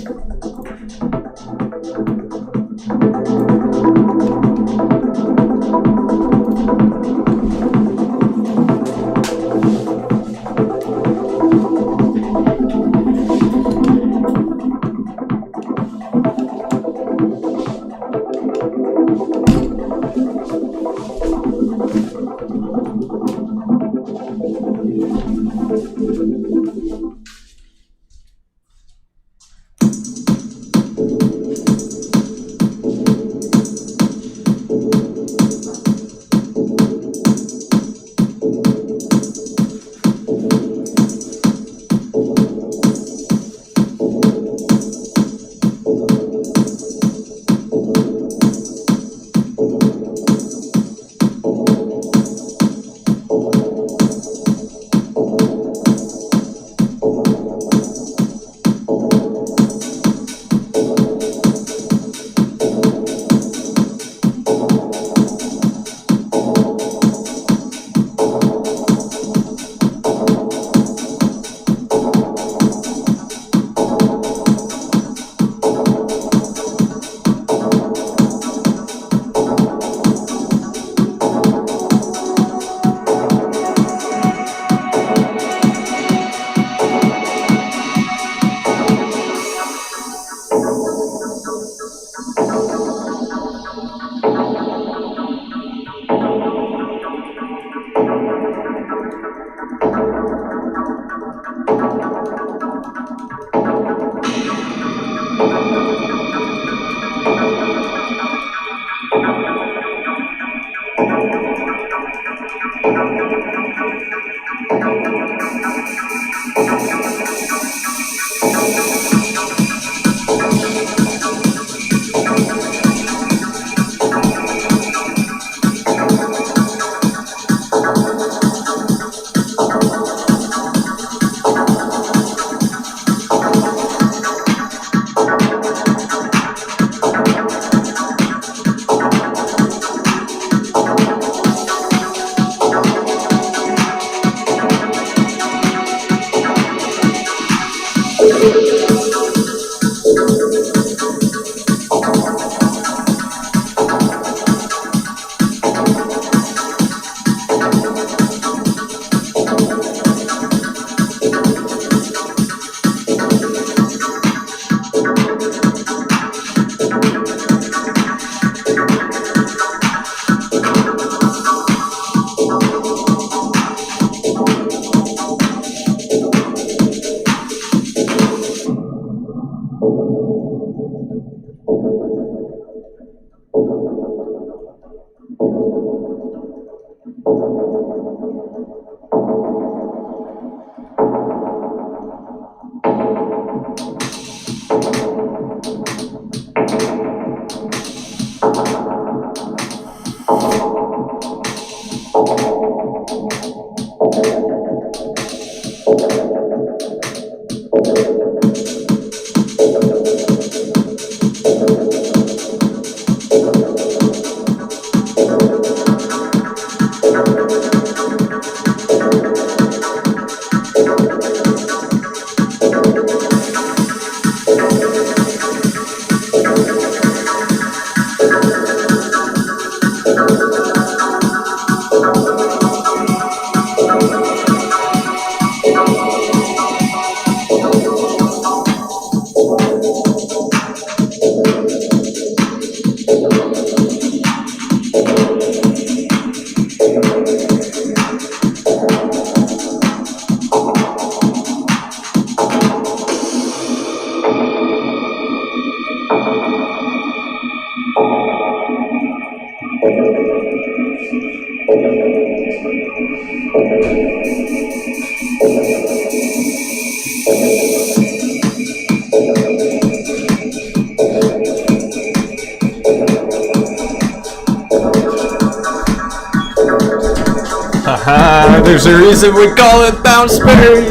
Haha, there's a reason we call it Bounceberry.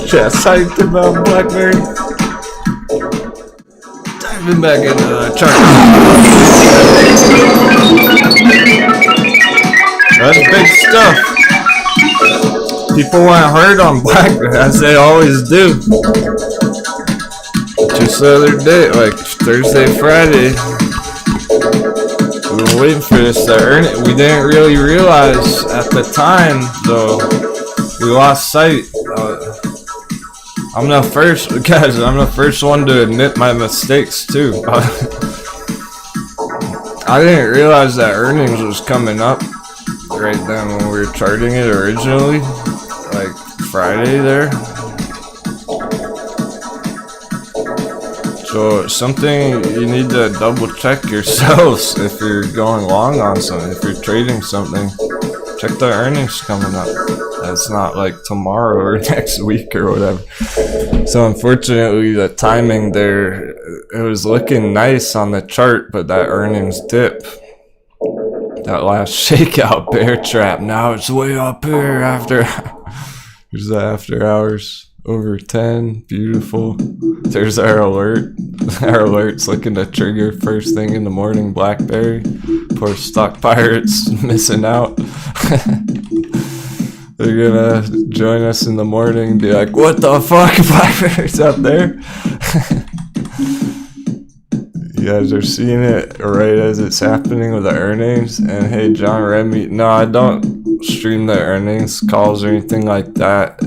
Just hyped about Blackberry. Diving back into the chart. That's big stuff. People went hard on Blackberry, as they always do. Just the other day, like Thursday, Friday, we were waiting for this to earn it. We didn't really realize at the time, though. We lost sight. I'm the first, guys. I'm the first one to admit my mistakes too. I didn't realize that earnings was coming up right then when we were charting it originally, like Friday there. So it's something you need to double check yourselves if you're going long on something. If you're trading something, check the earnings coming up. That's not like tomorrow or next week or whatever. So unfortunately, the timing there, it was looking nice on the chart, but that earnings dip, that last shakeout bear trap, now it's way up here after. Here's the after hours. Over 10, beautiful. There's our alert. Our alert's looking to trigger first thing in the morning. Blackberry. Poor stock pirates missing out. They're gonna join us in the morning and be like, what the fuck? Blackberry's up there. You guys are seeing it right as it's happening with the earnings. And hey, John Remy, no, I don't stream the earnings calls or anything like that.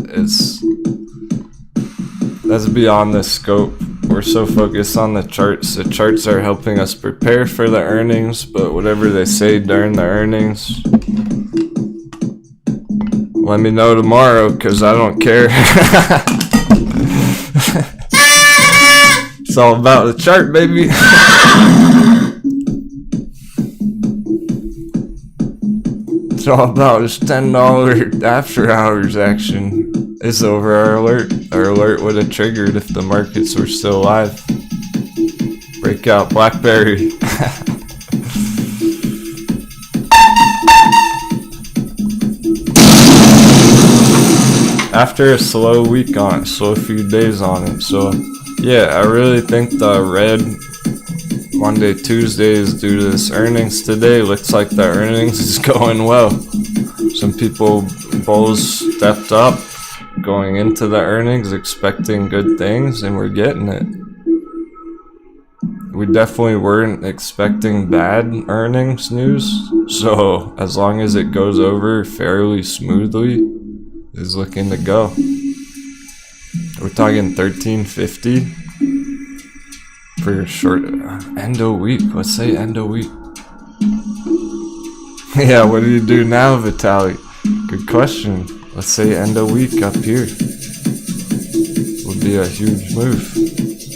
That's beyond the scope. We're so focused on the charts. The charts are helping us prepare for the earnings, but whatever they say during the earnings, let me know tomorrow, because I don't care. It's all about the chart, baby. It's all about this $10 after hours action. It's over our alert. Our alert would have triggered if the markets were still alive. Breakout Blackberry. After a slow week on it, slow few days on it. So yeah, I really think the red Monday, Tuesday is due to this earnings today. Looks like the earnings is going well. Some people, bulls stepped up going into the earnings expecting good things, and we're getting it. We definitely weren't expecting bad earnings news, so as long as it goes over fairly smoothly, is looking to go. We're talking 1350 for short end of week. Let's say end of week. Yeah, what do you do now, Vitaly? Good question. Let's say end of week up here would be a huge move.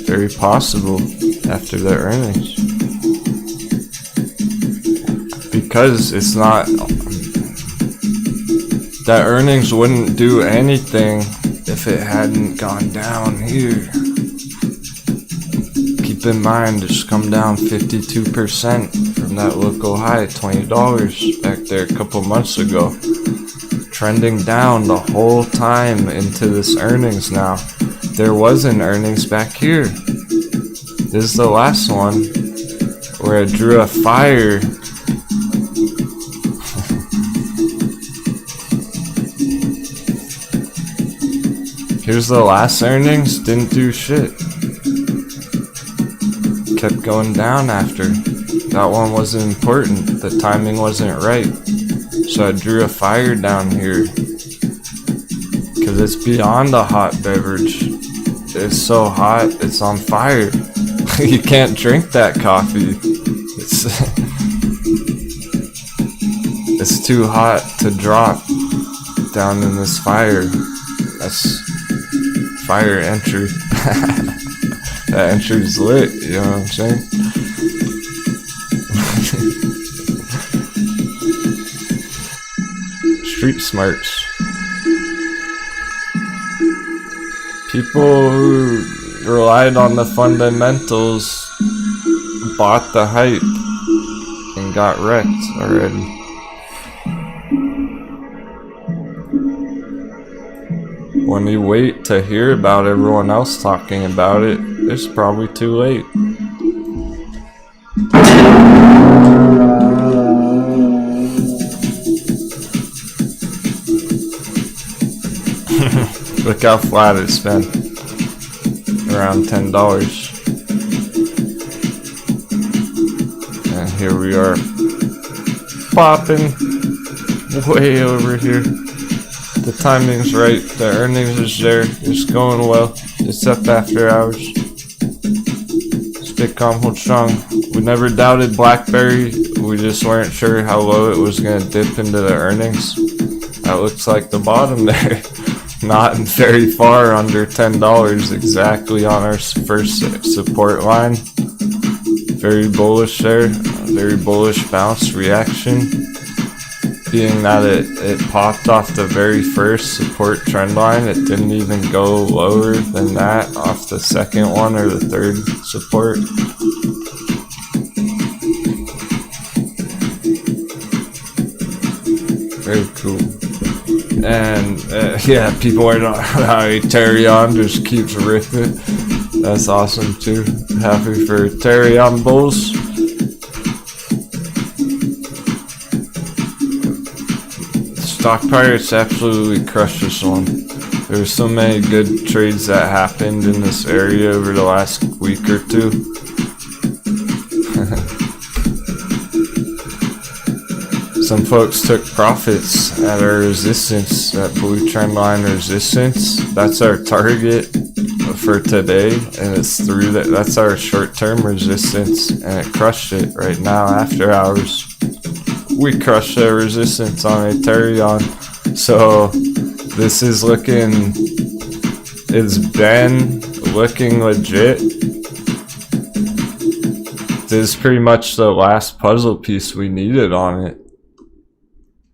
Very possible after the earnings. because it's not, that earnings wouldn't do anything if it hadn't gone down here. Keep in mind, it's come down 52% from that local high, $20 back there a couple months ago. Trending down the whole time into this earnings now. There was an earnings back here. This is the last one where I drew a fire. Here's the last earnings, didn't do shit. Kept going down after. That one wasn't important, the timing wasn't right. So I drew a fire down here. Cause it's beyond a hot beverage. It's so hot, it's on fire. You can't drink that coffee. It's too hot to drop down in this fire. That's fire entry. That entry's lit, you know what I'm saying? Street smarts. People who relied on the fundamentals bought the hype and got wrecked already. When you wait to hear about everyone else talking about it, it's probably too late. Look how flat it's been. Around $10. And here we are. Popping way over here. The timing's right, the earnings is there, it's going well, it's up after hours. Stay calm, hold strong. We never doubted BlackBerry, we just weren't sure how low it was gonna dip into the earnings. That looks like the bottom there. Not very far under $10, exactly on our first support line. Very bullish there, very bullish bounce reaction. Being that it popped off the very first support trend line, it didn't even go lower than that off the second one or the third support. Very cool. And yeah, people are not how Ethereum just keeps ripping. That's awesome too. Happy for Ethereum bulls. Stock Pirates absolutely crushed this one. There were so many good trades that happened in this area over the last week or two. Some folks took profits at our resistance, that blue trend line resistance. That's our target for today, and it's through that. That's our short-term resistance, and it crushed it right now after hours. We crushed the resistance on Ethereum, so this is looking, it's been looking legit. This is pretty much the last puzzle piece we needed on it.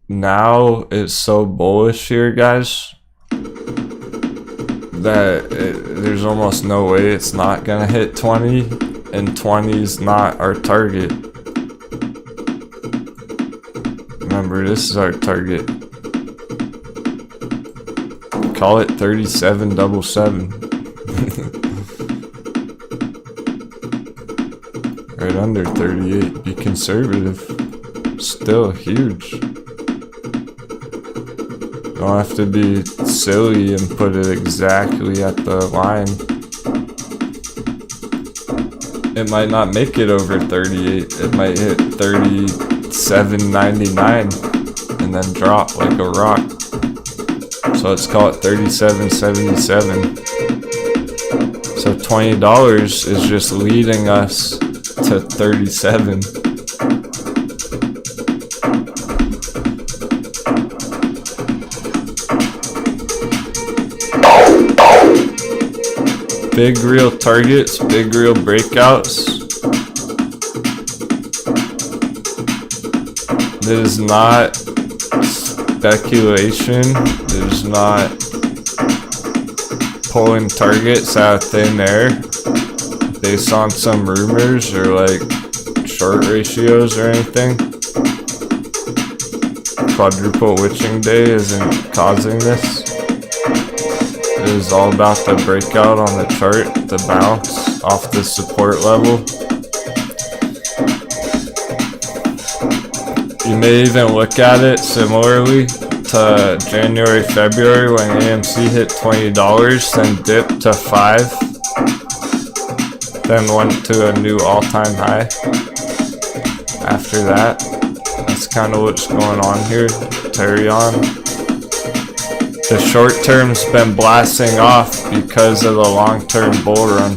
Now it's so bullish here, guys, that there's almost no way it's not gonna hit 20, and 20 is not our target. Remember, this is our target. Call it 3777. Right under 38. Be conservative. Still huge. Don't have to be silly and put it exactly at the line. It might not make it over 38. It might hit 37.99 and then drop like a rock. So let's call it 37.77. So $20 is just leading us to 37. Big real targets, big real breakouts. It is not speculation. It is not pulling targets out of thin air based on some rumors or like short ratios or anything. Quadruple witching day isn't causing this. It is all about the breakout on the chart, the bounce off the support level. You may even look at it similarly to January, February when AMC hit $20, then dipped to $5, then went to a new all-time high after that. That's kind of what's going on here. Carry on. The short term's been blasting off because of the long-term bull run.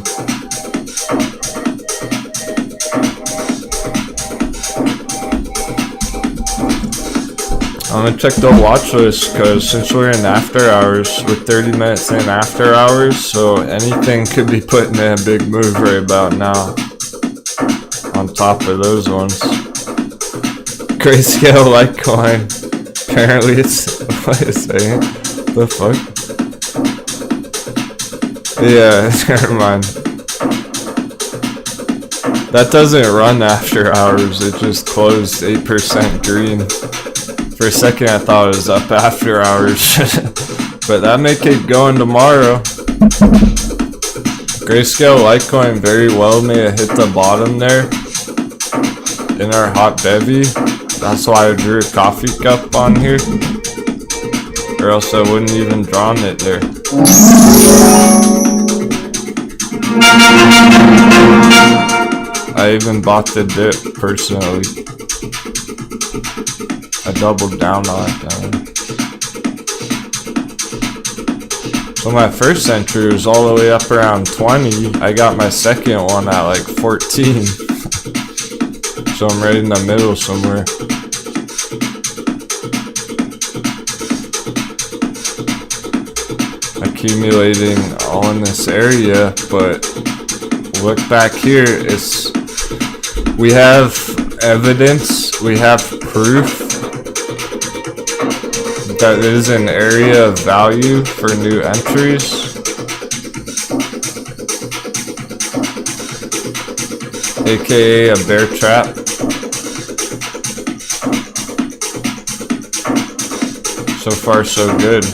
I'm gonna check the watch list because since we're in after hours, we're 30 minutes in after hours, so anything could be putting in a big move right about now. On top of those ones. Grayscale Litecoin. Apparently it's, what is it? The fuck? Yeah, never mind. That doesn't run after hours, it just closed 8% green. For a second I thought it was up after hours, but that may keep going tomorrow. Grayscale Litecoin very well may have hit the bottom there in our hot bevy. That's why I drew a coffee cup on here, or else I wouldn't even drawn it there. I even bought the dip personally. I doubled down on it. So my first entry was all the way up around 20. I got my second one at like 14. So I'm right in the middle somewhere. Accumulating all in this area, but look back here, we have evidence, we have proof that it is an area of value for new entries, aka a bear trap. So far so good.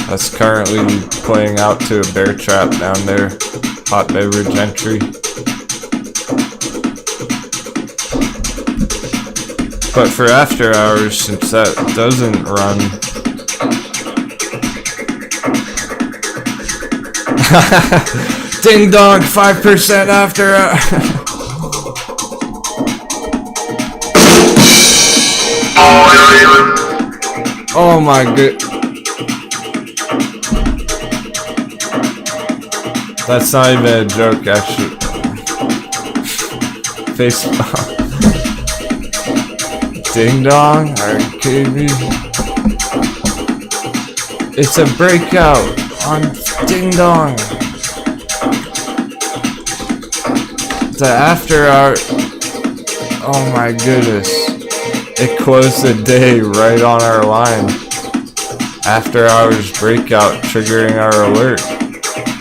That's currently playing out to a bear trap down there. Hot beverage entry. But for after hours, since that doesn't run. Ding dong, 5% after hours. Oh my god. That's not even a joke, actually. Facebook. Ding dong? Are you kidding me? It's a breakout on ding dong. The after hour. Oh my goodness. It closed the day right on our line. After hours breakout triggering our alert.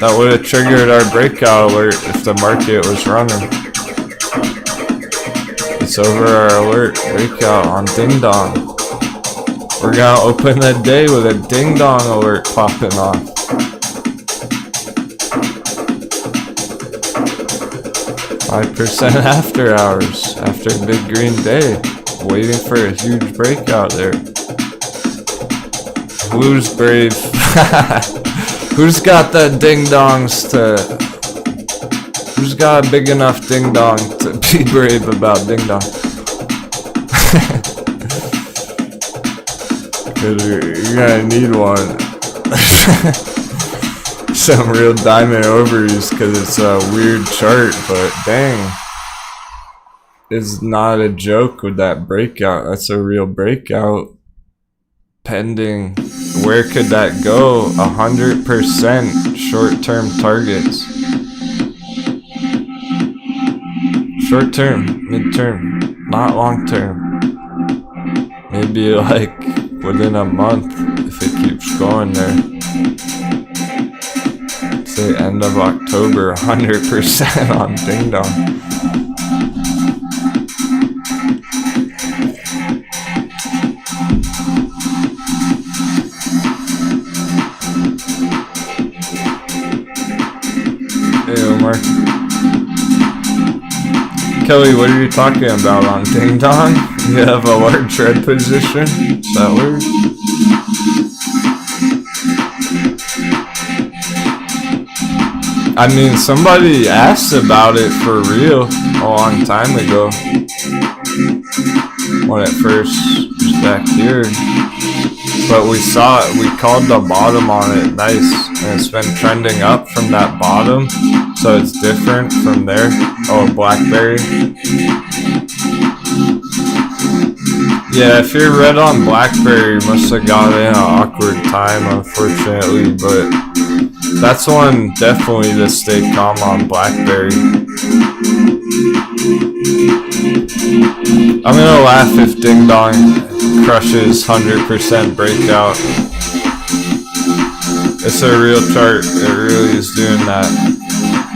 That would have triggered our breakout alert if the market was running. It's over our alert breakout on ding dong. We're gonna open the day with a ding dong alert popping off. $5% after hours, after a big green day, waiting for a huge breakout there. Who's brave? Who's got the ding dongs who's got a big enough ding dong to be brave about ding dong? Cause you're gonna need one. Some real diamond ovaries, cause it's a weird chart, but dang. It's not a joke with that breakout. That's a real breakout. Pending. Where could that go? 100% short-term targets. Short term, midterm, not long term. Maybe like within a month if it keeps going there. Say end of October, 100% on Ding Dong. Hey Omar. Kelly, what are you talking about on Ding Dong? You have a large red position? Is that weird? I mean, somebody asked about it for real a long time ago. When it first was back here. But we saw it, we called the bottom on it nice. And it's been trending up from that bottom. So it's different from there. Oh, Blackberry. Yeah, if you're red on Blackberry, you must have got in an awkward time, unfortunately. But that's one definitely to stay calm on Blackberry. I'm gonna laugh if Ding Dong crushes 100% breakout. It's a real chart, it really is doing that.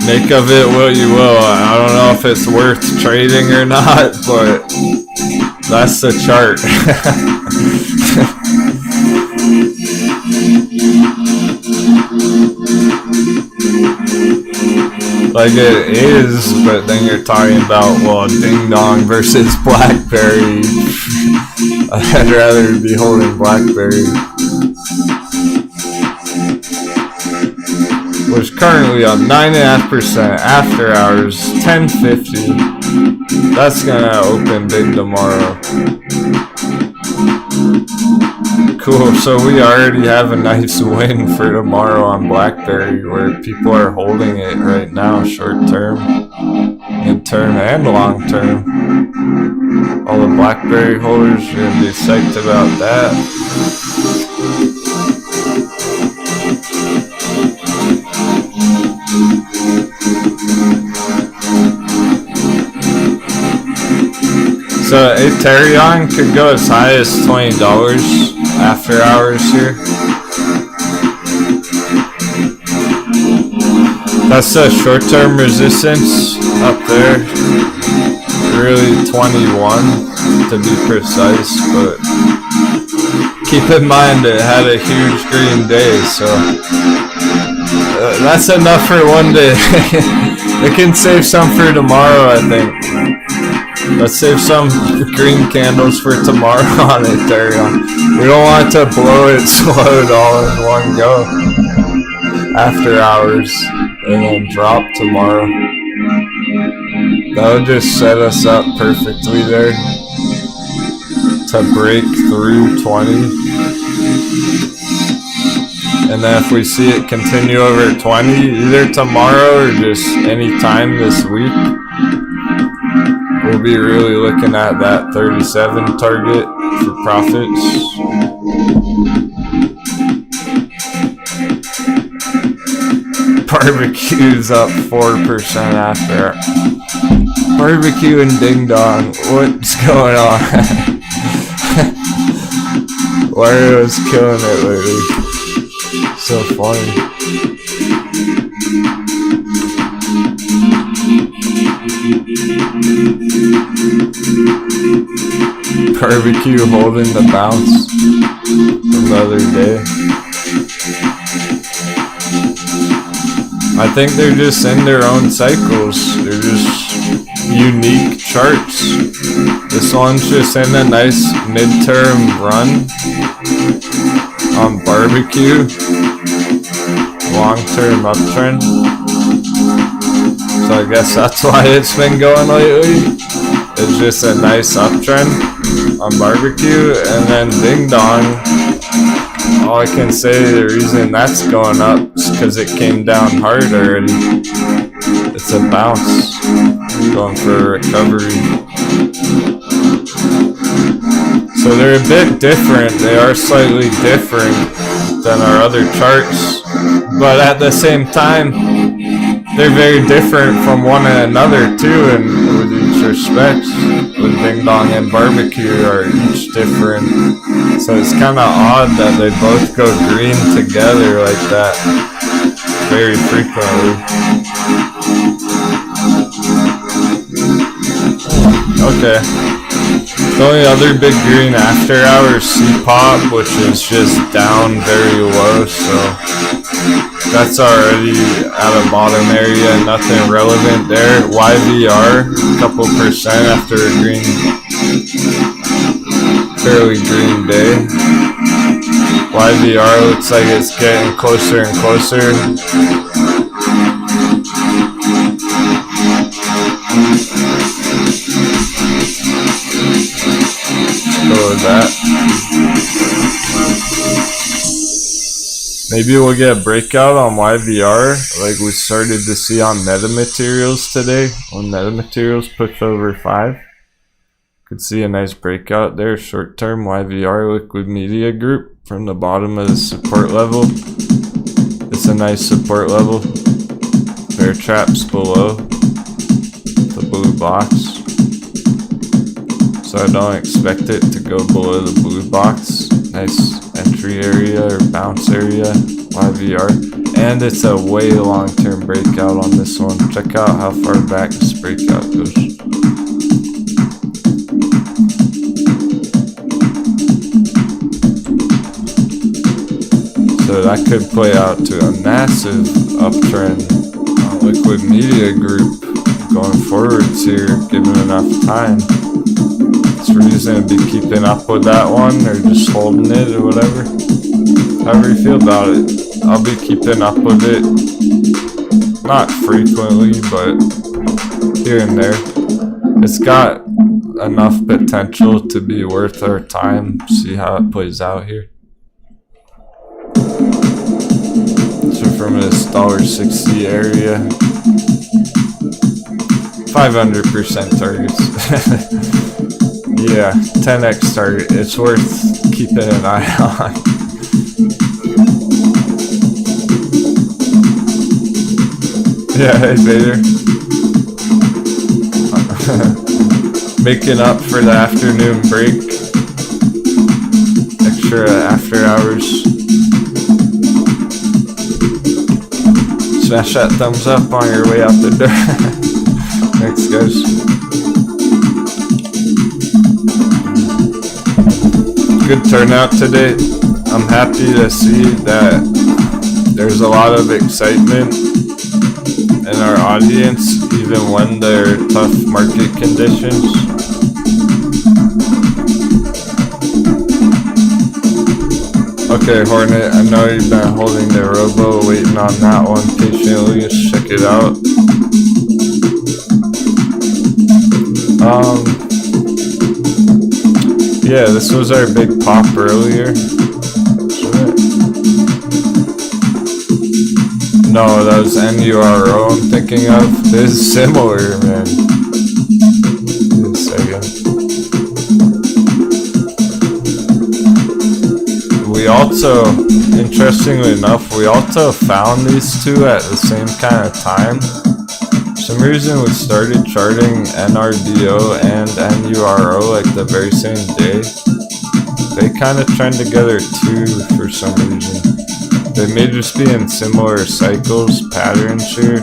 Make of it what you will. I don't know if it's worth trading or not, but that's the chart. Like it is, but then you're talking about, well, Ding Dong versus Blackberry. I'd rather be holding Blackberry. Which currently on 9.5% after hours, 10.50. That's gonna open big tomorrow. Cool, so we already have a nice win for tomorrow on Blackberry where people are holding it right now, short term, mid-term, and long term. All the Blackberry holders are gonna be psyched about that. So Ethereum could go as high as $20 after hours here. That's the short-term resistance up there. Really 21 to be precise, but keep in mind it had a huge green day, so that's enough for one day. It can save some for tomorrow, I think. Let's save some green candles for tomorrow on Ethereum. We don't want to blow it slowed all in one go after hours and then drop tomorrow. That would just set us up perfectly there to break through 20. And then if we see it continue over 20 either tomorrow or just any time this week, we'll be really looking at that 37 target for profits. Barbecue's up 4% after. Barbecue and Ding Dong, what's going on? Wario's killing it lately. So funny. Barbecue holding the bounce from the other day. I think they're just in their own cycles. They're just unique charts. This one's just in a nice midterm run on barbecue. Long-term uptrend. So I guess that's why it's been going lately. It's just a nice uptrend on barbecue. And then Ding Dong, all I can say the reason that's going up is because it came down hard already. It's a bounce. Going for a recovery. So they're a bit different. They are slightly different than our other charts. But at the same time, they're very different from one another too, and with each respects, with Ding Dong and Barbecue are each different. So it's kind of odd that they both go green together like that very frequently. Okay. The only other big green after hours C-Pop, which is just down very low, so that's already at a bottom area, nothing relevant there. YVR, a couple percent after a green, fairly green day. YVR looks like it's getting closer and closer. Go with that. Maybe we'll get a breakout on YVR like we started to see on metamaterials today. When metamaterials push over 5, could see a nice breakout there. Short term YVR liquid media group from the bottom of the support level. It's a nice support level. Bear traps below the blue box. So I don't expect it to go below the blue box. Nice entry area or bounce area, YVR. And it's a way long-term breakout on this one. Check out how far back this breakout goes. So that could play out to a massive uptrend on liquid media group going forwards here, given enough time. Reason to be keeping up with that one or just holding it or whatever. However you feel about it. I'll be keeping up with it. Not frequently, but here and there. It's got enough potential to be worth our time. See how it plays out here. So from this $1.60 area, 500% targets. Yeah, 10x target. It's worth keeping an eye on. Yeah, hey Vader. Making up for the afternoon break. Extra after hours. Smash that thumbs up on your way out the door. Thanks, guys. Good turnout today. I'm happy to see that there's a lot of excitement in our audience, even when there are tough market conditions. Okay, Hornet, I know you've been holding the robo, waiting on that one patiently. Let's check it out. Yeah, this was our big pop earlier. No, that was NURO I'm thinking of. This is similar, man. Wait a second. We also, interestingly enough, we also found these two at the same kind of time. For some reason we started charting NRDO and NURO like the very same day. They kind of trend together too for some reason. They may just be in similar cycles, patterns here.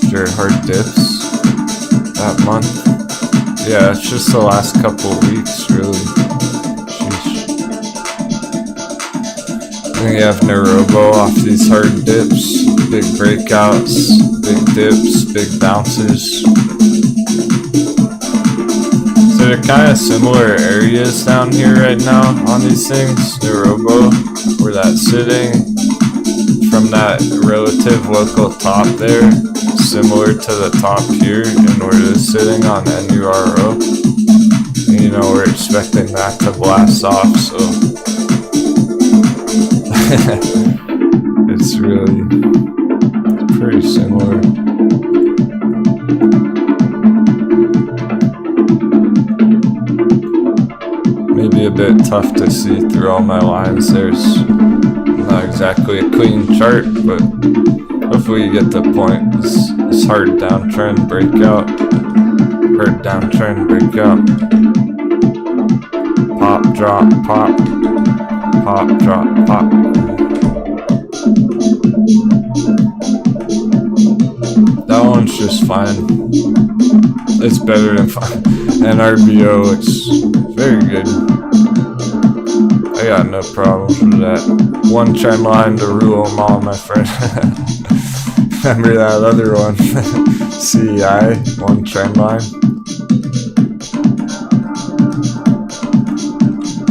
Sure, hard dips that month. Yeah, it's just the last couple weeks really. Sheesh. Then you have Narobo off these hard dips. Big breakouts, big dips, big bounces. So they're kind of similar areas down here right now on these things. Narobo, where that's sitting, from that relative local top there, similar to the top here, and where it's sitting on NURO. And, you know, we're expecting that to blast off, so it's really pretty similar. Maybe a bit tough to see through all my lines. There's not exactly a clean chart, but hopefully you get the point. This hard downtrend breakout or downtrend breakout. Pop, drop, pop, pop, drop, pop. That one's just fine. It's better than fine. And RBO looks very good. I got no problems with that. One trend line to rule them all, my friend. Remember that other one? CEI, one trend line.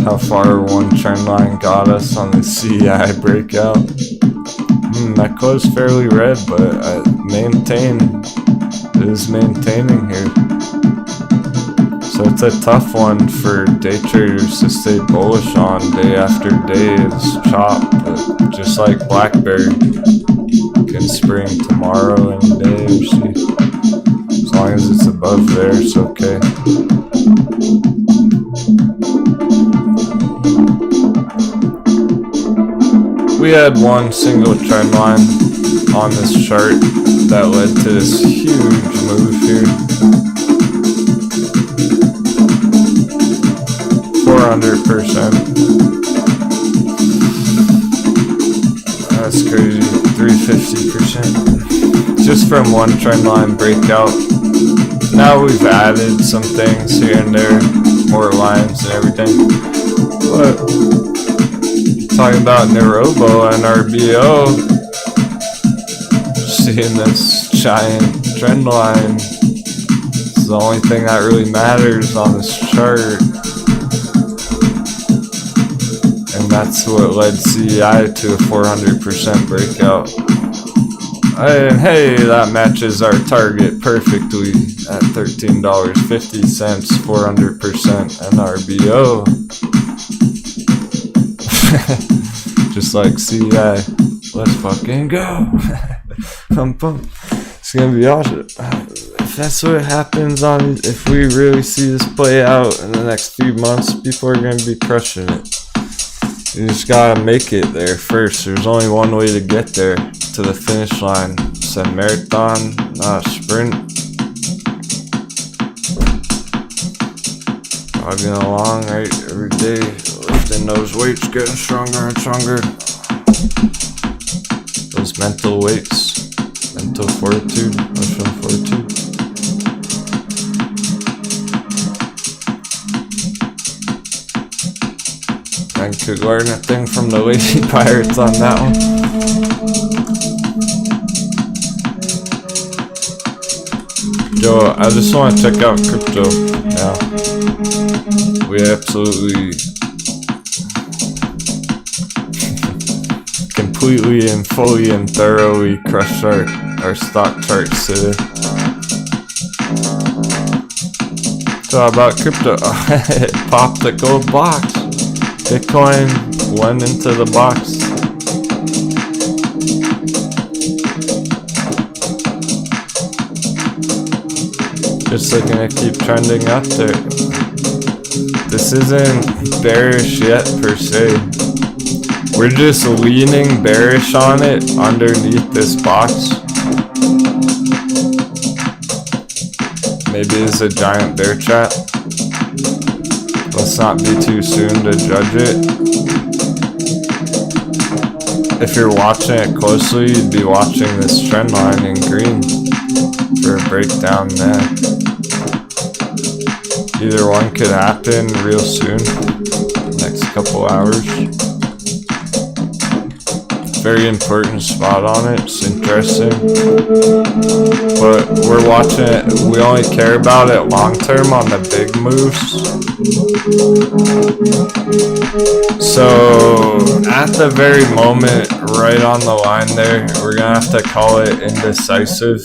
How far one trend line got us on the CEI breakout. That closed fairly red, but it is maintaining here. So it's a tough one for day traders to stay bullish on day after day. It's chop, but just like Blackberry, can spring tomorrow any day or see. As long as it's above there, it's okay. We had one single trend line on this chart that led to this huge move here. 400%. That's crazy. 350%. Just from one trend line breakout. Now we've added some things here and there, more lines and everything. But talking about Nerobo and RBO, seeing this giant trend line is the only thing that really matters on this chart, and that's what led CEI to a 400% breakout. And hey, that matches our target perfectly at $13.50, 400% NRBO. Just like CEI. Let's fucking go. It's gonna be awesome. If that's what happens if we really see this play out in the next few months, people are gonna be crushing it. You just gotta make it there first. There's only one way to get there, to the finish line. It's a marathon, not a sprint. Jogging along right every day, lifting those weights, getting stronger and stronger. Those mental weights, mental fortitude, emotional fortitude. I could learn a thing from the Lady Pirates on that one. Yo, I just want to check out crypto now. We absolutely completely and fully and thoroughly crushed our stock charts today. So how about crypto? It popped a gold box. Bitcoin went into the box. Just looking to keep trending up there. This isn't bearish yet per se. We're just leaning bearish on it underneath this box. Maybe it's a giant bear trap. Let's not be too soon to judge it. If you're watching it closely, you'd be watching this trend line in green for a breakdown there. Either one could happen real soon, next couple hours. Very important spot on it, it's interesting. But we're watching it, we only care about it long term on the big moves. So at the very moment, right on the line there, we're gonna have to call it indecisive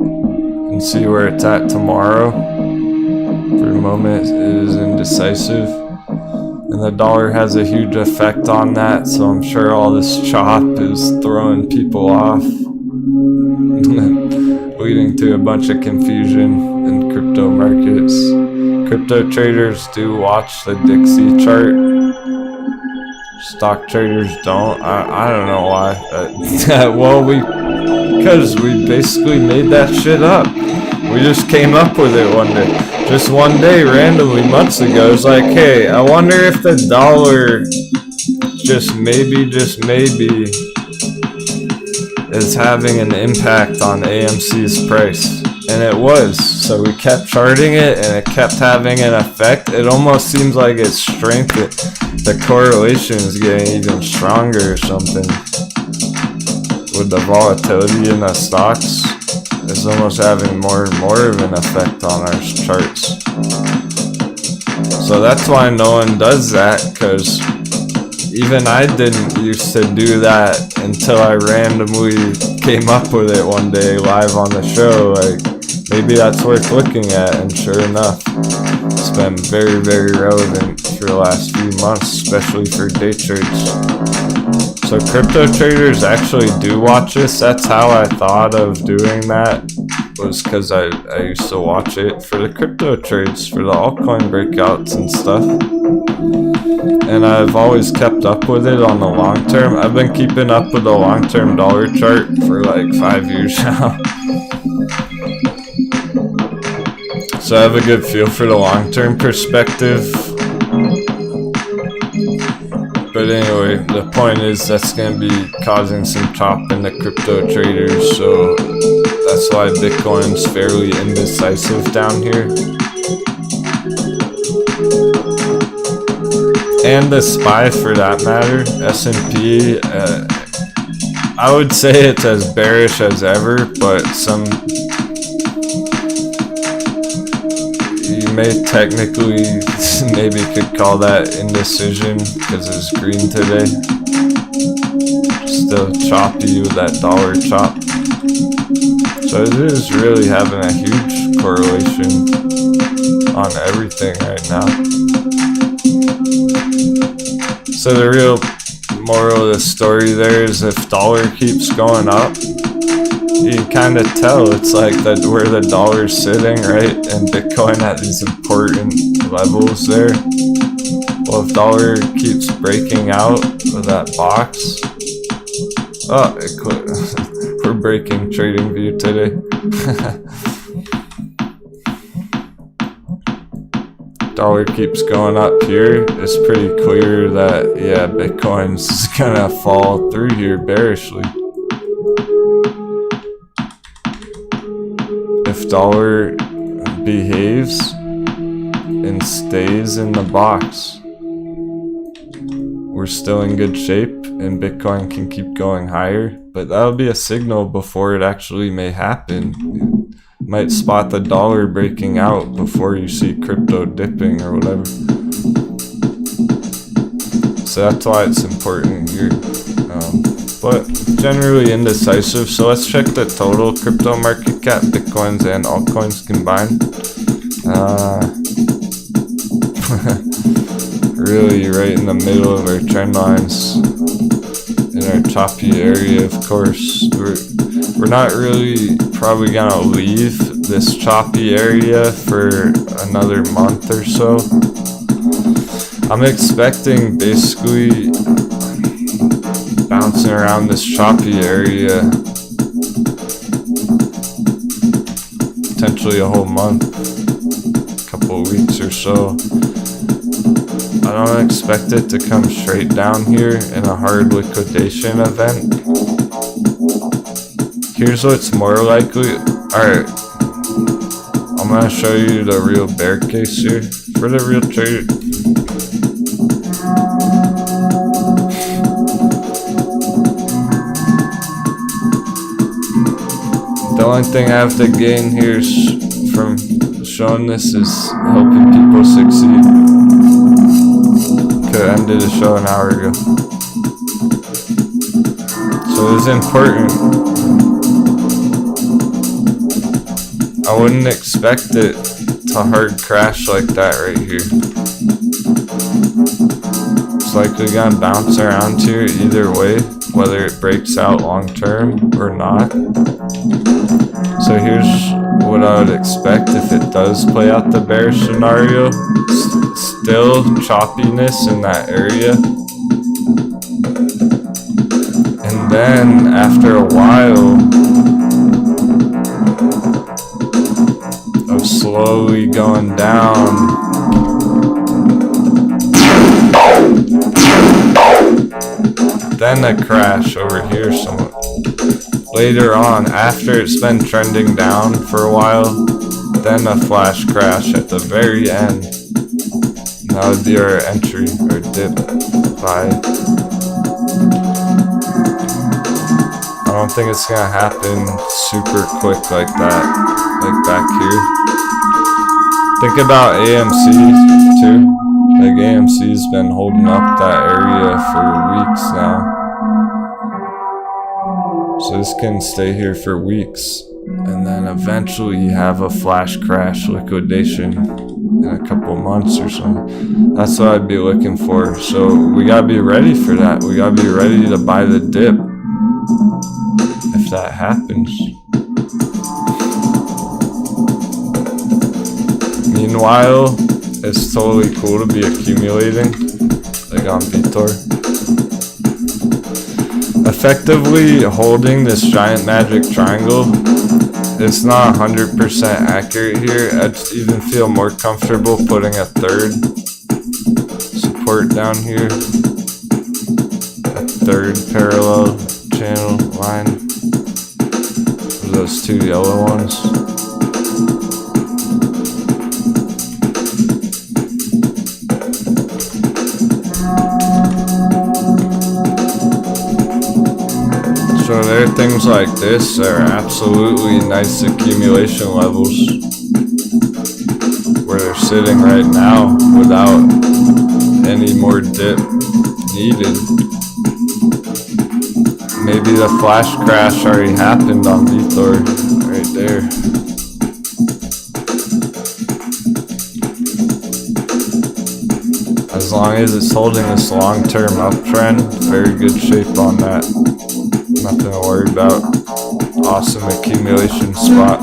and see where it's at tomorrow. For the moment, it is indecisive. And the dollar has a huge effect on that, so I'm sure all this chop is throwing people off, leading to a bunch of confusion in crypto markets. Crypto traders do watch the Dixie chart. Stock traders don't. I don't know why. Well, because we basically made that shit up. We just came up with it one day. Just one day, randomly, months ago. It's like, hey, I wonder if the dollar just maybe is having an impact on AMC's price. And it was. So we kept charting it and it kept having an effect. It almost seems like it's strengthened. The correlation is getting even stronger or something. With the volatility in the stocks, it's almost having more and more of an effect on our charts. So that's why no one does that, because even I didn't used to do that until I randomly came up with it one day live on the show. Like, maybe that's worth looking at, and sure enough, it's been very, very relevant for the last few months, especially for day trades. So crypto traders actually do watch this. That's how I thought of doing that, was because I used to watch it for the crypto trades, for the altcoin breakouts and stuff. And I've always kept up with it on the long term. I've been keeping up with the long-term dollar chart for like 5 years now. So I have a good feel for the long-term perspective. But anyway, the point is that's going to be causing some chop in the crypto traders, so that's why Bitcoin's fairly indecisive down here. And the SPY for that matter, S&P, I would say it's as bearish as ever, but you may technically maybe could call that indecision because it's green today. Still choppy with that dollar chop. So it is really having a huge correlation on everything right now. So the real moral of the story there is if dollar keeps going up, you can kind of tell it's like that where the dollar's sitting, right? And Bitcoin at these important levels there. Well, if dollar keeps breaking out of that box, oh, it quit. We're breaking trading view today. Dollar keeps going up here, it's pretty clear that, yeah, Bitcoin's gonna fall through here bearishly. If dollar behaves and stays in the box, we're still in good shape and Bitcoin can keep going higher, but that'll be a signal before it actually may happen. You might spot the dollar breaking out before you see crypto dipping or whatever. So that's why it's important here. But generally indecisive. So let's check the total crypto market cap, Bitcoins and altcoins combined. Really right in the middle of our trend lines, in our choppy area, of course. We're not really probably gonna leave this choppy area for another month or so. I'm expecting basically bouncing around this choppy area potentially a whole month, couple of weeks or so. I don't expect it to come straight down here in a hard liquidation event. Here's what's more likely. Alright, I'm gonna show you the real bear case here for the real trader. The only thing I have to gain here is from showing this is helping people succeed. Could have ended the show an hour ago. So it's important. I wouldn't expect it to hard crash like that right here. It's likely gonna bounce around here either way, whether it breaks out long term or not. So here's what I would expect if it does play out the bearish scenario. Still choppiness in that area. And then after a while, I'm slowly going down. Then a crash over here somewhat. Later on, after it's been trending down for a while, then a flash crash at the very end. That would be our entry or dip buy. I don't think it's gonna happen super quick like that, like back here. Think about AMC too. Like AMC's been holding up that area for weeks now. So this can stay here for weeks. And then eventually you have a flash crash liquidation in a couple months or something. That's what I'd be looking for. So we gotta be ready for that. We gotta be ready to buy the dip if that happens. Meanwhile, it's totally cool to be accumulating, like on Vitor. Effectively holding this giant magic triangle, it's not 100% accurate here. I'd even feel more comfortable putting a third support down here. A third parallel channel line. Those two yellow ones. So there are things like this that are absolutely nice accumulation levels where they're sitting right now without any more dip needed. Maybe the flash crash already happened on Vitor right there. As long as it's holding this long-term uptrend, very good shape on that. Nothing to worry about. Awesome accumulation spot.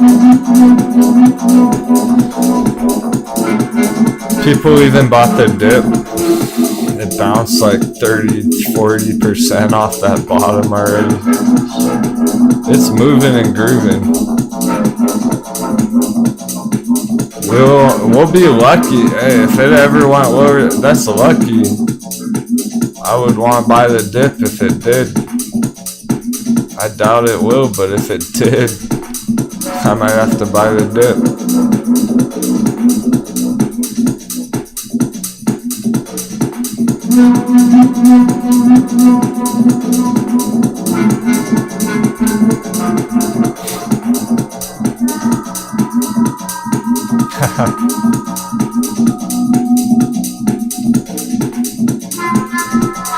People even bought the dip. It bounced like 30-40% off that bottom already. It's moving and grooving. We'll be lucky. Hey, if it ever went lower, that's lucky. I would want to buy the dip if it did. I doubt it will, but if it did, I might have to buy the dip.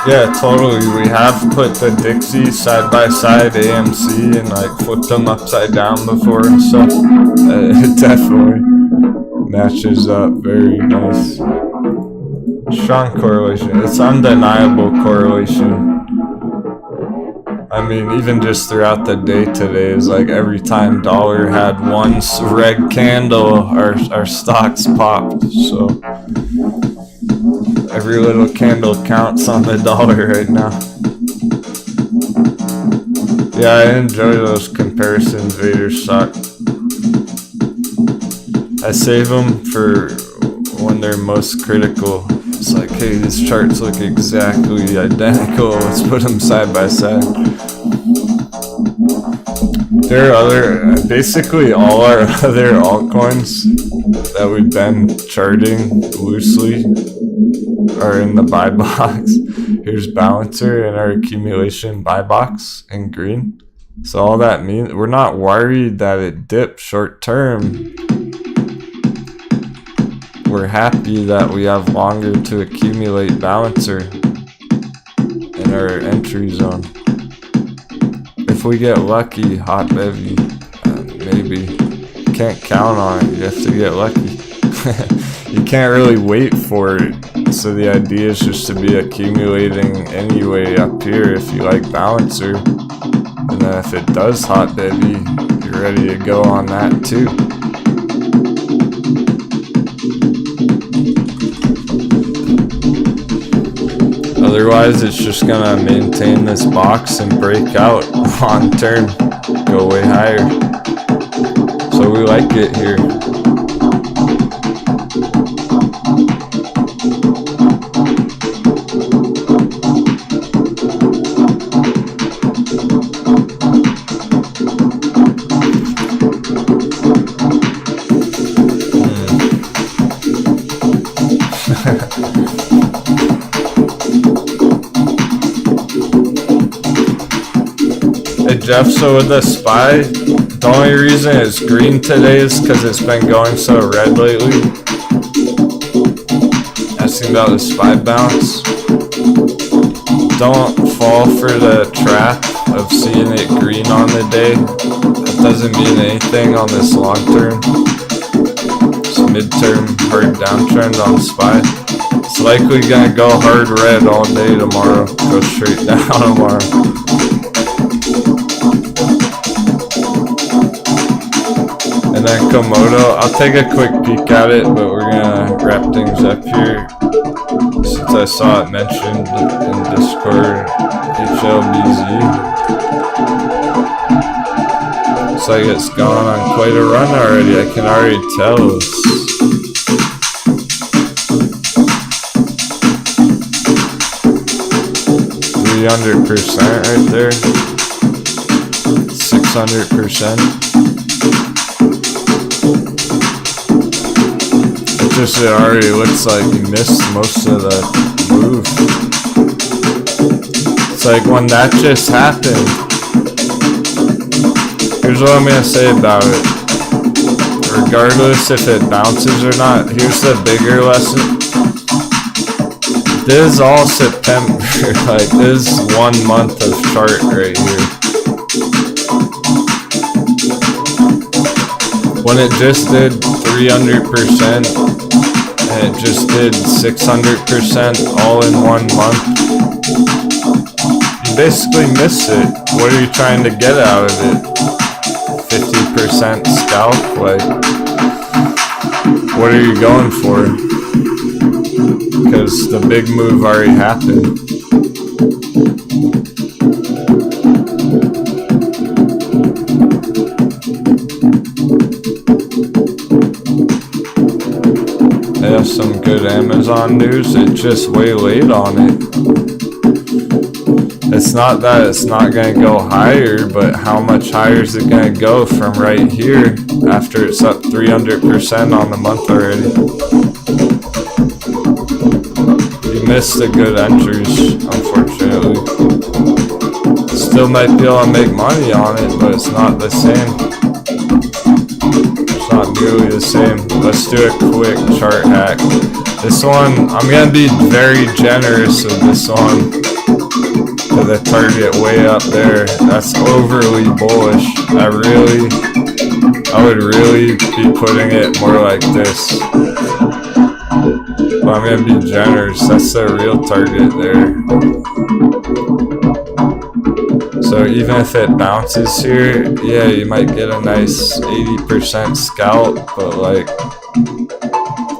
Yeah, totally. We have put the Dixie side by side AMC and like flipped them upside down before and stuff. It definitely matches up very nice. Strong correlation. It's undeniable correlation. I mean, even just throughout the day today, is like every time dollar had one red candle, our stocks popped. So every little candle counts on the dollar right now. Yeah, I enjoy those comparisons. Vader stock. I save them for when they're most critical. It's like, hey, these charts look exactly identical. Let's put them side by side. There are basically all our other altcoins that we've been charting loosely are in the buy box. Here's Balancer in our accumulation buy box in green. So all that means, we're not worried that it dipped short term. We're happy that we have longer to accumulate Balancer in our entry zone. If we get lucky, hot bevy, maybe. Can't count on it, you have to get lucky. You can't really wait for it. So the idea is just to be accumulating anyway up here if you like Balancer. And then if it does hot bevy, you're ready to go on that too. Otherwise, it's just gonna maintain this box and break out on turn, go way higher. So we like it here. Jeff, so with the SPY, the only reason it's green today is because it's been going so red lately. Asking about the SPY bounce. Don't fall for the trap of seeing it green on the day. That doesn't mean anything on this long term. It's midterm hard downtrend on SPY. It's likely gonna go hard red all day tomorrow. Go straight down tomorrow. And then Komodo, I'll take a quick peek at it, but we're gonna wrap things up here. Since I saw it mentioned in Discord, HLBZ. Looks like it's gone on quite a run already, I can already tell. 300% right there. 600%. It already looks like you missed most of the move. It's like when that just happened. Here's what I'm gonna say about it. Regardless if it bounces or not, here's the bigger lesson. This is all September. Like, this is 1 month of chart right here. When it just did 300%, and it just did 600% all in 1 month, you basically miss it. What are you trying to get out of it? 50% scalp? Like, what are you going for? Because the big move already happened. They have some good Amazon news. It's just way late on it. It's not that it's not going to go higher, but how much higher is it going to go from right here after it's up 300% on the month already? You missed the good entries, unfortunately. Still might be able to make money on it, but it's not the same. It's not nearly the same. Let's do a quick chart hack. This one, I'm going to be very generous with this one. To the target way up there. That's overly bullish. I would really be putting it more like this. But I'm gonna be generous. That's the real target there. So even if it bounces here, yeah, you might get a nice 80% scalp, but like,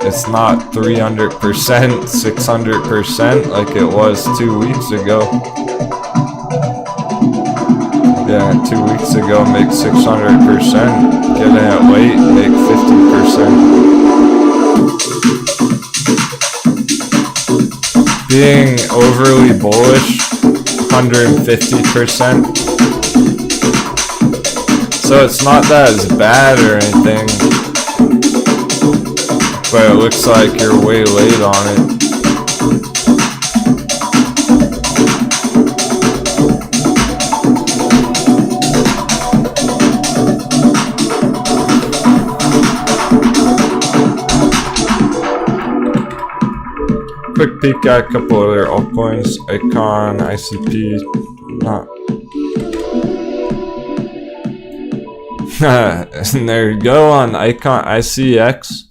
it's not 300%, 600% like it was 2 weeks ago. Yeah, 2 weeks ago, make 600%. Getting it late, make 50%. Being overly bullish, 150%. So it's not that it's bad or anything, but it looks like you're way late on it. Quick peek at a couple other altcoins, Icon, ICP, not. And there you go on Icon, ICX.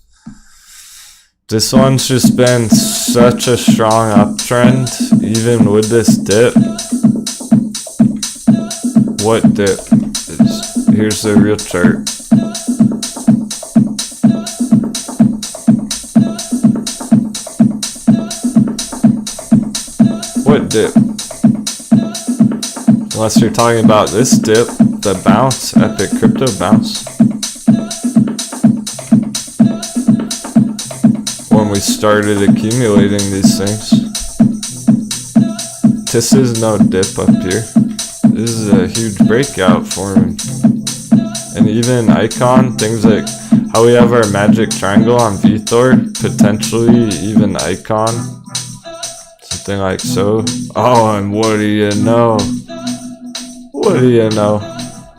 This one's just been such a strong uptrend, even with this dip. What dip? Here's the real chart. What dip? Unless you're talking about this dip, the bounce, epic crypto bounce. When we started accumulating these things. This is no dip up here. This is a huge breakout for me. And even Icon, things like how we have our magic triangle on VThor, potentially even Icon. Something like so. Oh, and what do you know? What do you know?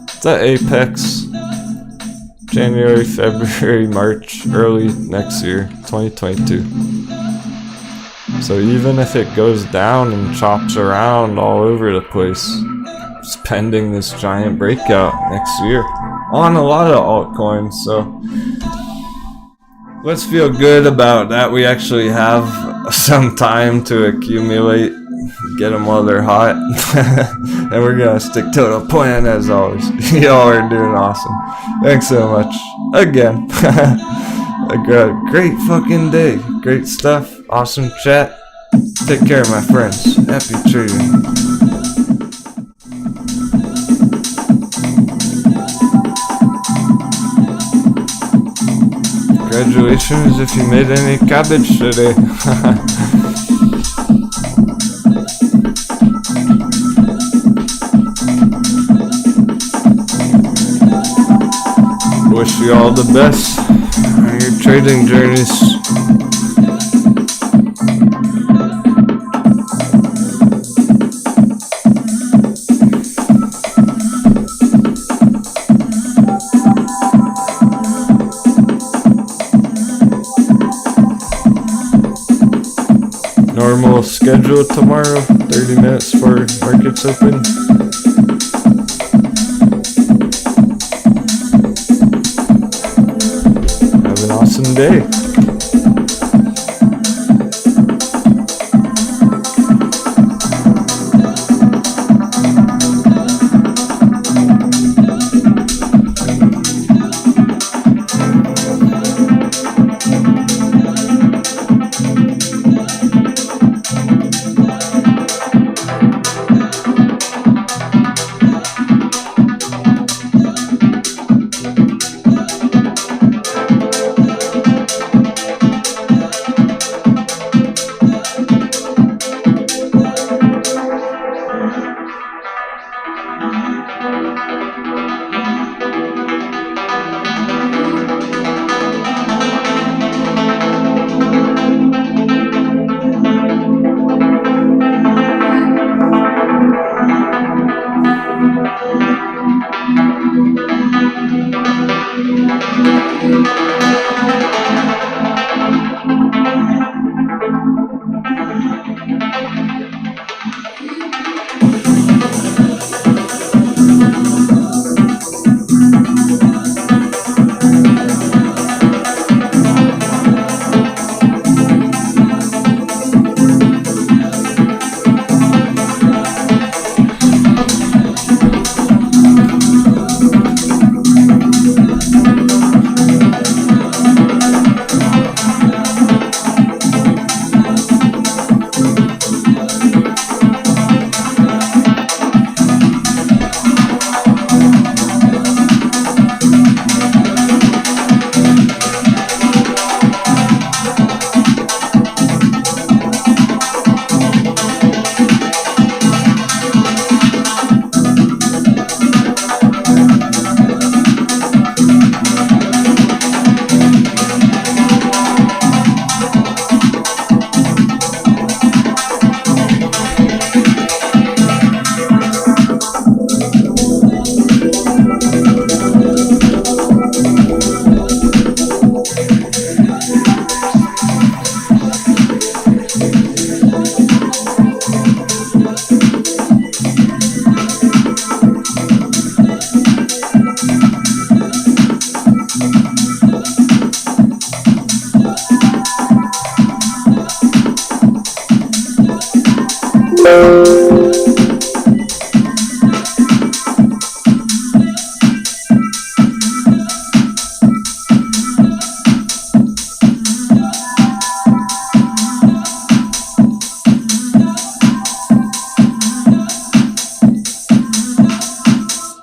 It's at Apex. January, February, March, early next year, 2022. So even if it goes down and chops around all over the place, it's pending this giant breakout next year on a lot of altcoins. So let's feel good about that. We actually have some time to accumulate, get them while they're hot, and we're gonna stick to the plan as always. Y'all are doing awesome. Thanks so much again. A great fucking day. Great stuff. Awesome chat. Take care, my friends. Happy trading. Congratulations if you made any cabbage today. Wish you all the best on your trading journeys. Normal schedule tomorrow, 30 minutes for markets open. Have an awesome day. Hello.